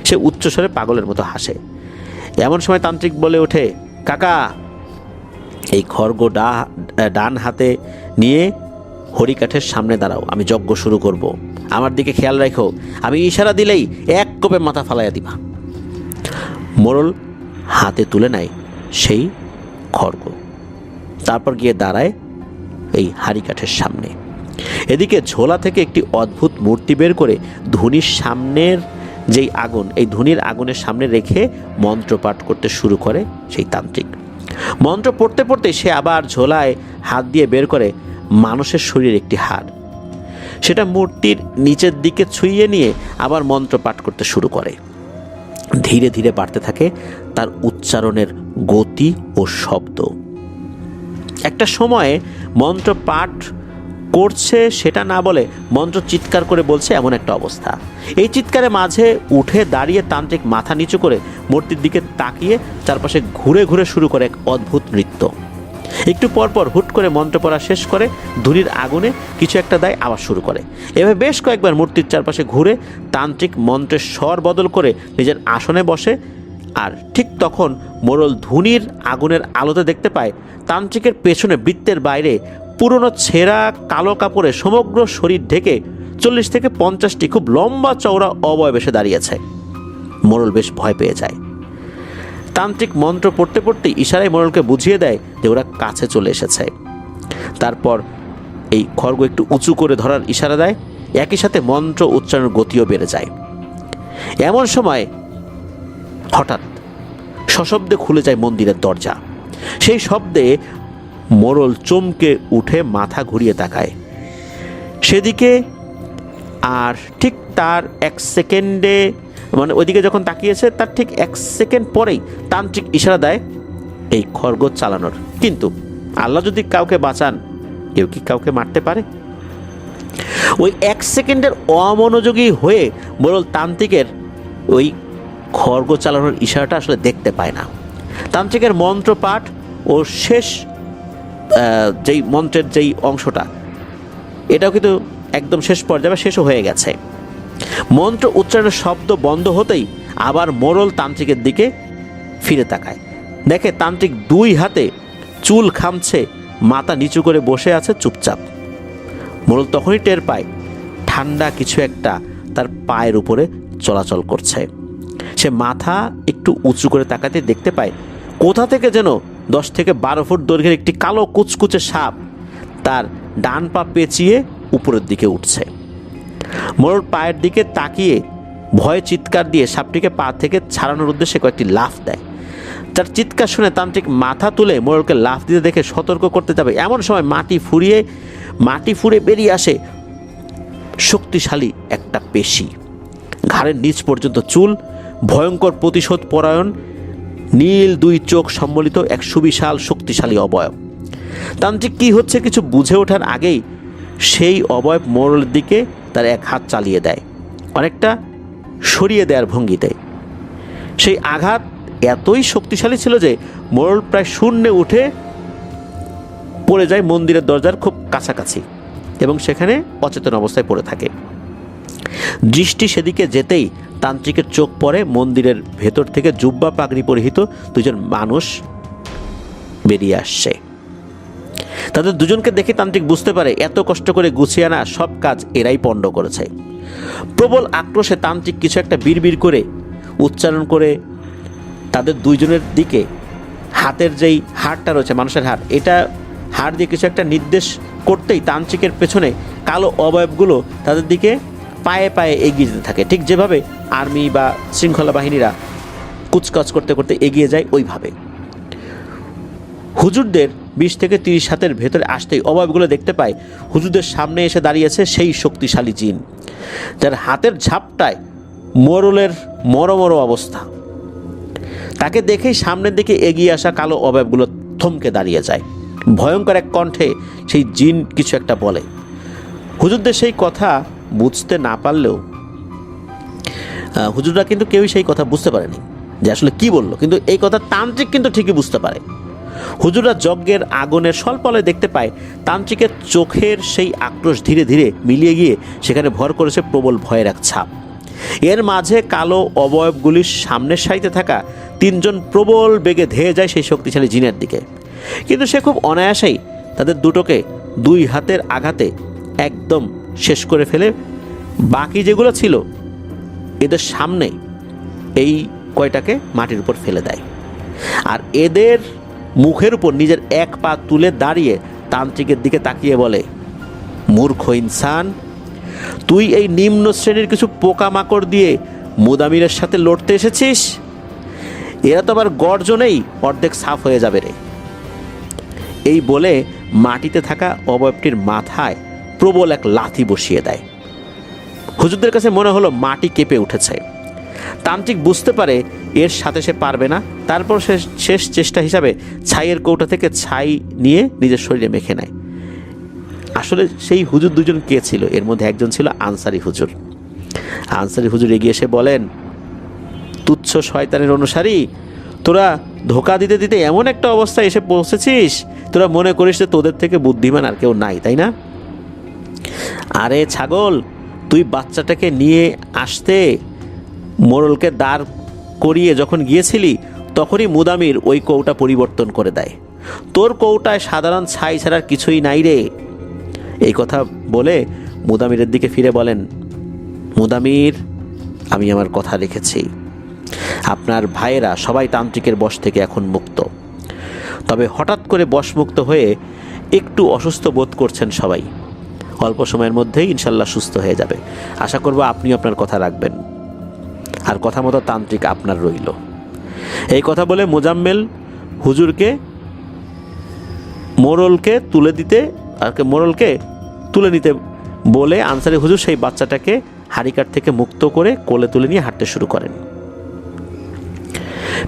সে উচ্চস্বরে পাগলের মতো হাসে। এমন সময় তান্ত্রিক বলে ওঠে, কাকা, এই খড়গ ডান হাতে নিয়ে হরিকাঠের সামনে দাঁড়াও, আমি যজ্ঞ শুরু করব। আমার দিকে খেয়াল রাখো, আমি ইশারা দিলেই এক কোপে মাথা ফালাইয়া দিবা। মোড়ল হাতে তুলে নেয় সেই খড়গ, তারপর গিয়ে দাঁড়ায় এই হাড়িকাঠের সামনে। এদিকে ঝোলা থেকে একটি অদ্ভুত মূর্তি বের করে ধুনির সামনের যেই আগুন, এই ধুনির আগুনের সামনে রেখে মন্ত্র পাঠ করতে শুরু করে সেই তান্ত্রিক। মন্ত্র পড়তে পড়তে সে আবার ঝোলায় হাত দিয়ে বের করে মানুষের শরীরের একটি হাড়, সেটা মূর্তির নিচের দিকে ছুঁয়ে নিয়ে আবার মন্ত্র পাঠ করতে শুরু করে। ধীরে ধীরে বাড়তে থাকে তার উচ্চারণের গতি ও শব্দ। একটা সময়ে মন্ত্র পাঠ করছে সেটা না বলে মন্ত্র চিৎকার করে বলছে, এমন একটা অবস্থা। এই চিৎকারের মাঝে উঠে দাঁড়িয়ে তান্ত্রিক মাথা নিচু করে মূর্তির দিকে তাকিয়ে চারপাশে ঘুরে ঘুরে শুরু করে এক অদ্ভুত নৃত্য। একটু পরপর হুট করে মন্ত্র পড়া শেষ করে ধুনির আগুনে কিছু একটা দেয়, আবার শুরু করে। এভাবে বেশ কয়েকবার মূর্তির চারপাশে ঘুরে তান্ত্রিক মন্ত্রের স্বর বদল করে নিজের আসনে বসে। আর ঠিক তখন মোড়ল ধুনির আগুনের আলোতে দেখতে পায় তান্ত্রিকের পেছনে বৃত্তের বাইরে পুরনো ছেঁড়া কালো কাপড়ে সমগ্র শরীর ঢেকে 40 থেকে 50টি খুব লম্বা চওড়া অবয়ব এসে দাঁড়িয়েছে। মোড়ল বেশ ভয় পেয়ে যায়। তান্ত্রিক মন্ত্র পড়তে পড়তে ইশারায় মোড়লকে বুঝিয়ে দেয় যে ওরা কাছে চলে এসেছে। তারপর এই খড়গ একটু উঁচু করে ধরার ইশারা দেয়, একই সাথে মন্ত্র উচ্চারণের গতিও বেড়ে যায়। এমন সময় হঠাৎ সশব্দে খুলে যায় মন্দিরের দরজা। সেই শব্দে মোড়ল চমকে উঠে মাথা ঘুরিয়ে তাকায় সেদিকে। আর ঠিক তার 1 সেকেন্ডে, মানে ওইদিকে যখন তাকিয়েছে তার ঠিক 1 সেকেন্ড পরেই তান্ত্রিক ইশারা দেয় এই খড়গ চালানোর। কিন্তু আল্লাহ যদি কাউকে বাঁচান, কেউ কি কাউকে মারতে পারে? ওই 1 সেকেন্ডের অমনোযোগী হয়ে মোড়ল তান্ত্রিকের ওই খড়গ চালানোর ইশারাটা আসলে দেখতে পায় না। তান্ত্রিকের মন্ত্র পাঠ ও শেষ যেই মন্ত্রের যেই অংশটা, এটাও কিন্তু একদম শেষ পর্যায়ে শেষও হয়ে গেছে। মন্ত্র উচ্চারণের শব্দ বন্ধ হতেই আবার মোড়ল তান্ত্রিকের দিকে ফিরে তাকায়, দেখে তান্ত্রিক 2 হাতে চুল খামছে, মাথা নিচু করে বসে আছে চুপচাপ। মোড়ল তখনই টের পায় ঠান্ডা কিছু একটা তার পায়ের উপরে চলাচল করছে। সে মাথা একটু উঁচু করে তাকাতে দেখতে পায় কোথা থেকে যেন 10 থেকে 12 ফুট দৈর্ঘ্যের একটি কালো কুচকুচে সাপ তার ডান পা পেঁচিয়ে উপরের দিকে উঠছে। মোড়ল পায়ের দিকে তাকিয়ে ভয়ে চিৎকার দিয়ে সাপটিকে পা থেকে ছাড়ানোর উদ্দেশ্যে কয়েকটি লাফ দেয়। তার চিৎকার শুনে তান্ত্রিক মাথা তুলে মোড়লকে লাফ দিতে দেখে সতর্ক করতে যাবে, এমন সময় মাটি ফুঁড়ে বেরিয়ে আসে শক্তিশালী একটা পেশি, ঘাড়ের নিচ পর্যন্ত চুল, ভয়ঙ্কর প্রতিশোধ পরায়ণ নীল 2 চোখ সম্বলিত এক সুবিশাল শক্তিশালী অবয়ব। তান্ত্রিক কি হচ্ছে কিছু বুঝে ওঠার আগেই সেই অবয়ব মোড়লের দিকে তার এক হাত চালিয়ে দেয়, অনেকটা সরিয়ে দেওয়ার ভঙ্গিতে। সেই আঘাত এতই শক্তিশালী ছিল যে মোড়ল প্রায় শূন্যে উঠে পড়ে যায় মন্দিরের দরজার খুব কাছাকাছি এবং সেখানে অচেতন অবস্থায় পড়ে থাকে। দৃষ্টি সেদিকে যেতেই তান্ত্রিকের চোখ পড়ে মন্দিরের ভেতর থেকে জুব্বা পাগড়ি পরিহিত 2জন মানুষ বেরিয়ে আসছে। তাদের দুজনকে দেখে তান্ত্রিক বুঝতে পারে এত কষ্ট করে গুছিয়ে আনা সব কাজ এরাই পণ্ড করেছে। প্রবল আক্রোশে তান্ত্রিক কিছু একটা বিড়বিড় করে উচ্চারণ করে তাদের দুইজনের দিকে হাতের যেই হাড়টা রয়েছে, মানুষের হাড়, এটা হাড় দিয়ে কিছু একটা নির্দেশ করতেই তান্ত্রিকের পেছনে কালো অবয়বগুলো তাদের দিকে পায়ে পায়ে এগিয়ে যেতে থাকে, ঠিক যেভাবে আর্মি বা শৃঙ্খলা বাহিনীরা কুচকাচ করতে করতে এগিয়ে যায় ওইভাবে। হুজুরদের 20 থেকে 30 হাতের ভেতরে আসতেই অবয়বগুলো দেখতে পায় হুজুরদের সামনে এসে দাঁড়িয়েছে সেই শক্তিশালী জিন, যার হাতের ঝাপটায় মোড়লের মরমর অবস্থা। তাকে দেখেই সামনের দিকে এগিয়ে আসা কালো অবয়বগুলো থমকে দাঁড়িয়ে যায়। ভয়ঙ্কর এক কণ্ঠে সেই জিন কিছু একটা বলে। হুজুরদের সেই কথা বুঝতে না পারলেও হুজুররা কিন্তু কেউই সেই কথা বুঝতে পারেনি যে আসলে কি বলল, কিন্তু এই কথা তান্ত্রিক কিন্তু ঠিকই বুঝতে পারে। হুজুররা যজ্ঞের আগুনের স্বল্পলে দেখতে পায় তান্ত্রিকের চোখের সেই আক্রোশ ধীরে ধীরে মিলিয়ে গিয়ে সেখানে ভর করেছে প্রবল ভয়ের এক ছাপ। এর মাঝে কালো অবয়বগুলির সামনের সারিতে থাকা 3জন প্রবল বেগে ধেয়ে যায় সেই শক্তিশালী জিনের দিকে, কিন্তু সে খুব অনায়াসেই তাদের দুটোকে 2 হাতের আঘাতে একদম শেষ করে ফেলে বাকি যেগুলো ছিল এদের সামনে এই কয়টাকে মাটির উপর ফেলে দেয়। আর এদের মুখের উপর নিজের এক পা তুলে দাঁড়িয়ে তান্ত্রিকের দিকে তাকিয়ে বলে, মূর্খ ইনসান, তুই এই নিম্ন শ্রেণীর কিছু পোকামাকড় দিয়ে মুদামিরের সাথে লড়তে এসেছিস? এরা তো আবার গর্জনেই অর্ধেক সাফ হয়ে যাবে রে। এই বলে মাটিতে থাকা অবয়বটির মাথায় প্রবল এক লাথি বসিয়ে দেয়। হুজুরদের কাছে মনে হলো মাটি কেঁপে উঠেছে। তান্ত্রিক বুঝতে পারে এর সাথে সে পারবে না। তারপর শেষ চেষ্টা হিসাবে ছাইয়ের কৌটা থেকে ছাই নিয়ে নিজের শরীরে মেখে নেয়। আসলে সেই হুজুর 2জন কে ছিল? এর মধ্যে একজন ছিল আনসারি হুজুর। আনসারি হুজুর এগিয়ে এসে বলেন, তুচ্ছ শয়তানের অনুসারী, তোরা ধোকা দিতে দিতে এমন একটা অবস্থায় এসে পৌঁছেছিস, তোরা মনে করিস যে তোদের থেকে বুদ্ধিমান আর কেউ নাই, তাই না? আরে ছাগল, তুই বাচ্চাটাকে নিয়ে আসতে মোড়লকে দাঁড় করিয়ে যখন গিয়েছিলি তখনই মুদামির ওই কৌটা পরিবর্তন করে দেয়। তোর কৌটায় সাধারণ ছাই ছাড়ার কিছুই নাই রে। এই কথা বলে মুদামিরের দিকে ফিরে বলেন, মুদামির, আমি আমার কথা রেখেছি। আপনার ভাইয়েরা সবাই তান্ত্রিকের বশ থেকে এখন মুক্ত। তবে হঠাৎ করে বশমুক্ত হয়ে একটু অসুস্থ বোধ করছেন সবাই। অল্প সময়ের মধ্যেই ইনশাল্লাহ সুস্থ হয়ে যাবে। আশা করব আপনিও আপনার কথা রাখবেন, আর কথা মতো তান্ত্রিক আপনার রইল। এই কথা বলে মোজাম্মেল হুজুরকে মোড়লকে তুলে নিতে বলে আনসারি হুজুর সেই বাচ্চাটাকে হাড়িকাঠ থেকে মুক্ত করে কোলে তুলে নিয়ে হাঁটতে শুরু করেন।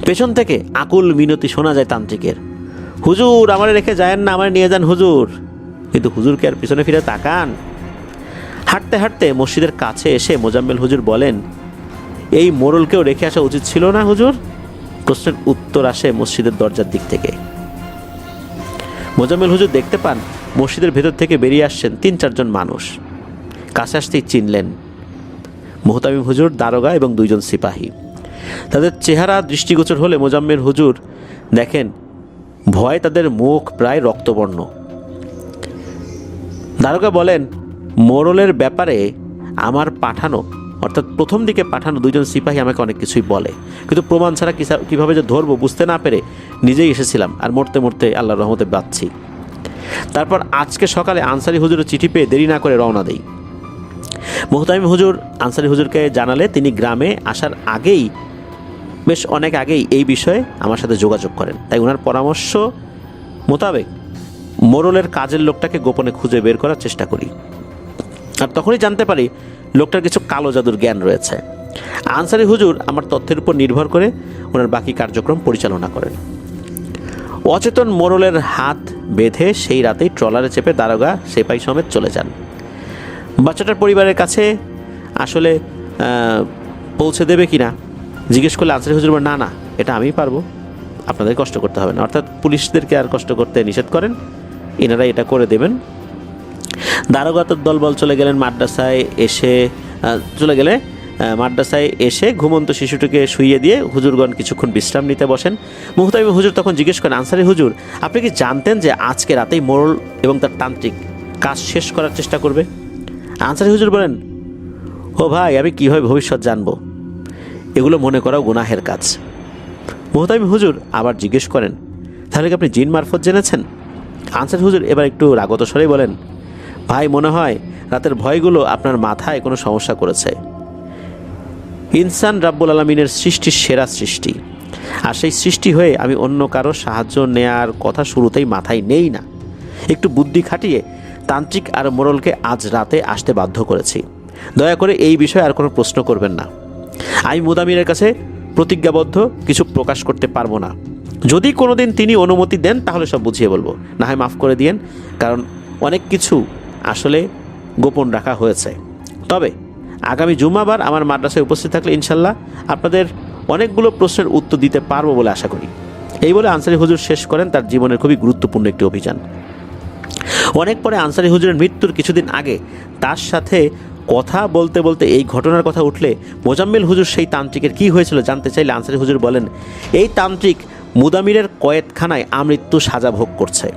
পেছন থেকে আকুল মিনতি শোনা যায় তান্ত্রিকের, হুজুর আমারে রেখে যায়েন না, আমারে নিয়ে যান হুজুর। কিন্তু হুজুরকে আর পিছনে ফিরে তাকান। হাঁটতে হাঁটতে মসজিদের কাছে এসে মোজাম্মেল হুজুর বলেন, এই মোড়লকেও রেখে আসা উচিত ছিল না হুজুর? প্রশ্নের উত্তর আসে মসজিদের দরজার দিক থেকে। মোজাম্মেল হুজুর দেখতে পান মসজিদের ভেতর থেকে বেরিয়ে আসছেন 3-4 জন মানুষ। কাছে আসতেই চিনলেন মুহতামিম হুজুর, দারোগা এবং 2 জন সিপাহী। তাদের চেহারা দৃষ্টিগোচর হলে মোজাম্মেল হুজুর দেখেন ভয় তাদের মুখ প্রায় রক্তবর্ণ। দারোগা বলেন, মোড়লের ব্যাপারে আমার পাঠানো, অর্থাৎ প্রথম দিকে পাঠানো 2 জন সিপাহী আমাকে অনেক কিছুই বলে, কিন্তু প্রমাণ ছাড়া কীভাবে যে ধরবো বুঝতে না পেরে নিজেই এসেছিলাম, আর মরতে মরতে আল্লাহর রহমতে বাঁচছি। তারপর আজকে সকালে আনসারি হুজুরের চিঠি পেয়ে দেরি না করে রওনা দেই। মুহতামিম হুজুর আনসারি হুজুরকে জানালে তিনি গ্রামে আসার আগেই বেশ অনেক আগেই এই বিষয়ে আমার সাথে যোগাযোগ করেন, তাই ওনার পরামর্শ মোতাবেক মোড়লের কাজের লোকটাকে গোপনে খুঁজে বের করার চেষ্টা করি। আর তখনই জানতে পারি লোকটার কিছু কালো জাদুর জ্ঞান রয়েছে। আনসারি হুজুর আমার তথ্যের উপর নির্ভর করে ওনার বাকি কার্যক্রম পরিচালনা করেন। অচেতন মোড়লের হাত বেঁধে সেই রাতেই ট্রলারে চেপে দারোগা সেপাই সমেত চলে যান। বাচ্চাটার পরিবারের কাছে আসলে পৌঁছে দেবে কি না জিজ্ঞেস করলে আনসারি হুজুর বলেন, না না, এটা আমিই পারবো, আপনাদের কষ্ট করতে হবে না। অর্থাৎ পুলিশদেরকে আর কষ্ট করতে নিষেধ করেন, এনারা এটা করে দেবেন। দারোগা তো দলবল চলে গেলে মাদ্রাসায় এসে ঘুমন্ত শিশুটিকে শুইয়ে দিয়ে হুজুরগণ কিছুক্ষণ বিশ্রাম নিতে বসেন। মুহতামিম হুজুর তখন জিজ্ঞেস করেন, আনসারি হুজুর, আপনি কি জানতেন যে আজকে রাতেই মোড়ল এবং তার তান্ত্রিক কাজ শেষ করার চেষ্টা করবে? আনসারি হুজুর বলেন, ও ভাই, আমি কীভাবে ভবিষ্যৎ জানবো? এগুলো মনে করাও গুনাহের কাজ। মুহতামিম হুজুর আবার জিজ্ঞেস করেন, তাহলে কি আপনি জিন মারফত জেনেছেন? আনসারি হুজুর এবার একটু রাগত স্বরেই বলেন, ভাই, মনে হয় রাতের ভয়গুলো আপনার মাথায় কোনো সমস্যা করেছে। ইনসান রাব্বুল আলামিনের সৃষ্টির সেরা সৃষ্টি, আর সেই সৃষ্টি হয়ে আমি অন্য কারো সাহায্য নেয়ার কথা শুরুতেই মাথায় নেই না। একটু বুদ্ধি খাটিয়ে তান্ত্রিক আর মোড়লকে আজ রাতে আসতে বাধ্য করেছি। দয়া করে এই বিষয়ে আর কোনো প্রশ্ন করবেন না। আমি মুদামিরের কাছে প্রতিজ্ঞাবদ্ধ কিছু প্রকাশ করতে পারবো না। যদি কোনোদিন তিনি অনুমতি দেন তাহলে সব বুঝিয়ে বলবো, না হয় মাফ করে দিয়েন, কারণ অনেক কিছু আসলে গোপন রাখা হয়েছে। তবে আগামী জুম্মাবার আমার মাদ্রাসায় উপস্থিত থাকলে ইনশাল্লাহ আপনাদের অনেকগুলো প্রশ্নের উত্তর দিতে পারবো বলে আশা করি। এই বলে আনসারি হুজুর শেষ করেন তার জীবনের খুবই গুরুত্বপূর্ণ একটি অভিযান। অনেক পরে আনসারি হুজুরের মৃত্যুর কিছুদিন আগে তার সাথে কথা বলতে বলতে এই ঘটনার কথা উঠলে মোজাম্মেল হুজুর সেই তান্ত্রিকের কী হয়েছিল জানতে চাইলে আনসারি হুজুর বলেন, এই তান্ত্রিক মুদামিরের কয়েদখানায় আমৃত্যু সাজা ভোগ করছে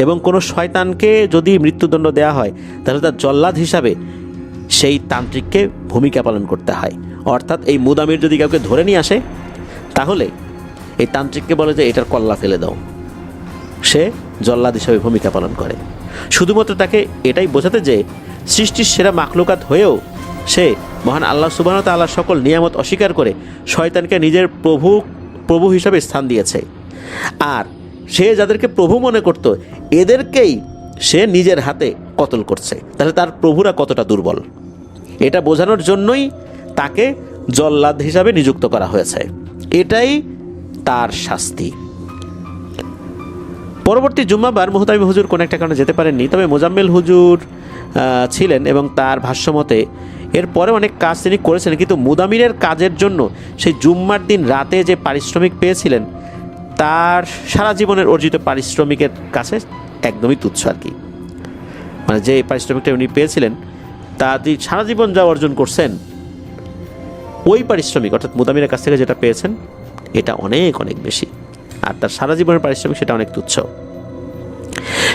এবং কোনো শয়তানকে যদি মৃত্যুদণ্ড দেওয়া হয় তাহলে তার জল্লাদ হিসাবে সেই তান্ত্রিককে ভূমিকা পালন করতে হয়। অর্থাৎ এই মুদামির যদি কাউকে ধরে নিয়ে আসে তাহলে এই তান্ত্রিককে বলে যে এটার কল্লা ফেলে দাও, সে জল্লাদ হিসাবে ভূমিকা পালন করে। শুধুমাত্র তাকে এটাই বোঝাতে যে সৃষ্টির সেরা মাখলুকাত হয়েও সে মহান আল্লাহ সুবহানাহু ওয়া তাআলার সকল নিয়ামত অস্বীকার করে শয়তানকে নিজের প্রভু হিসাবে স্থান দিয়েছে। আর সে যাদেরকে প্রভু মনে করত এদেরকেই সে নিজের হাতে কতল করছে। তাহলে তার প্রভুরা কতটা দুর্বল, এটা বোঝানোর জন্যই তাকে জল্লাদ হিসাবে নিযুক্ত করা হয়েছে। এটাই তার শাস্তি। পরবর্তী জুম্মাবার মুহতামিম হুজুর কোনো একটা কারণে যেতে পারেননি, তবে মোজাম্মেল হুজুর ছিলেন এবং তার ভাষ্যমতে এরপরে অনেক কাজ তিনি করেছিলেন, কিন্তু মুদামিরের কাজের জন্য সেই জুম্মার দিন রাতে যে পারিশ্রমিক পেয়েছিলেন তার সারা জীবনের অর্জিত পারিশ্রমিকের কাছে একদমই তুচ্ছ আর কি। মানে যে পারিশ্রমিকটা উনি পেয়েছিলেন তা সারা জীবন যা অর্জন করছেন ওই পারিশ্রমিক অর্থাৎ মুদামিরের কাছ থেকে যেটা পেয়েছেন এটা অনেক অনেক বেশি, আর তার সারা জীবনের পারিশ্রমিক সেটা অনেক তুচ্ছ।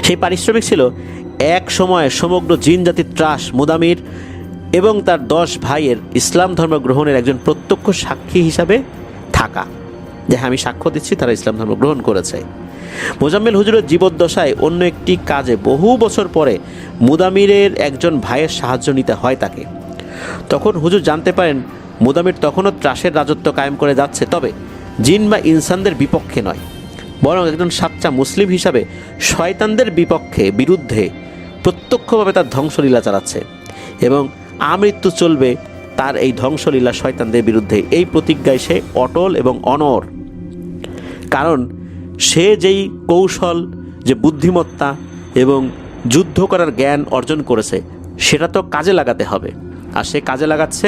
সেই পারিশ্রমিক ছিল এক সময় সমগ্র জিন জাতির ত্রাস মুদামির এবং তার 10 ভাইয়ের ইসলাম ধর্ম গ্রহণের একজন প্রত্যক্ষ সাক্ষী হিসাবে থাকা, যে আমি সাক্ষ্য দিচ্ছি তারা ইসলাম ধর্ম গ্রহণ করেছে। মোজাম্মেল হুজুরের জীবদ্দশায় অন্য একটি কাজে বহু বছর পরে মুদামিরের একজন ভাইয়ের সাহায্য নিতে হয় তাকে। তখন হুজুর জানতে পারেন মুদামির তখনও ত্রাসের রাজত্ব কায়েম করে যাচ্ছে, তবে জিন বা ইনসানদের বিপক্ষে নয়, বরং একজন সাচ্চা মুসলিম হিসাবে শয়তানদের বিরুদ্ধে প্রত্যক্ষভাবে তার ধ্বংসলীলা চালাচ্ছে এবং আমৃত্যু চলবে তার এই ধ্বংসলীলা শয়তানদের বিরুদ্ধে। এই প্রতিজ্ঞায় সে অটল এবং অনড়, কারণ সে যেই কৌশল, যে বুদ্ধিমত্তা এবং যুদ্ধ করার জ্ঞান অর্জন করেছে সেটা তো কাজে লাগাতে হবে, আর সে কাজে লাগাচ্ছে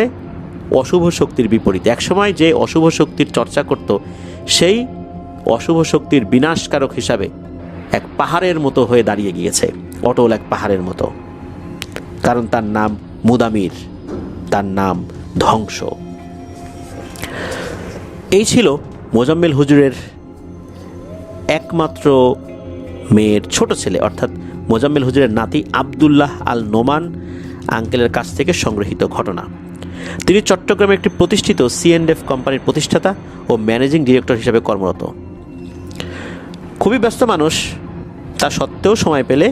অশুভ শক্তির বিপরীতে। একসময় যে অশুভ শক্তির চর্চা করত সেই অশুভ শক্তির বিনাশকারক হিসাবে এক পাহাড়ের মতো হয়ে দাঁড়িয়ে গিয়েছে, অটল এক পাহাড়ের মতো, কারণ তার নাম মুদামির, তার নাম ধ্বংস। এই ছিল মোজাম্মেল হুজুরের একমাত্র মেয়ের ছোট ছেলে অর্থাৎ মোজাম্মেল হুজুরের নাতি আবদুল্লাহ আল নোমান আঙ্কেলের কাছ থেকে সংগৃহীত ঘটনা। তিনি চট্টগ্রামে একটি প্রতিষ্ঠিত C&F কোম্পানির প্রতিষ্ঠাতা ও ম্যানেজিং ডিরেক্টর হিসেবে কর্মরত। খুবই ব্যস্ত মানুষ, তা সত্ত্বেও সময় পেলে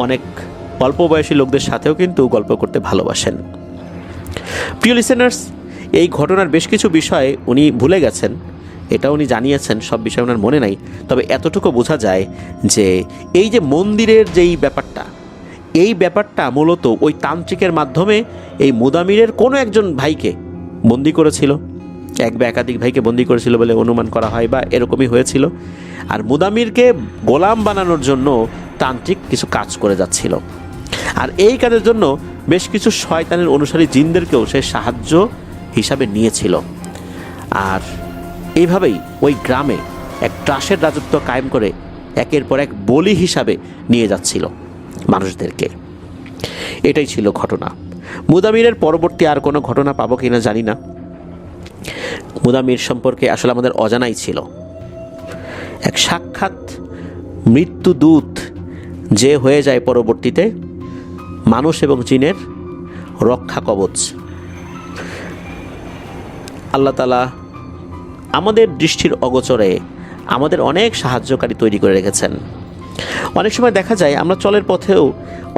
অনেক অল্প বয়সী লোকদের সাথেও কিন্তু গল্প করতে ভালোবাসেন। প্রিয় লিসেনার্স, এই ঘটনার বেশ কিছু বিষয় উনি ভুলে গেছেন, এটা উনি জানিয়েছেন, সব বিষয় ওনার মনে নাই। তবে এতটুকু বোঝা যায় যে এই যে মন্দিরের যেই ব্যাপারটা, এই ব্যাপারটা মূলত ওই তান্ত্রিকের মাধ্যমে এই মুদামিরের কোনো একজন ভাইকে বন্দি করেছিল, এক বা একাধিক ভাইকে বন্দি করেছিল বলে অনুমান করা হয়, বা এরকমই হয়েছিল। আর মুদামিরকে গোলাম বানানোর জন্য তান্ত্রিক কিছু কাজ করে যাচ্ছিল, আর এই কাজের জন্য বেশ কিছু শয়তানের অনুসারী জিনদেরকেও সে সাহায্য হিসাবে নিয়েছিল। আর এইভাবেই ওই গ্রামে এক ত্রাসের রাজত্ব কায়েম করে একের পর এক বলি হিসাবে নিয়ে যাচ্ছিল মানুষদেরকে। এটাই ছিল ঘটনা। মুদামিরের পরবর্তী আর কোনো ঘটনা পাবো কিনা জানি না। মুদামির সম্পর্কে আসলে আমাদের অজানাই ছিল। এক সাক্ষাৎ মৃত্যুদূত যে হয়ে যায় পরবর্তীতে মানুষ এবং জিনের রক্ষা কবচ। আল্লাহ তাআলা আমাদের দৃষ্টির অগোচরে আমাদের অনেক সাহায্যকারী তৈরি করে রেখেছেন। অনেক সময় দেখা যায় আমরা চলের পথেও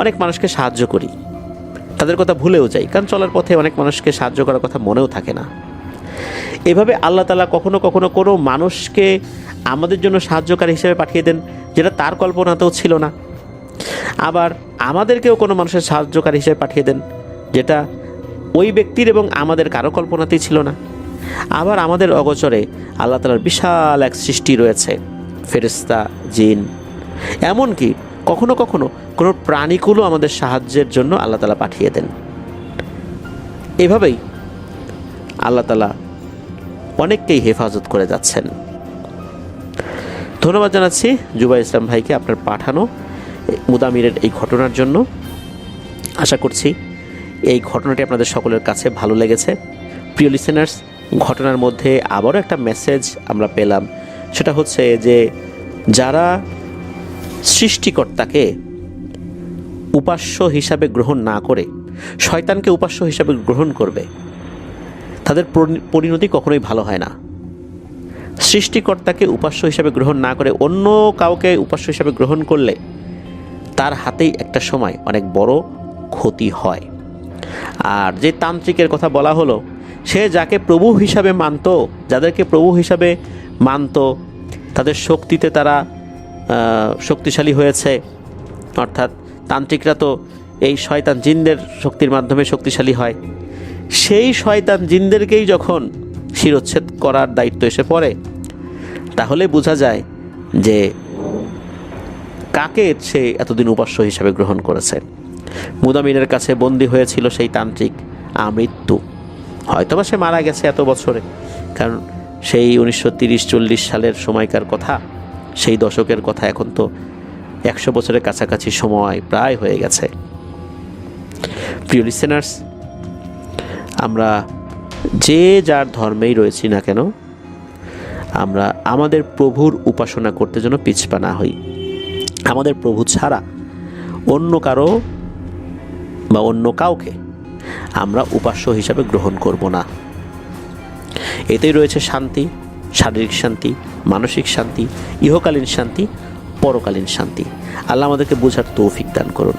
অনেক মানুষকে সাহায্য করি, তাদের কথা ভুলেও যাই, কারণ চলার পথে অনেক মানুষকে সাহায্য করার কথা মনেও থাকে না। এভাবে আল্লাহ তাআলা কখনো কখনো কোনো মানুষকে আমাদের জন্য সাহায্যকারী হিসেবে পাঠিয়ে দেন, যেটা তার কল্পনাতেও ছিল না। আবার আমাদেরকেও কোনো মানুষের সাহায্যকারী হিসেবে পাঠিয়ে দেন, যেটা ওই ব্যক্তির এবং আমাদের কারো কল্পনাতেই ছিল না। আবার আমাদের অগোচরে আল্লাহ তাআলার বিশাল এক সৃষ্টি রয়েছে, ফেরেশতা, জিন, এমনকি কখনো কখনো কোনো প্রাণীকুলও আমাদের সাহায্যের জন্য আল্লাহ তাআলা পাঠিয়ে দেন। এভাবেই আল্লাহ তাআলা অনেককেই হেফাজত করে যাচ্ছেন। ধন্যবাদ জানাচ্ছি জুবাই ইসলাম ভাইকে আপনার পাঠানো মুদামিরের এই ঘটনার জন্য। আশা করছি এই ঘটনাটি আপনাদের সকলের কাছে ভালো লেগেছে। প্রিয় লিসেনার্স, ঘটনার মধ্যে আবারও একটা মেসেজ আমরা পেলাম, সেটা হচ্ছে যে যারা সৃষ্টিকর্তাকে উপাস্য হিসাবে গ্রহণ না করে শয়তানকে উপাস্য হিসাবে গ্রহণ করবে, তাদের পরিণতি কখনোই ভালো হয় না। সৃষ্টিকর্তাকে উপাস্য হিসাবে গ্রহণ না করে অন্য কাউকে উপাস্য হিসাবে গ্রহণ করলে তার হাতেই একটা সময় অনেক বড় ক্ষতি হয়। আর যে তান্ত্রিকের কথা বলা হলো, সে যাকে প্রভু হিসাবে মানত, যাদেরকে প্রভু হিসাবে মানত, তাদের শক্তিতে তারা শক্তিশালী হয়েছে। অর্থাৎ তান্ত্রিকরা তো এই শয়তান জিনদের শক্তির মাধ্যমে শক্তিশালী হয়। সেই শয়তান জিনদেরকেই যখন শিরোচ্ছেদ করার দায়িত্ব এসে পড়ে, তাহলে বোঝা যায় যে কাকে সে এতদিন উপাস্য হিসাবে গ্রহণ করেছে। মুদামিরের কাছে বন্দী হয়েছিল সেই তান্ত্রিক আমৃত্যু। হয়তোবা সে মারা গেছে এত বছরে, কারণ সেই 1930-40 সালের সময়কার কথা, সেই দশকের কথা, এখন তো 100 বছরের কাছাকাছি সময় প্রায় হয়ে গেছে। প্রিয় লিসেনার্স, আমরা যে যার ধর্মেই রয়েছি না কেন, আমরা আমাদের প্রভুর উপাসনা করতে যেন পিছপা না হই। আমাদের প্রভু ছাড়া অন্য কারো বা অন্য কাউকে আমরা উপাস্য হিসাবে গ্রহণ করব না। এতেই রয়েছে শান্তি, শারীরিক শান্তি, মানসিক শান্তি, ইহকালীন শান্তি, পরকালীন শান্তি। আল্লাহ আমাদেরকে বোঝার তৌফিক দান করুন।